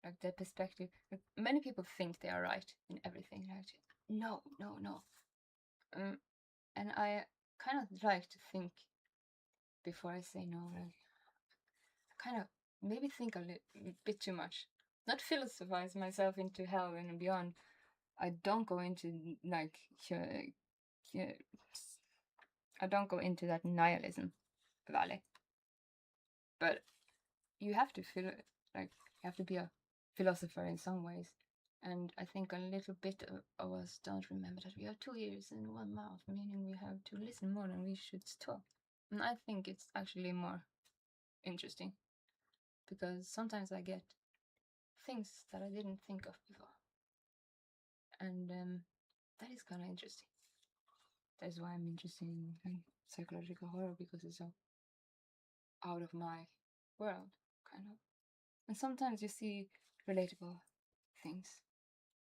Speaker 1: like their perspective. Like, many people think they are right in everything. Like, no, no, no. And I kind of like to think before I say no. Like, I kind of maybe think a bit too much. not philosophize myself into hell and beyond. I don't go into like I don't go into that nihilism valley. But you have to feel like you have to be a philosopher in some ways. And I think a little bit of us don't remember that we have 2 ears and 1 mouth, meaning we have to listen more than we should talk. And I think it's actually more interesting because sometimes I get things that I didn't think of before. And that is kind of interesting. That's why I'm interested in psychological horror, because it's so out of my world, kind of. And sometimes you see relatable things.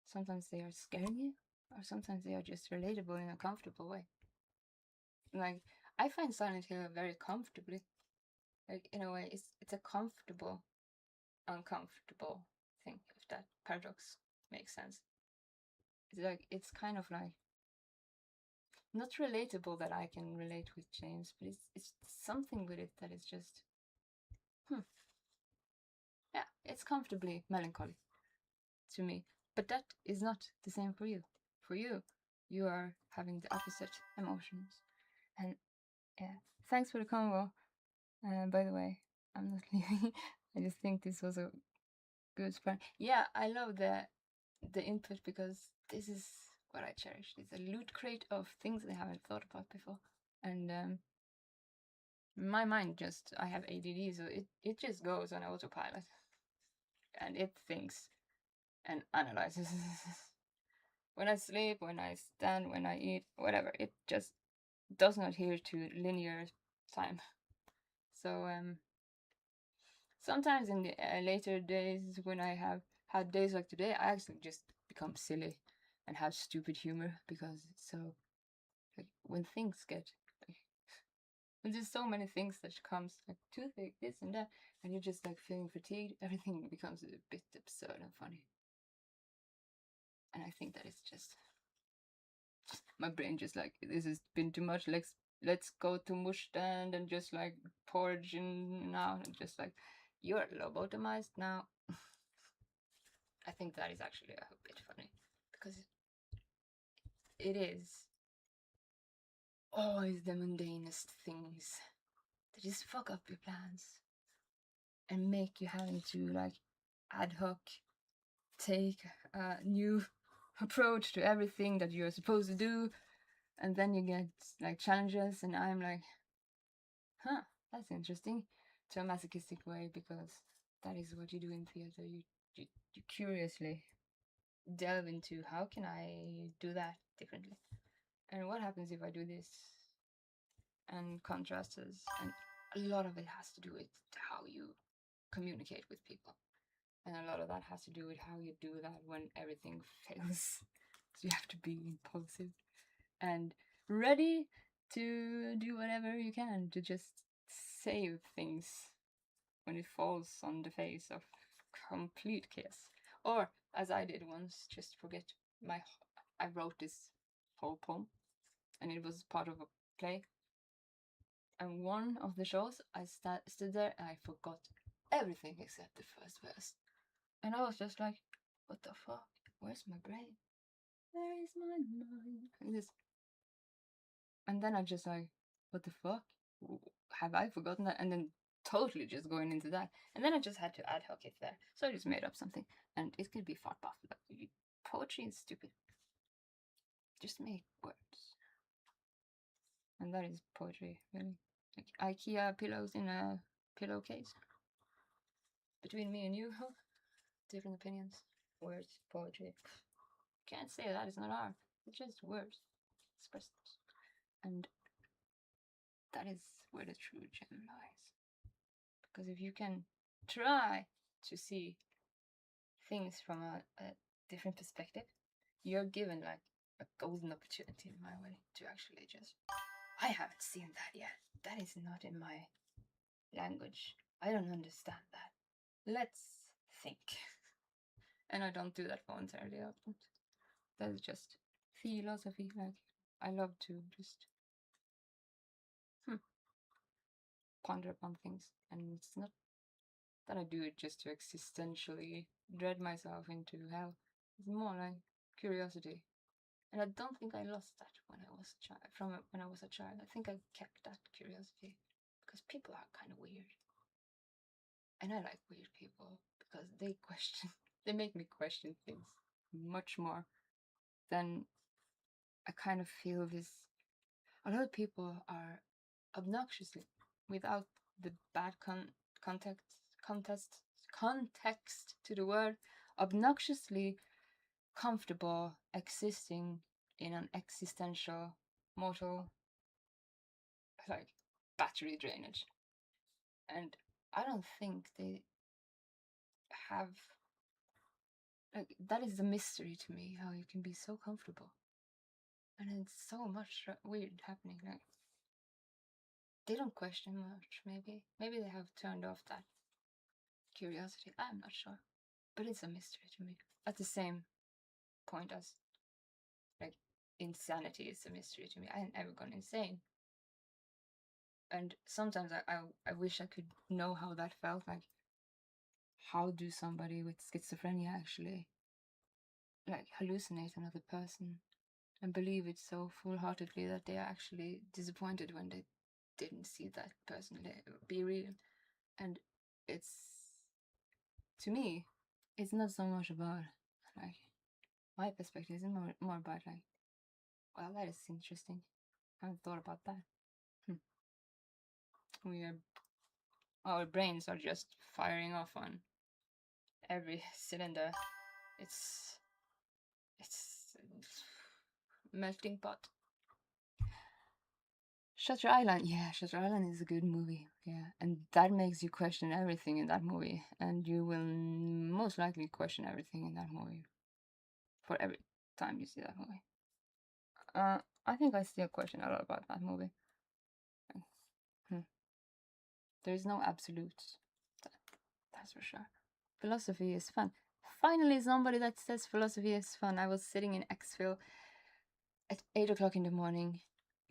Speaker 1: Sometimes they are scaring you, or sometimes they are just relatable in a comfortable way. Like, I find Silent Hill very comfortably. Like, in a way, it's a comfortable, uncomfortable thing, if that paradox makes sense. It's like, it's kind of like, not relatable that I can relate with James, but it's something with it that is just, yeah, it's comfortably melancholy to me. But that is not the same for you. For you, you are having the opposite emotions. And yeah, thanks for the convo. By the way, I'm not leaving. I just think this was a good spark. Yeah, I love the input, because this is what I cherish. It's a loot crate of things I haven't thought about before. And my mind just, I have ADD, so it just goes on autopilot. And it thinks and analyzes. When I sleep, when I stand, when I eat, whatever, it just does not adhere to linear time. So sometimes in the later days, when I have had days like today, I actually just become silly and have stupid humor, because it's so like when things get like when there's so many things that comes, like toothache, this and that, and you're just like feeling fatigued, everything becomes a bit absurd and funny. And I think that it's just my brain just like, this has been too much. Let's go to mush stand and just like porridge in now, and just like, you're lobotomized now. I think that is actually a bit funny, because it is always the mundanest things that just fuck up your plans and make you having to like ad hoc take a new approach to everything that you're supposed to do, and then you get like challenges, and I'm like, huh, that's interesting, to a masochistic way, because that is what you do in theater. You curiously delve into, how can I do that differently, and what happens if I do this, and contrasts, and a lot of it has to do with how you communicate with people, and a lot of that has to do with how you do that when everything fails. So you have to be impulsive and ready to do whatever you can to just save things when it falls on the face of complete chaos. Or, as I did once, just forget I wrote this whole poem, and it was part of a play. And one of the shows, I stood there and I forgot everything except the first verse. And I was just like, what the fuck? Where's my brain? Where is my mind? And then I'm just like, what the fuck? Have I forgotten that? And then totally just going into that. And then I just had to ad hoc it there. So I just made up something. And it could be fart buff. Like, poetry is stupid. Just make words. And that is poetry, really. Like IKEA pillows in a pillowcase. Between me and you, different opinions. Words, poetry. Can't say that, it's not art. It's just words. Expressed. And that is where the true gem lies. Because if you can try to see things from a different perspective, you're given like a golden opportunity, in my way, to actually just, I haven't seen that yet. That is not in my language. I don't understand that. Let's think. And I don't do that voluntarily often. That is just philosophy. Like, I love to just ponder upon things, and it's not that I do it just to existentially dread myself into hell. It's more like curiosity. And I don't think I lost that when I was a child. From when I was a child, I think I kept that curiosity because people are kind of weird, and I like weird people because they question, they make me question things much more than I kind of feel this. A lot of people are obnoxiously, without the bad context, context, context to the word, obnoxiously comfortable existing in an existential mortal like battery drainage. And I don't think they have like that is a mystery to me how you can be so comfortable. And it's so much weird happening. Like they don't question much, maybe they have turned off that curiosity. I'm not sure. But it's a mystery to me. At the same point as like insanity is a mystery to me. I ain't ever gone insane. And sometimes I wish I could know how that felt. Like how do somebody with schizophrenia actually like hallucinate another person and believe it so full-heartedly that they are actually disappointed when they didn't see that person be real. And it's, to me, it's not so much about like my perspective is more about like, well, that is interesting. I haven't thought about that. We are, our brains are just firing off on every cylinder. It's it's melting pot. Shutter Island, yeah, Shutter Island is a good movie, yeah, and that makes you question everything in that movie, and you will most likely question everything in that movie for every time you see that movie. I think I still question a lot about that movie. There is no absolutes, that's for sure. Philosophy is fun. Finally, somebody that says philosophy is fun. I was sitting in Exville at 8 o'clock in the morning.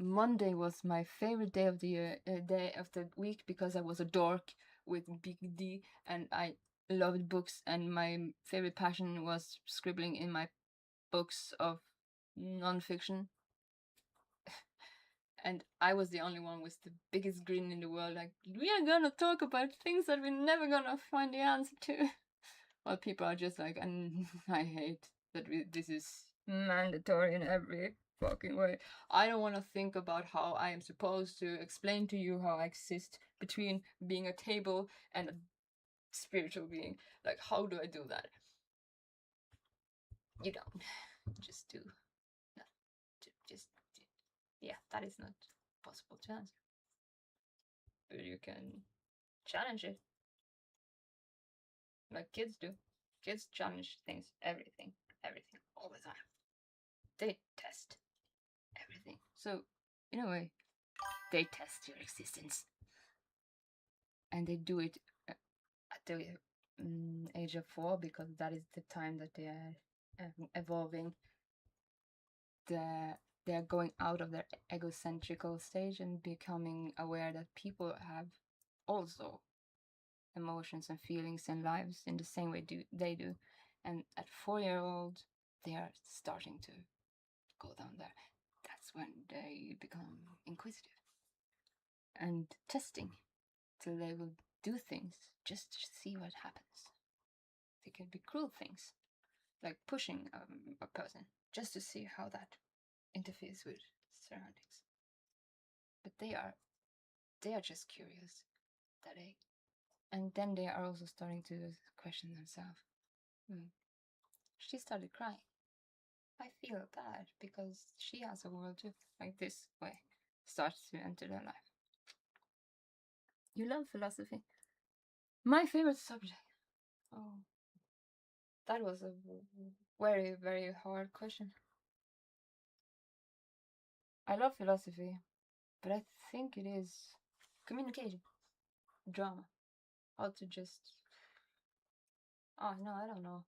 Speaker 1: Monday was my favorite day of the year, day of the week, because I was a dork with big D and I loved books, and my favorite passion was scribbling in my books of non-fiction. And I was the only one with the biggest grin in the world, like, we are gonna talk about things that we're never gonna find the answer to. While people are just like, and I hate that this is mandatory in every fucking way. I don't want to think about how I am supposed to explain to you how I exist between being a table and a spiritual being. Like, how do I do that? You don't. Just do. No. Just, yeah, that is not possible to answer. But you can challenge it. Like kids do. Kids challenge things, everything, all the time. They test everything. So, in a way, they test your existence. And they do it at the age of 4, because that is the time that they are evolving. They are going out of their egocentrical stage and becoming aware that people have also emotions and feelings and lives in the same way they do. And at 4-year-old, they are starting to go down there. That's when they become inquisitive and testing, till they will do things just to see what happens. They can be cruel things, like pushing a person just to see how that interferes with surroundings. But they are just curious that age. And then they are also starting to question themselves. She started crying. I feel bad because she has a world too. Like this way starts to enter their life. You love philosophy. My favorite subject. Oh, that was a very, very hard question. I love philosophy, but I think it is communication, drama, how to just. Oh no, I don't know.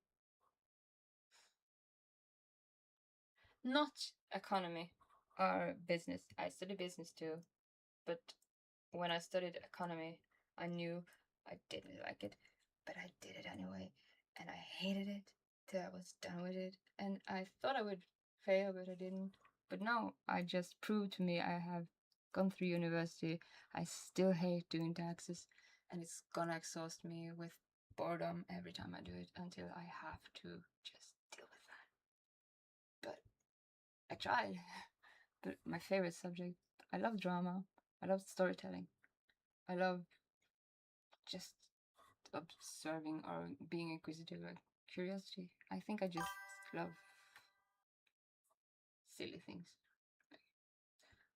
Speaker 1: Not economy or business. I study business too, but when I studied economy, I knew I didn't like it. but I did it anyway, and I hated it till I was done with it. And I thought I would fail, but I didn't. But now I just proved to me I have gone through university. I still hate doing taxes, and it's gonna exhaust me with boredom every time I do it until I have to just deal with that. But I tried. But my favorite subject, I love drama. I love storytelling. I love just observing or being inquisitive, like curiosity. I think I just love silly things.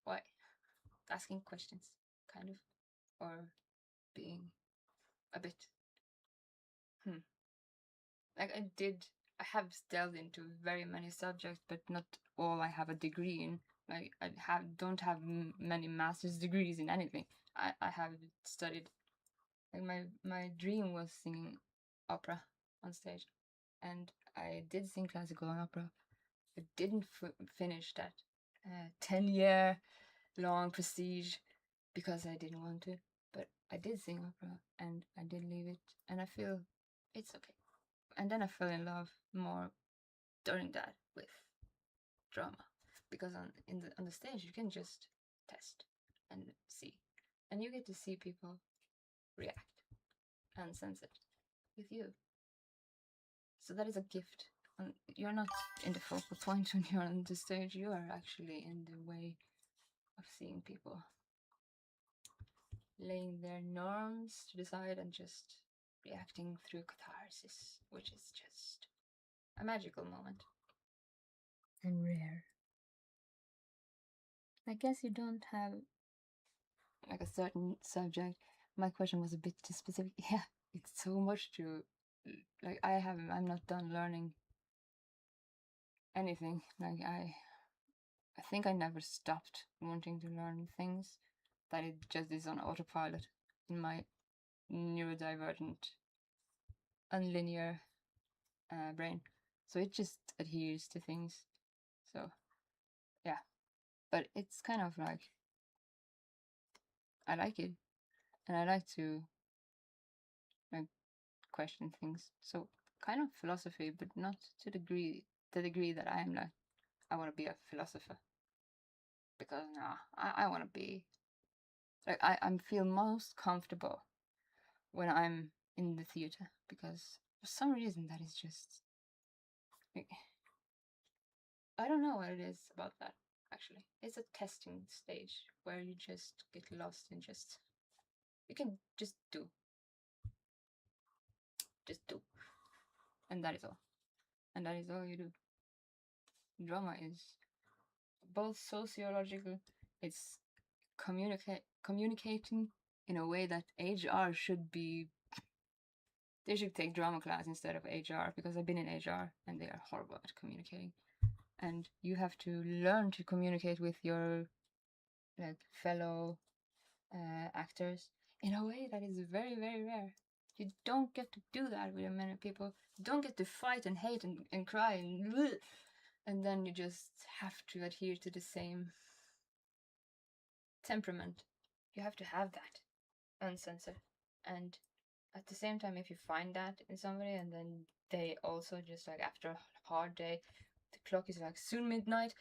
Speaker 1: Why? Asking questions, kind of, or being a bit. Hmm. Like I have delved into very many subjects, but not all I have a degree in. Like I don't have many master's degrees in anything. I have studied. Like my dream was singing opera on stage, and I did sing classical and opera. I didn't finish that 10-year long prestige because I didn't want to, but I did sing opera and I did leave it, and I feel it's okay. And then I fell in love more during that with drama, because on the stage you can just test and see, and you get to see people react and sense it with you. So that is a gift. And you're not in the focal point when you're on the stage. You are actually in the way of seeing people, laying their norms to the side and just reacting through catharsis, which is just a magical moment and rare. I guess you don't have like a certain subject. My question was a bit too specific. Yeah, it's so much to like. I'm not done learning anything. Like I think I never stopped wanting to learn things. That it just is on autopilot in my neurodivergent, unlinear brain. So it just adheres to things. So yeah, but it's kind of like I like it, and I like to like question things. So kind of philosophy, but not to the degree that I am like I want to be a philosopher, because nah, I want to be like I feel most comfortable when I'm in the theater, because for some reason that is just like, I don't know what it is about that. Actually, it's a testing stage where you just get lost in just you can just do, and that is all, and that is all you do. Drama is both sociological. It's communicating in a way that HR should be. They should take drama class instead of HR, because I've been in HR and they are horrible at communicating. And you have to learn to communicate with your like fellow actors in a way that is very, very rare. You don't get to do that with many people. You don't get to fight and hate and cry and then you just have to adhere to the same temperament. You have to have that uncensored. And at the same time, if you find that in somebody and then they also just like after a hard day, the clock is like soon midnight,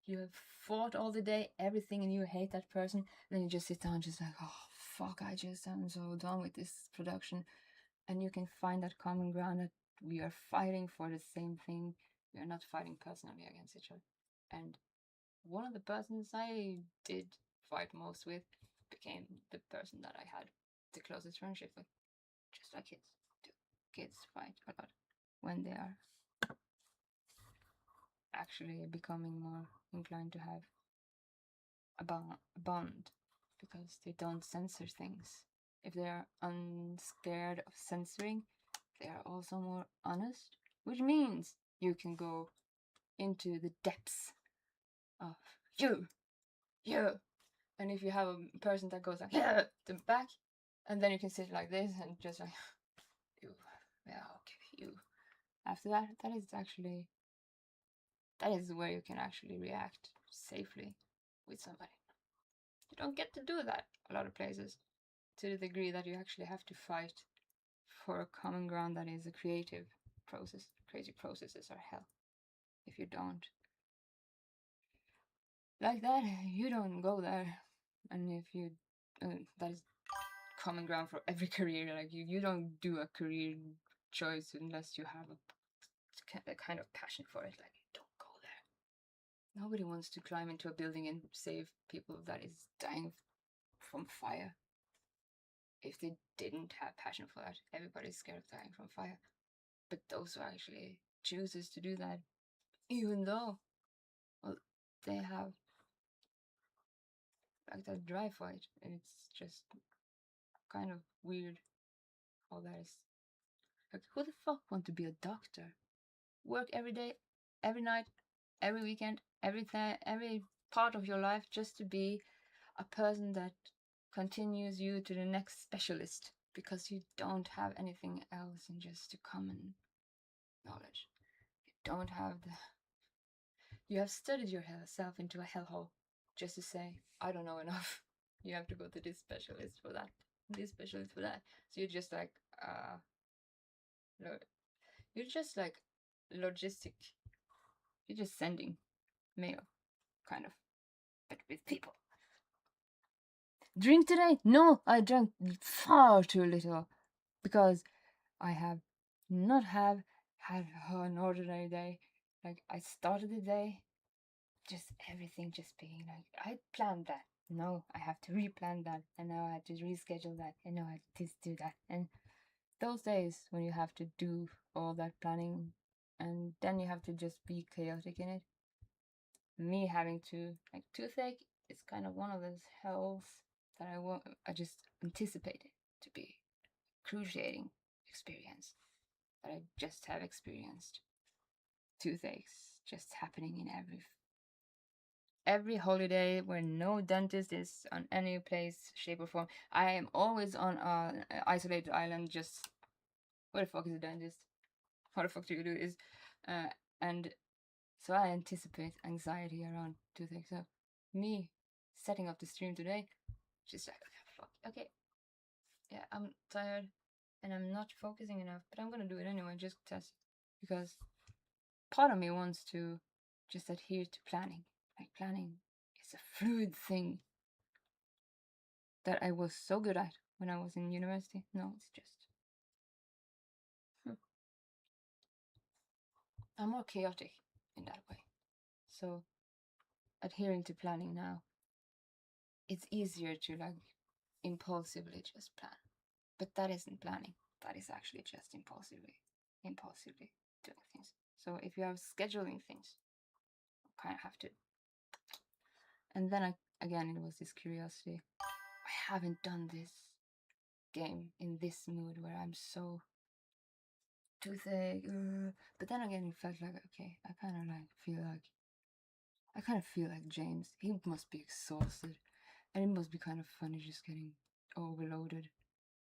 Speaker 1: you have fought all the day, everything, and you hate that person, and then you just sit down just like, oh fuck, I just am so done with this production. And you can find that common ground that we are fighting for the same thing. We are not fighting personally against each other. And one of the persons I did fight most with became the person that I had the closest friendship with. Just like kids do. Kids fight a lot when they are actually becoming more inclined to have a bond, because they don't censor things. If they are unscared of censoring, they are also more honest, which means you can go into the depths of you. And if you have a person that goes like the back, and then you can sit like this and just like you, yeah, okay, you. After that, that is where you can actually react safely with somebody. You don't get to do that a lot of places, to the degree that you actually have to fight for a common ground that is a creative process. Creative processes are hell. If you don't like that, you don't go there. And if you, that is common ground for every career. Like you don't do a career choice unless you have a kind of passion for it. Like don't go there. Nobody wants to climb into a building and save people that is dying from fire. If they didn't have passion for that, everybody's scared of dying from fire. But those who actually chooses to do that, even though, well, they have like that drive for it, and it's just kind of weird how that is. Like, who the fuck want to be a doctor? Work every day, every night, every weekend, every part of your life just to be a person that continues you to the next specialist because you don't have anything else in just a common knowledge. You don't have the. You have studied yourself into a hellhole just to say, I don't know enough. You have to go to this specialist for that, this specialist for that. So you're just like, you're just like logistic. You're just sending mail, kind of, but with people. Drink today? No, I drank far too little because I have not had an ordinary day. Like I started the day, just everything just being like I planned that. No, I have to replan that, and now I have to reschedule that, and now I have to do that. And those days when you have to do all that planning, and then you have to just be chaotic in it. Me having to like toothache is kind of one of those hells that I just anticipated to be cruciating experience that I just have experienced. Toothaches just happening in every holiday where no dentist is on any place, shape or form. I am always on an isolated island. Just where the fuck is the dentist? What the fuck do you do? And so I anticipate anxiety around toothache. So me setting up the stream today, just like fuck. Okay, yeah, I'm tired and I'm not focusing enough, but I'm gonna do it anyway, just test because part of me wants to just adhere to planning. Like planning is a fluid thing that I was so good at when I was in university. No, it's just I'm more chaotic in that way. So adhering to planning now, it's easier to like impulsively just plan. But that isn't planning. That is actually just impulsively doing things. So if you have scheduling things, you kind of have to. And then again, it was this curiosity. I haven't done this game in this mood where I'm so toothache. But then again, it felt like okay. I kind of feel like James. He must be exhausted, and it must be kind of funny just getting overloaded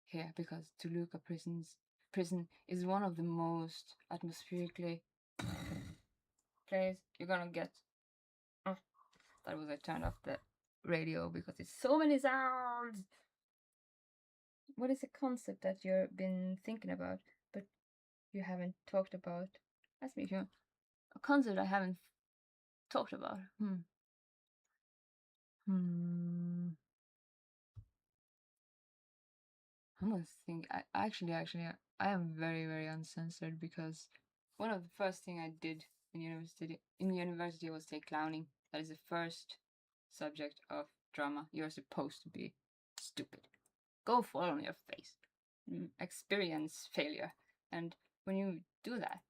Speaker 1: here because Toluca prison is one of the most atmospherically place you're gonna get. That was I turned off the radio because it's so many sounds. What is a concept that you've been thinking about but you haven't talked about? Ask me if you a concept I haven't talked about. I must think. I am very, very uncensored because one of the first thing I did in university was take clowning. That is the first subject of drama. You're supposed to be stupid. Go fall on your face. Experience failure. And when you do that,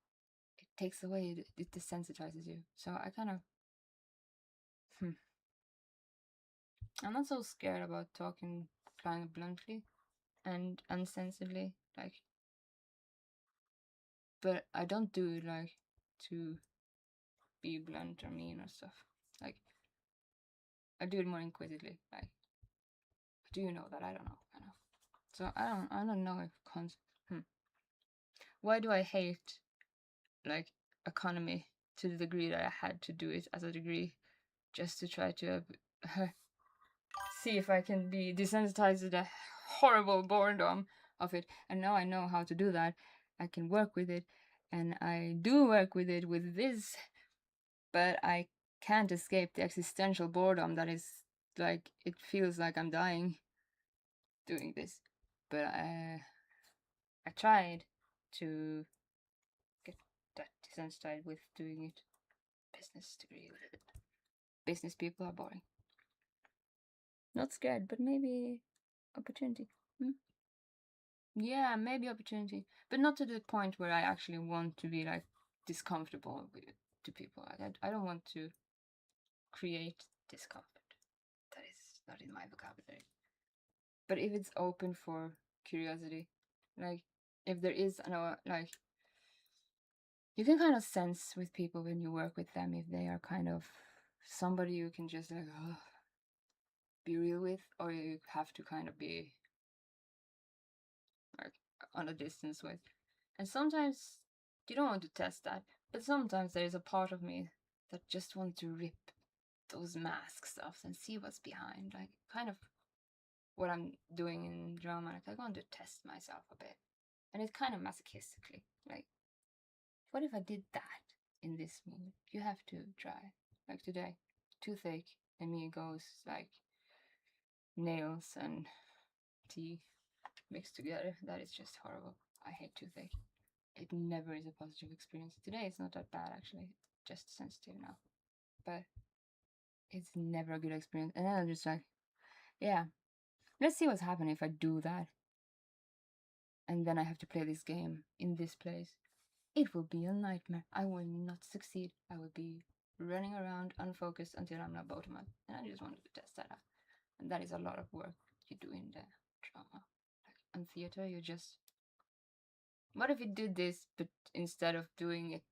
Speaker 1: it takes away, it desensitizes you. So I kind of, I'm not so scared about talking kind of bluntly and uncensoredly, like, but I don't do it like to be blunt or mean or stuff. Like, I do it more inquisitively. Like, do you know that I don't know, kind of. So I don't know if Why do I hate like economy to the degree that I had to do it as a degree, just to try to see if I can be desensitized to the horrible boredom of it. And now I know how to do that. I can work with it, and I do work with it with this, but I can't escape the existential boredom that is like, it feels like I'm dying doing this. But I tried to get that desensitized with doing it business degree. Business people are boring. Not scared, but maybe opportunity. Yeah, maybe opportunity, but not to the point where I actually want to be like discomfortable with it to people. I don't want to create discomfort. That is not in my vocabulary. But if it's open for curiosity, like if there is like, you can kind of sense with people when you work with them if they are kind of somebody you can just like be real with, or you have to kind of be like on a distance with. And sometimes you don't want to test that, but sometimes there is a part of me that just wants to rip those masks off and see what's behind, like kind of what I'm doing in drama. Like I want to test myself a bit, and it's kind of masochistically like, what if I did that in this movie? You have to try. Like today, toothache and me goes like nails and tea mixed together. That is just horrible. I hate toothache. It never is a positive experience. Today it's not that bad actually, just sensitive now. But it's never a good experience. And then I'm just like, yeah, let's see what's happening if I do that. And then I have to play this game in this place. It will be a nightmare. I will not succeed. I will be running around unfocused until I'm not bottom up. And I just wanted to test that out. And that is a lot of work you do in the drama. Like in theater, you just, what if you did this, but instead of doing it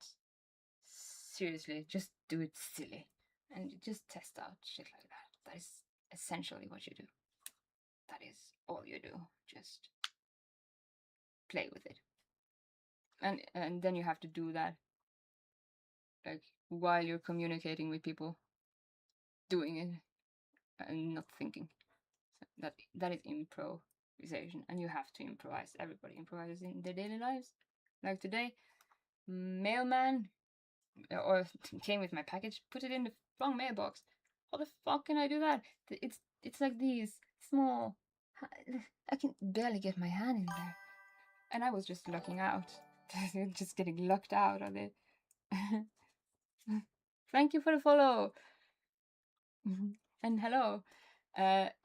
Speaker 1: seriously, just do it silly and just test out shit like that. That is essentially what you do. That is all you do. Just play with it. And then you have to do that like while you're communicating with people, doing it and not thinking. So that is improvisation, and you have to improvise. Everybody improvises in their daily lives. Like today, mailman or came with my package, put it in the wrong mailbox. How the fuck can I do that? It's like these small. I can barely get my hand in there, and I was just looking out, just getting locked out of it. Thank you for the follow. And hello.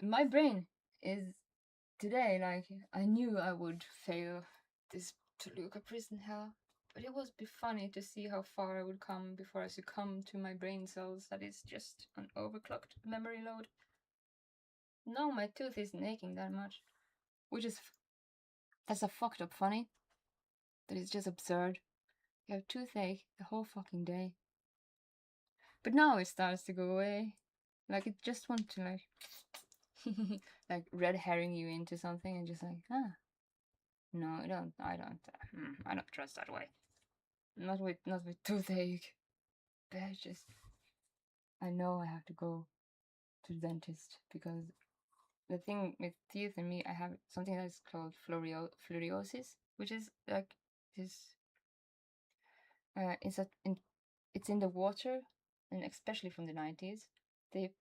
Speaker 1: My brain is today like, I knew I would fail this Toluca prison hell, but it would be funny to see how far I would come before I succumb to my brain cells. That is just an overclocked memory load. No, my tooth isn't aching that much, which is that's a fucked up funny. That is just absurd. You have toothache the whole fucking day, but now it starts to go away. Like it just wants to like like red herring you into something and just like, no, I don't trust that way. Not with toothache. But I know I have to go to the dentist because the thing with teeth and me, I have something that's called fluorosis, which is like this. It's in the water, and especially from the 90s, they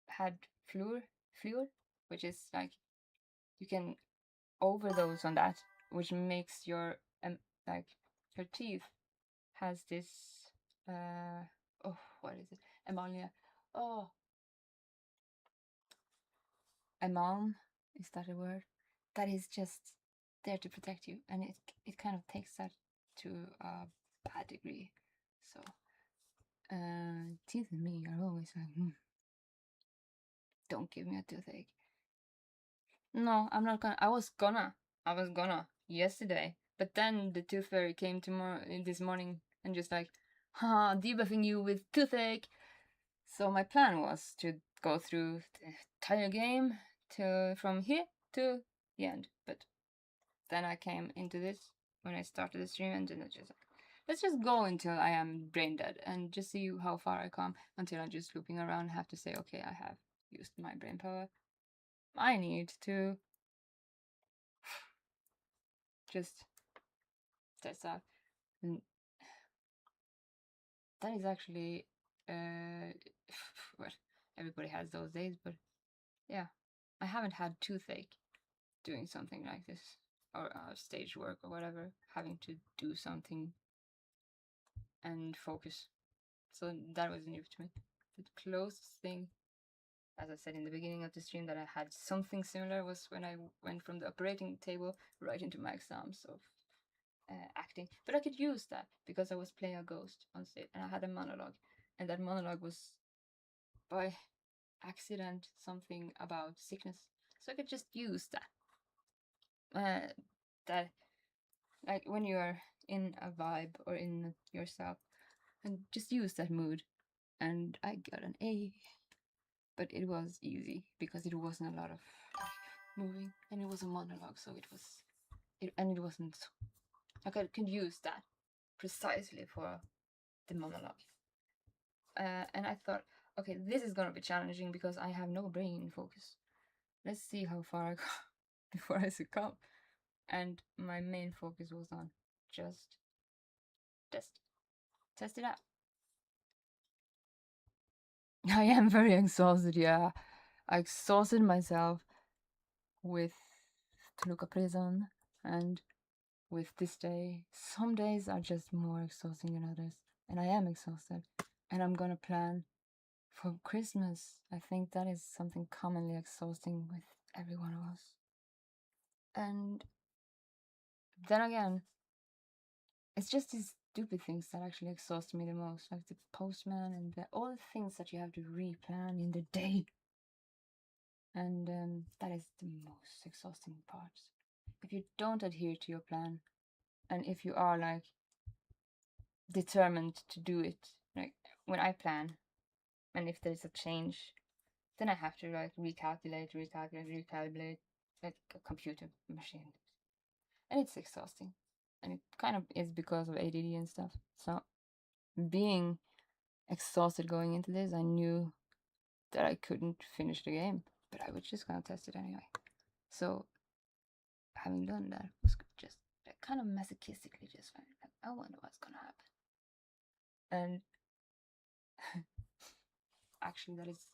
Speaker 1: had fluor, which is like you can overdose on that, which makes your like your teeth has this what is it? Ammonia. Oh, amalm, is that a word? That is just there to protect you, and it kind of takes that to a bad degree. So teeth and me are always like, don't give me a toothache. No, I'm not gonna. I was gonna yesterday, but then the tooth fairy came this morning and just like, debuffing you with toothache. So my plan was to go through the entire game from here to the end. But then I came into this when I started the stream, and then I just like, let's just go until I am brain dead and just see how far I come until I'm just looping around and have to say, okay, I have used my brain power. I need to just test out. And that is actually, well, everybody has those days, but yeah, I haven't had toothache doing something like this, or stage work or whatever, having to do something and focus. So that was new to me. The closest thing, as I said in the beginning of the stream, that I had something similar was when I went from the operating table right into my exams of acting. But I could use that because I was playing a ghost on stage and I had a monologue. And that monologue was by accident something about sickness. So I could just use that. That, like, when you are in a vibe or in yourself, and just use that mood. And I got an A. But it was easy because it wasn't a lot of moving, and it was a monologue, so it wasn't. I could use that precisely for the monologue. And I thought, okay, this is gonna be challenging because I have no brain focus. Let's see how far I go before I succumb. And my main focus was on just test it out. I am very exhausted, yeah. I exhausted myself with Toluca Prison and with this day. Some days are just more exhausting than others, and I am exhausted. And I'm gonna plan for Christmas. I think that is something commonly exhausting with every one of us. And then again, it's just these stupid things that actually exhaust me the most, like the postman and all the things that you have to replan in the day. And that is the most exhausting part. If you don't adhere to your plan, and if you are like determined to do it, like when I plan, and if there's a change, then I have to like recalculate, like a computer machine, and it's exhausting. And it kind of is because of ADD and stuff. So being exhausted going into this, I knew that I couldn't finish the game, but I was just gonna test it anyway. So having done that was just like, kind of masochistically just like, I wonder what's gonna happen. And actually, that is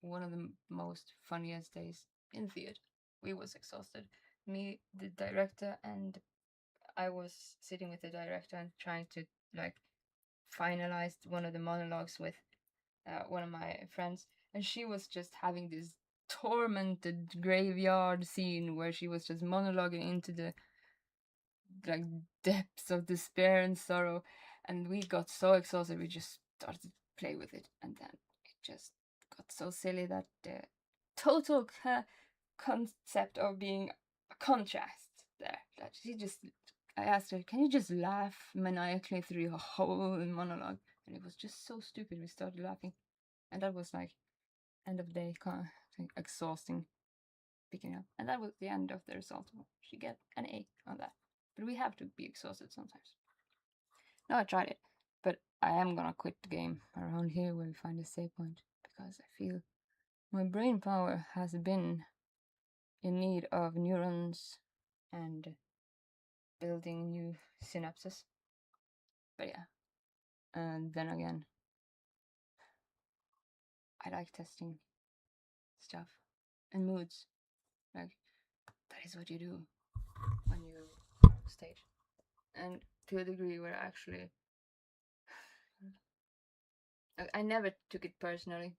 Speaker 1: one of the most funniest days in theater. We was exhausted. Me, the director, and I was sitting with the director and trying to like finalize one of the monologues with one of my friends, and she was just having this tormented graveyard scene where she was just monologuing into the like depths of despair and sorrow, and we got so exhausted we just started to play with it, and then it just got so silly that the total concept of being a contrast there, that she just, I asked her, can you just laugh maniacally through a whole monologue? And it was just so stupid, we started laughing. And that was like end of day, kind of exhausting picking up. And that was the end of the result. She get an A on that. But we have to be exhausted sometimes. No, I tried it, but I am gonna quit the game around here where we find a save point, because I feel my brain power has been in need of neurons and building new synapses. But yeah, and then again, I like testing stuff and moods. Like, that is what you do when you stage. And to a degree where actually I never took it personally,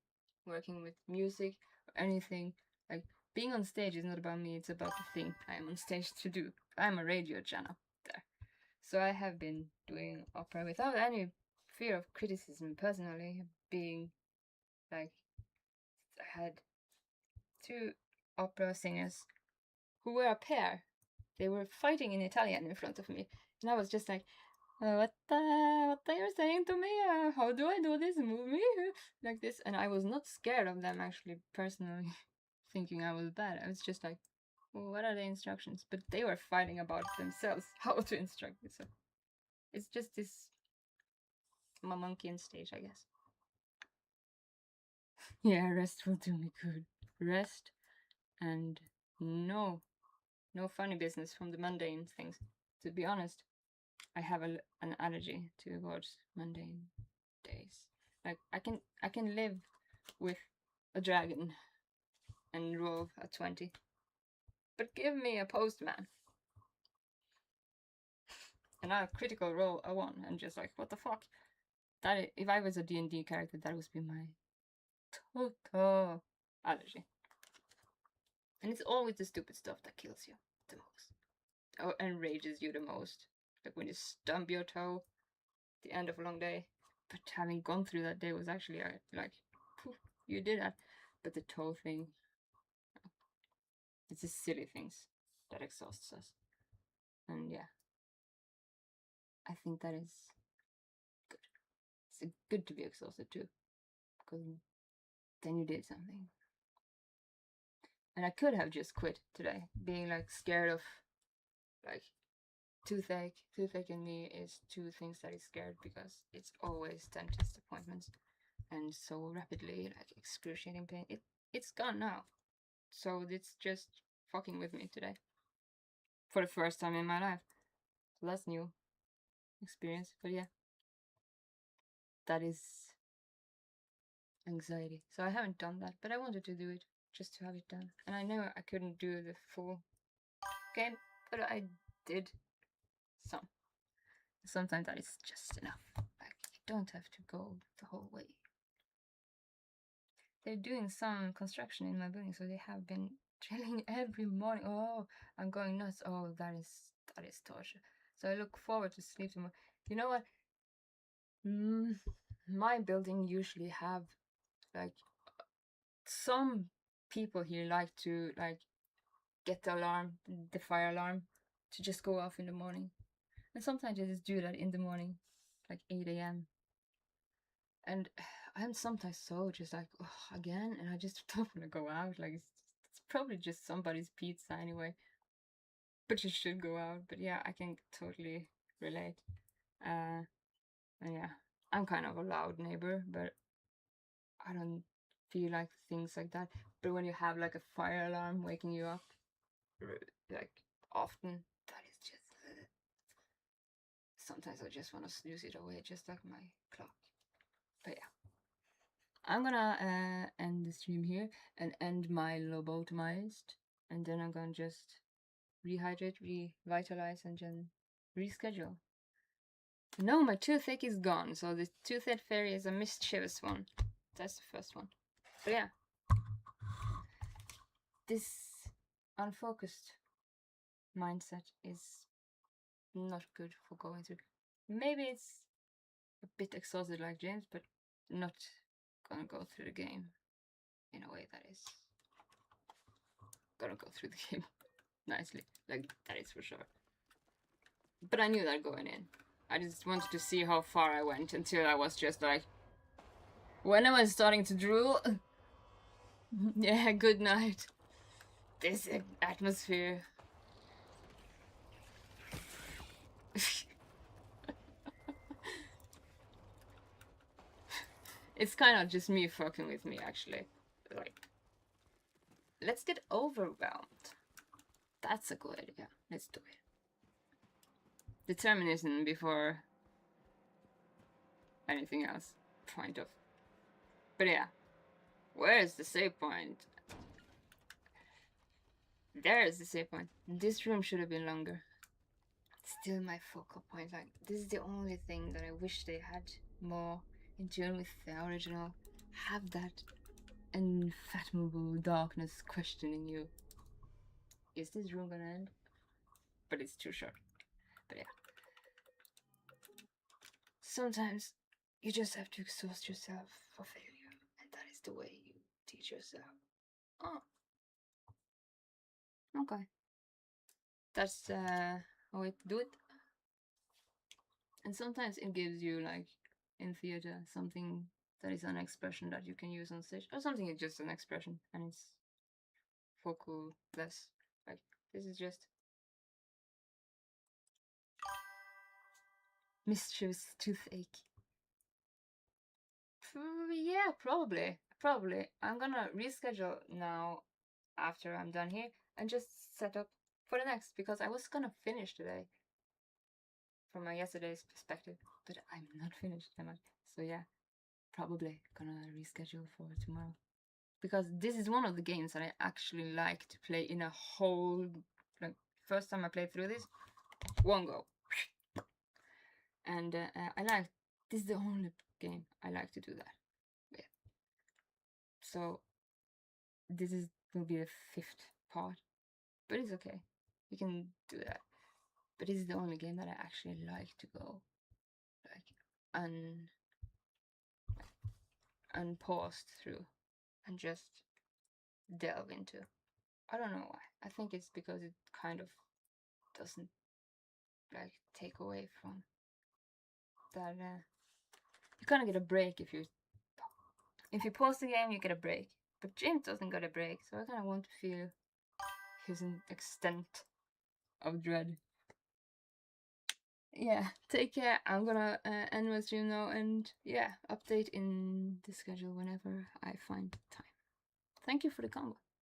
Speaker 1: working with music or anything. Like, being on stage is not about me, it's about the thing I am on stage to do. I'm a radio channel there. So I have been doing opera without any fear of criticism personally, being like, I had two opera singers who were a pair. They were fighting in Italian in front of me. And I was just like, what are you saying to me? How do I do this? Move me like this. And I was not scared of them actually personally thinking I was bad. I was just like, well, what are the instructions? But they were fighting about themselves, how to instruct me. So it's just this, I'm a monkey on stage, I guess. Yeah, rest will do me good. Rest and no funny business from the mundane things. to be honest, I have an allergy towards mundane days. Like I can live with a dragon and roll a 20, but give me a postman and a critical roll a 1, and just like, what the fuck? If I was a D&D character, that would be my total allergy. And it's always the stupid stuff that kills you the most, or enrages you the most. Like when you stump your toe at the end of a long day. But having gone through that day was actually like, poof, you did that. But the toe thing, it's the silly things that exhausts us. And yeah, I think that is good. It's good to be exhausted too, because then you did something. And I could have just quit today, being like scared of like toothache. Toothache in me is 2 things that is scared, because it's always dentist appointments and so rapidly, like excruciating pain. It's gone now, so it's just fucking with me today for the first time in my life. So that's new experience. But yeah, that is anxiety. So I haven't done that, but I wanted to do it just to have it done. And I know I couldn't do the full game, but I did some. Sometimes that is just enough. Like, you don't have to go the whole way. They're doing some construction in my building, so they have been drilling every morning. Oh, I'm going nuts. Oh, that is torture. So I look forward to sleep tomorrow. You know what? My building usually have like some people here like to like get the alarm, the fire alarm, to just go off in the morning. And sometimes I just do that in the morning, like 8 a.m. And I'm sometimes so just like, oh, again, and I just don't want to go out. Like, it's probably just somebody's pizza anyway. But you should go out. But yeah, I can totally relate. And yeah, I'm kind of a loud neighbor, but I don't feel like things like that. But when you have like a fire alarm waking you up, like often, that is just. Sometimes I just want to snooze it away, just like my clock. But yeah. I'm gonna end the stream here and end my lobotomized, and then I'm gonna just rehydrate, revitalize, and then reschedule. No, my toothache is gone, so the toothache fairy is a mischievous one. That's the first one. But yeah, this unfocused mindset is not good for going through. Maybe it's a bit exhausted like James, but not gonna go through the game in a way that is gonna go through the game nicely. Like, that is for sure. But I knew that going in. I just wanted to see how far I went until I was just like, when am I starting to drool? Yeah, good night. This atmosphere. It's kind of just me fucking with me, actually. Like, let's get overwhelmed. That's a good idea. Let's do it. Determinism before anything else, kind of. But yeah, where is the save point? There is the save point. This room should have been longer. Still my focal point. Like, this is the only thing that I wish they had more in tune with the original. Have that unfathomable darkness questioning you. Is this room gonna end? But it's too short. But yeah. Sometimes you just have to exhaust yourself for failure. And that is the way you teach yourself. Oh. Okay. That's how it do it. And sometimes it gives you, like, in theater, something that is an expression that you can use on stage. Or something is just an expression and it's focal less. Like, this is just mischievous toothache. Yeah, probably. Probably. I'm gonna reschedule now after I'm done here and just set up for the next, because I was gonna finish today. from my yesterday's perspective, but I'm not finished, am I? So yeah, probably gonna reschedule for tomorrow. Because this is one of the games that I actually like to play in a whole, like, first time I played through this, one go. And this is the only game I like to do that with. So this will be the 5th part, but it's okay. We can do that. But this is the only game that I actually like to go, like, unpaused through and just delve into. I don't know why. I think it's because it kind of doesn't, like, take away from that. You kind of get a break if you pause the game, you get a break. But James doesn't get a break, so I kind of want to feel his extent of dread. Yeah, take care. I'm gonna end my stream now, and yeah, update in the schedule whenever I find time. Thank you for the combo.